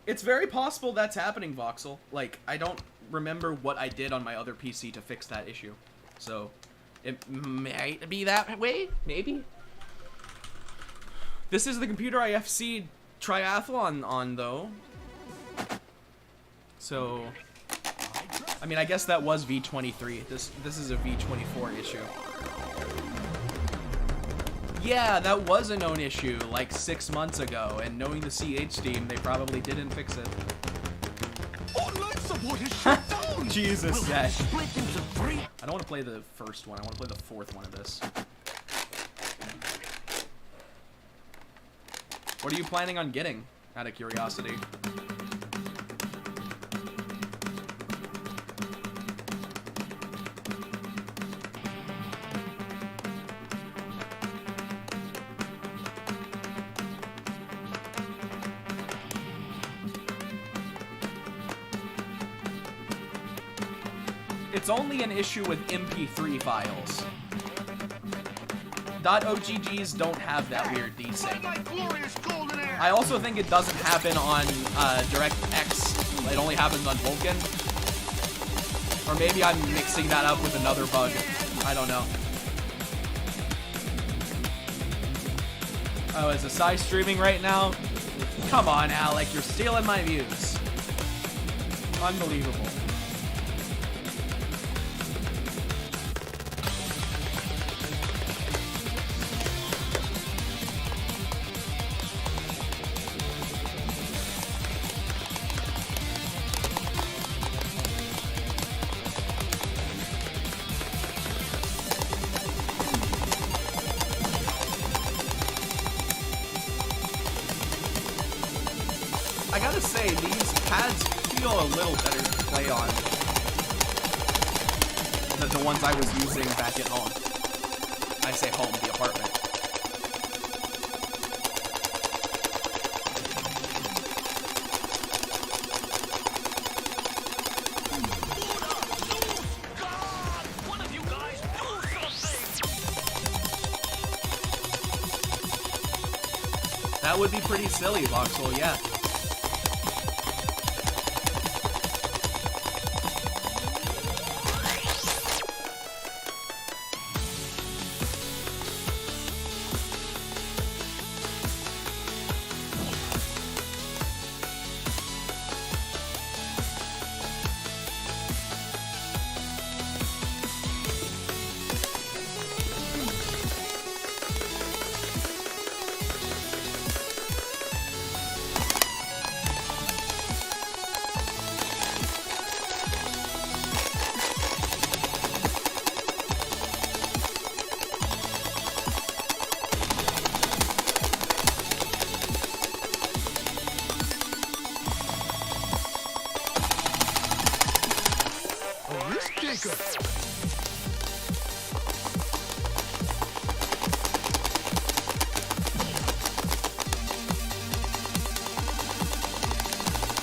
It's very possible that's happening, Voxel. Like, I don't remember what I did on my other PC to fix that issue. So, it might be that way, maybe? This is the computer IFC triathlon on, though. So, I mean, I guess that was V23. This is a V24 issue. Yeah, that was a known issue like 6 months ago, and knowing the CH team, they probably didn't fix it. Online support is shut down. Jesus, yeah. Split into 3. I don't want to play the first one. I want to play the fourth one of this. What are you planning on getting, out of curiosity? It's only an issue with MP3 files. .oggs don't have that weird desync. I also think it doesn't happen on DirectX. It only happens on Vulkan. Or maybe I'm mixing that up with another bug. I don't know. Oh, is Asai streaming right now? Come on, Alec, you're stealing my views. Unbelievable. I gotta say, these pads feel a little better to play on than the ones I was using back at home. I say home, the apartment. That would be pretty silly, Voxel, yeah.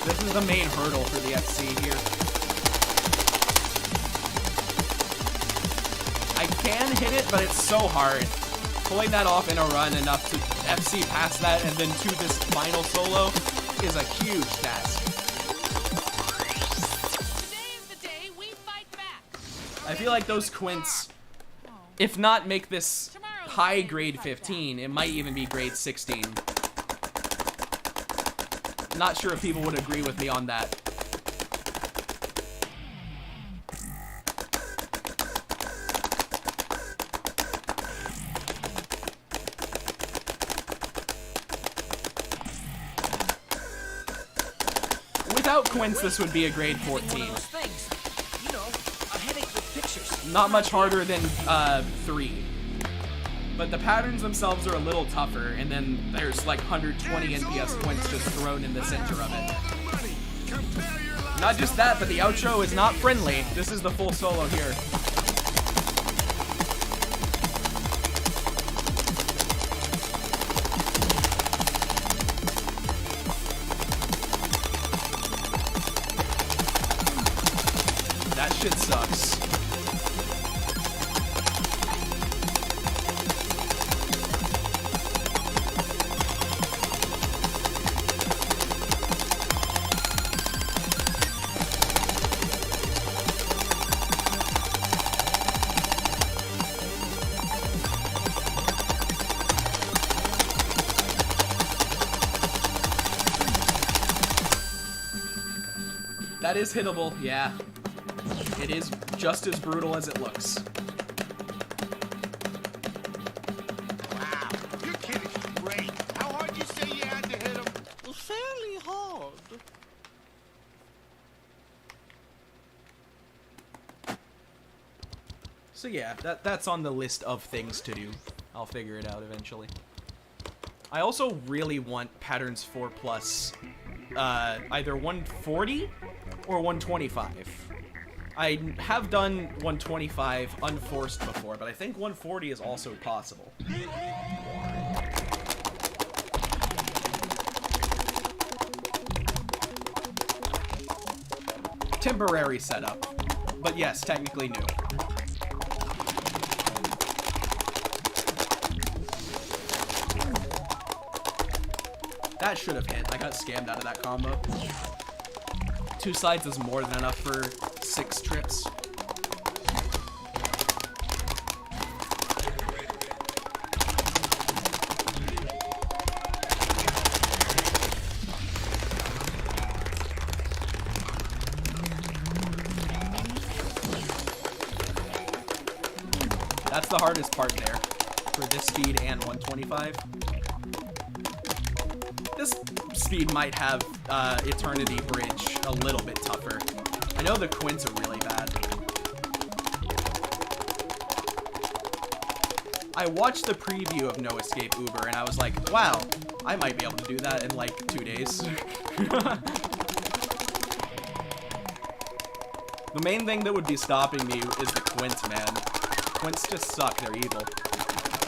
This is the main hurdle for the FC here. can hit it, but it's so hard. Pulling that off in a run enough to FC past that and then to this final solo is a huge task. Today's the day we fight back. I feel like those quints, if not make this high grade 15, it might even be grade 16. Not sure if people would agree with me on that. Without quints, this would be a grade 14. Not much harder than 3. But the patterns themselves are a little tougher, and then there's like 120 NPS points just thrown in the center of it. Not just that, but the outro is not friendly. This is the full solo here. That shit sucks. That is hittable, yeah. It is just as brutal as it looks. Wow, your kid is great. How hard you say you had to hit him? Fairly hard. So yeah, that's on the list of things to do. I'll figure it out eventually. I also really want Patterns 4 Plus, either 140 or 125. I have done 125 unforced before, but I think 140 is also possible. Temporary setup, but yes, technically new. That should have hit. I got scammed out of that combo. 2 sides is more than enough for 6 trips. That's the hardest part there, for this speed and 125. This speed might have Eternity Bridge a little bit tougher. I know the quints are really bad. I watched the preview of No Escape Uber and I was like, wow, I might be able to do that in like 2 days. The main thing that would be stopping me is the quints, man. Quints just suck, they're evil.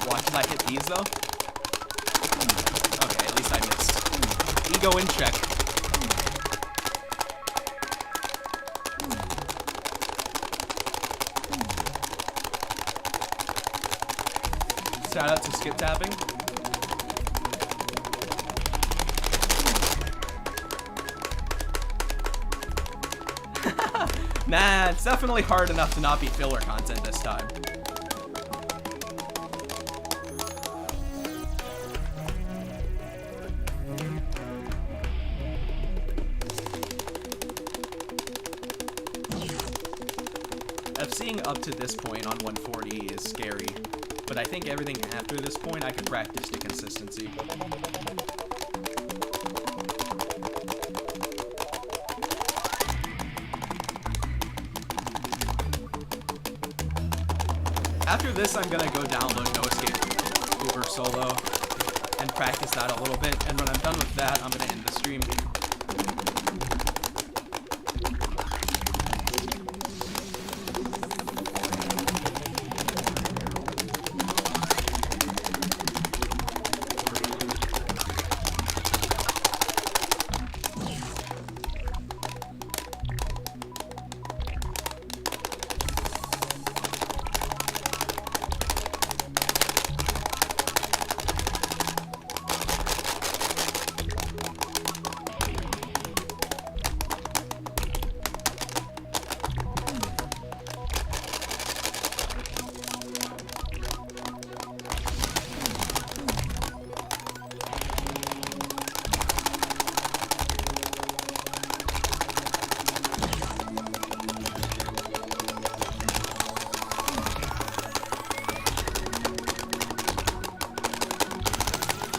Watch as I hit these though. Okay, at least I missed. Ego in check. Shout out to skip tapping. Nah, it's definitely hard enough to not be filler content this time. FCing up to this point on 140 is scary, but I think everything after this point I can practice to consistency. After this, I'm gonna go download No Escape Uber Solo and practice that a little bit, and when I'm done with that, I'm gonna end the stream.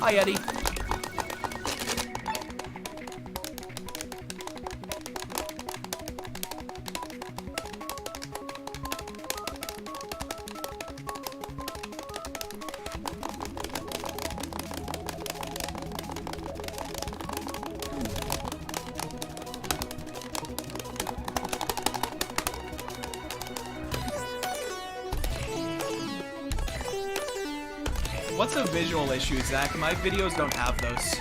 Hi, Eddie. What's a visual issue, Zach? My videos don't have those.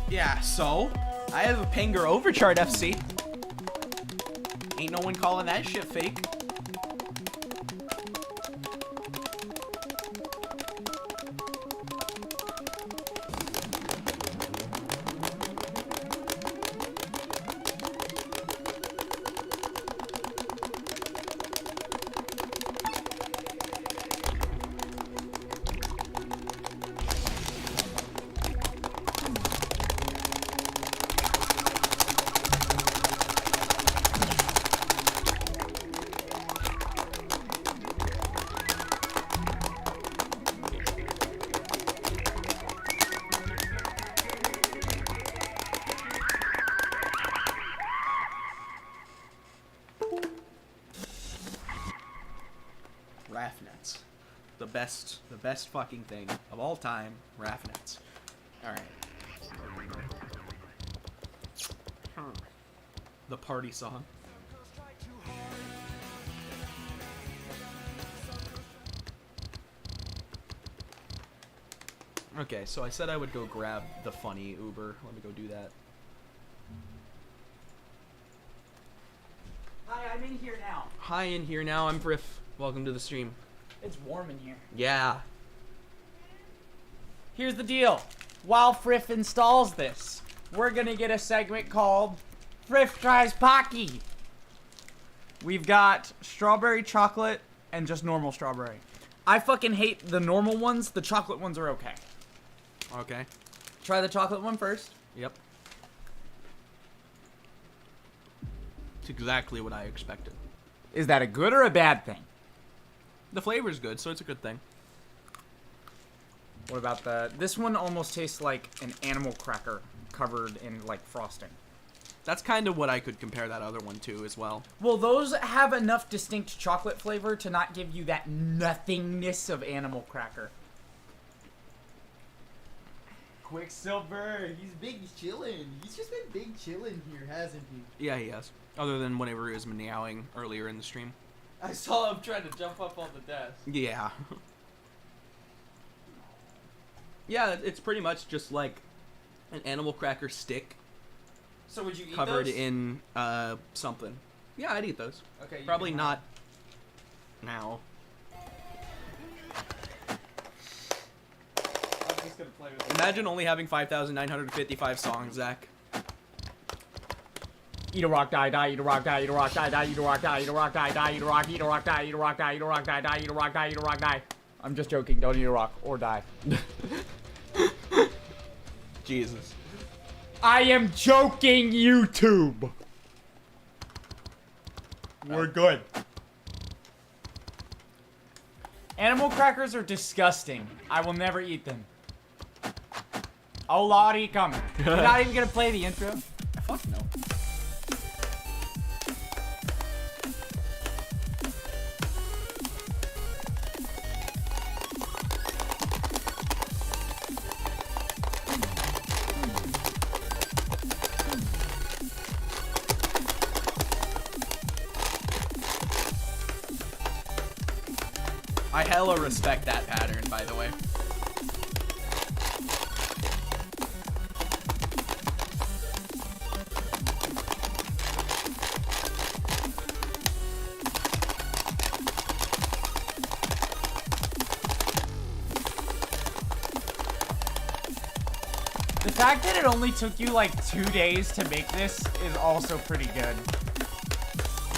Yeah, so I have a Pinger Overchart FC. Ain't no one calling that shit fake. Raffnets. The best fucking thing of all time, Raffnets. Alright. The party song. Okay, so I said I would go grab the funny Uber. Let me go do that. Hi, I'm in here now. Hi, in here now. I'm Frif. Welcome to the stream. It's warm in here. Yeah. Here's the deal. While Frif installs this, we're gonna get a segment called Frif Tries Pocky. We've got strawberry chocolate and just normal strawberry. I fucking hate the normal ones. The chocolate ones are okay. Okay. Try the chocolate one first. Yep. It's exactly what I expected. Is that a good or a bad thing? The flavor's good, so it's a good thing. What about this one almost tastes like an animal cracker covered in like frosting. That's kind of what I could compare that other one to as well. Well, those have enough distinct chocolate flavor to not give you that nothingness of animal cracker. Quicksilver, he's big chillin'. He's just been big chillin' here, hasn't he? Yeah, he has. Other than whenever he was meowing earlier in the stream. I saw him trying to jump up on the desk. Yeah. Yeah, it's pretty much just like an animal cracker stick So would you eat covered those? in something. Yeah, I'd eat those. Okay. you Probably can not now. I'm just gonna play with it. Imagine only having 5,955 songs, Zach. Eat a rock, die, die, eat a rock, die, eat a rock, die, die, eat a rock, die, eat a rock, die, die, eat a rock, eat a rock, die, eat a rock, die, eat a rock, die, die, eat a rock, die, eat a rock, die. I'm just joking. Don't eat a rock or die. Jesus. I am joking, YouTube. We're good. Animal crackers are disgusting. I will never eat them. Oh, Lottie, come. You're not even gonna play the intro? Fuck no. I hella respect that pattern, by the way. The fact that it only took you like 2 days to make this is also pretty good.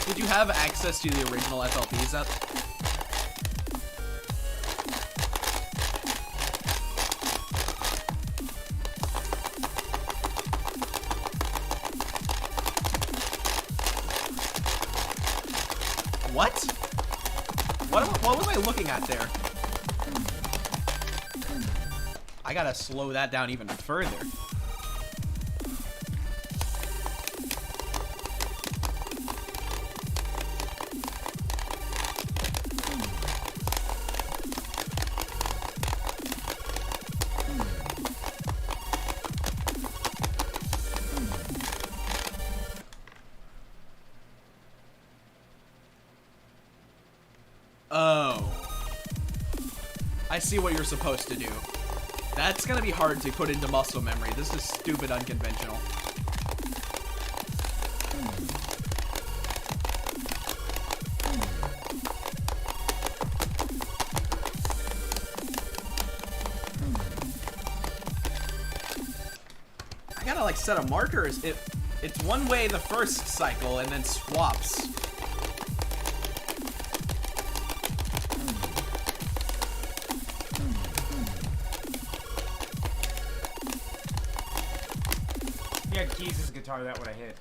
Did you have access to the original FLPs up? What? What was I looking at there? I gotta slow that down even further. Oh. I see what you're supposed to do. That's gonna be hard to put into muscle memory. This is stupid unconventional. I gotta like set a marker. It's one way the first cycle and then swaps. Keys' guitar, that would have hit.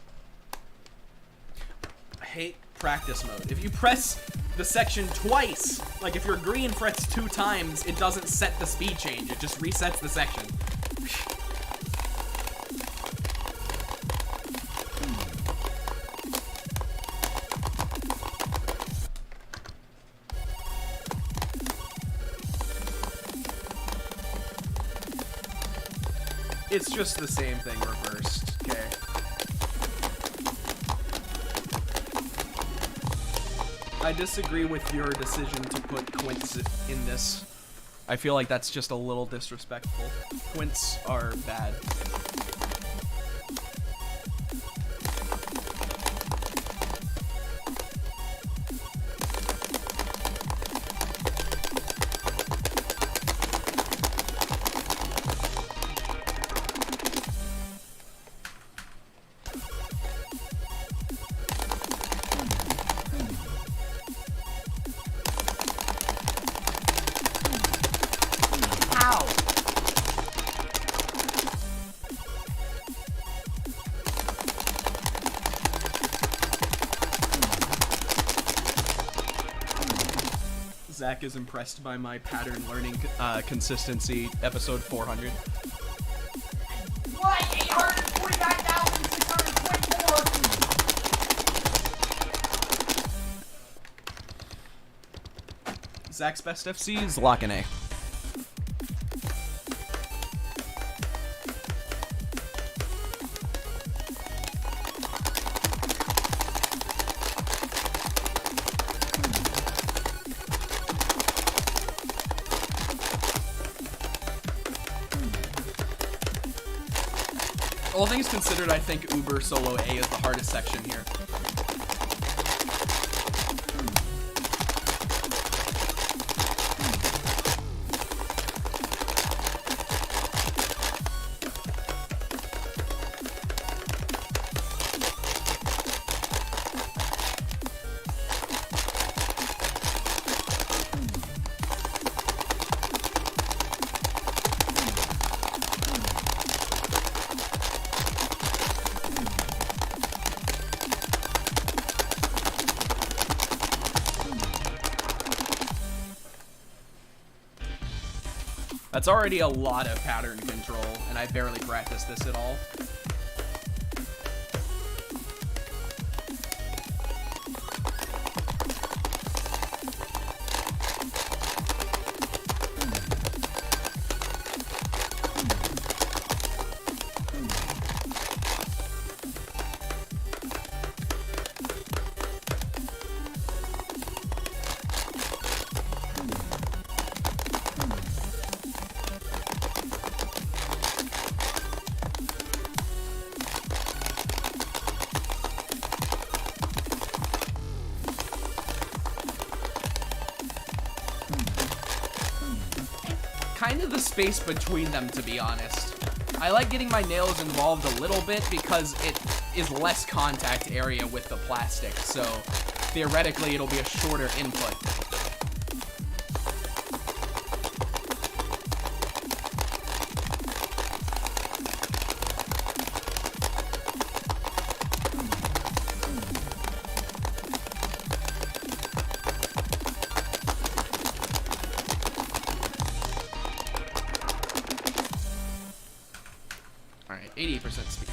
I hate practice mode. If you press the section twice, like if your green frets 2 times, it doesn't set the speed change. It just resets the section. It's just the same thing reversed. Okay. I disagree with your decision to put quints in this. I feel like that's just a little disrespectful. Quints are bad. Zach is impressed by my pattern learning consistency, episode 400. What? 849,624! Zach's best FC is Lock and A. All things considered, I think Uber Solo A is the hardest section here. That's already a lot of pattern control, and I barely practiced this at all. Kind of the space between them, to be honest. I like getting my nails involved a little bit because it is less contact area with the plastic, so theoretically it'll be a shorter input. Alright, 88% speed.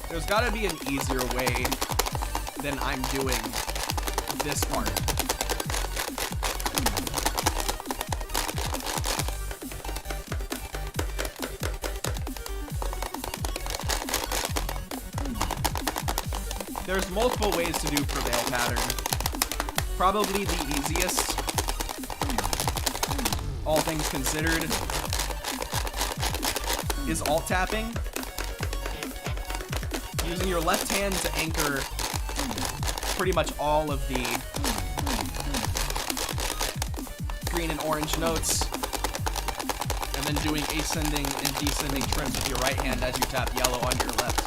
There's gotta be an easier way than I'm doing this part. There's multiple ways to do prevail pattern. Probably the easiest, all things considered, is alt tapping. Using your left hand to anchor pretty much all of the green and orange notes, and then doing ascending and descending trims with your right hand as you tap yellow on your left.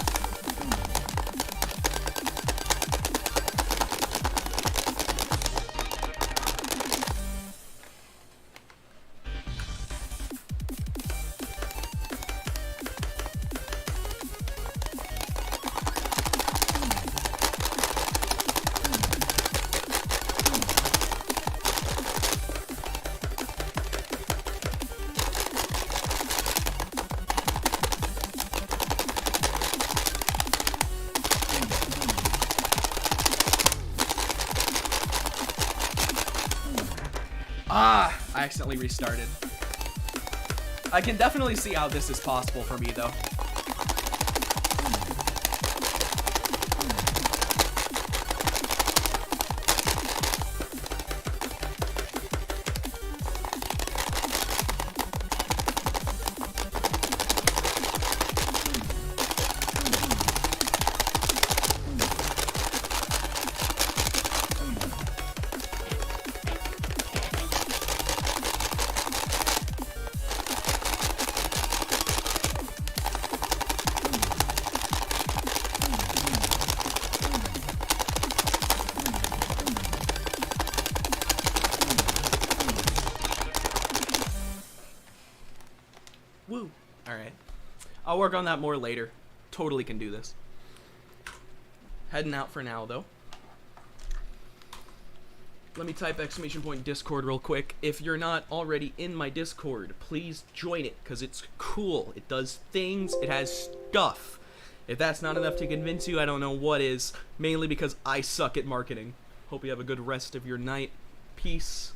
Ah, I accidentally restarted. I can definitely see how this is possible for me, though. Woo. Alright. I'll work on that more later. Totally can do this. Heading out for now, though. Let me type !Discord real quick. If you're not already in my Discord, please join it, because it's cool. It does things. It has stuff. If that's not enough to convince you, I don't know what is. Mainly because I suck at marketing. Hope you have a good rest of your night. Peace.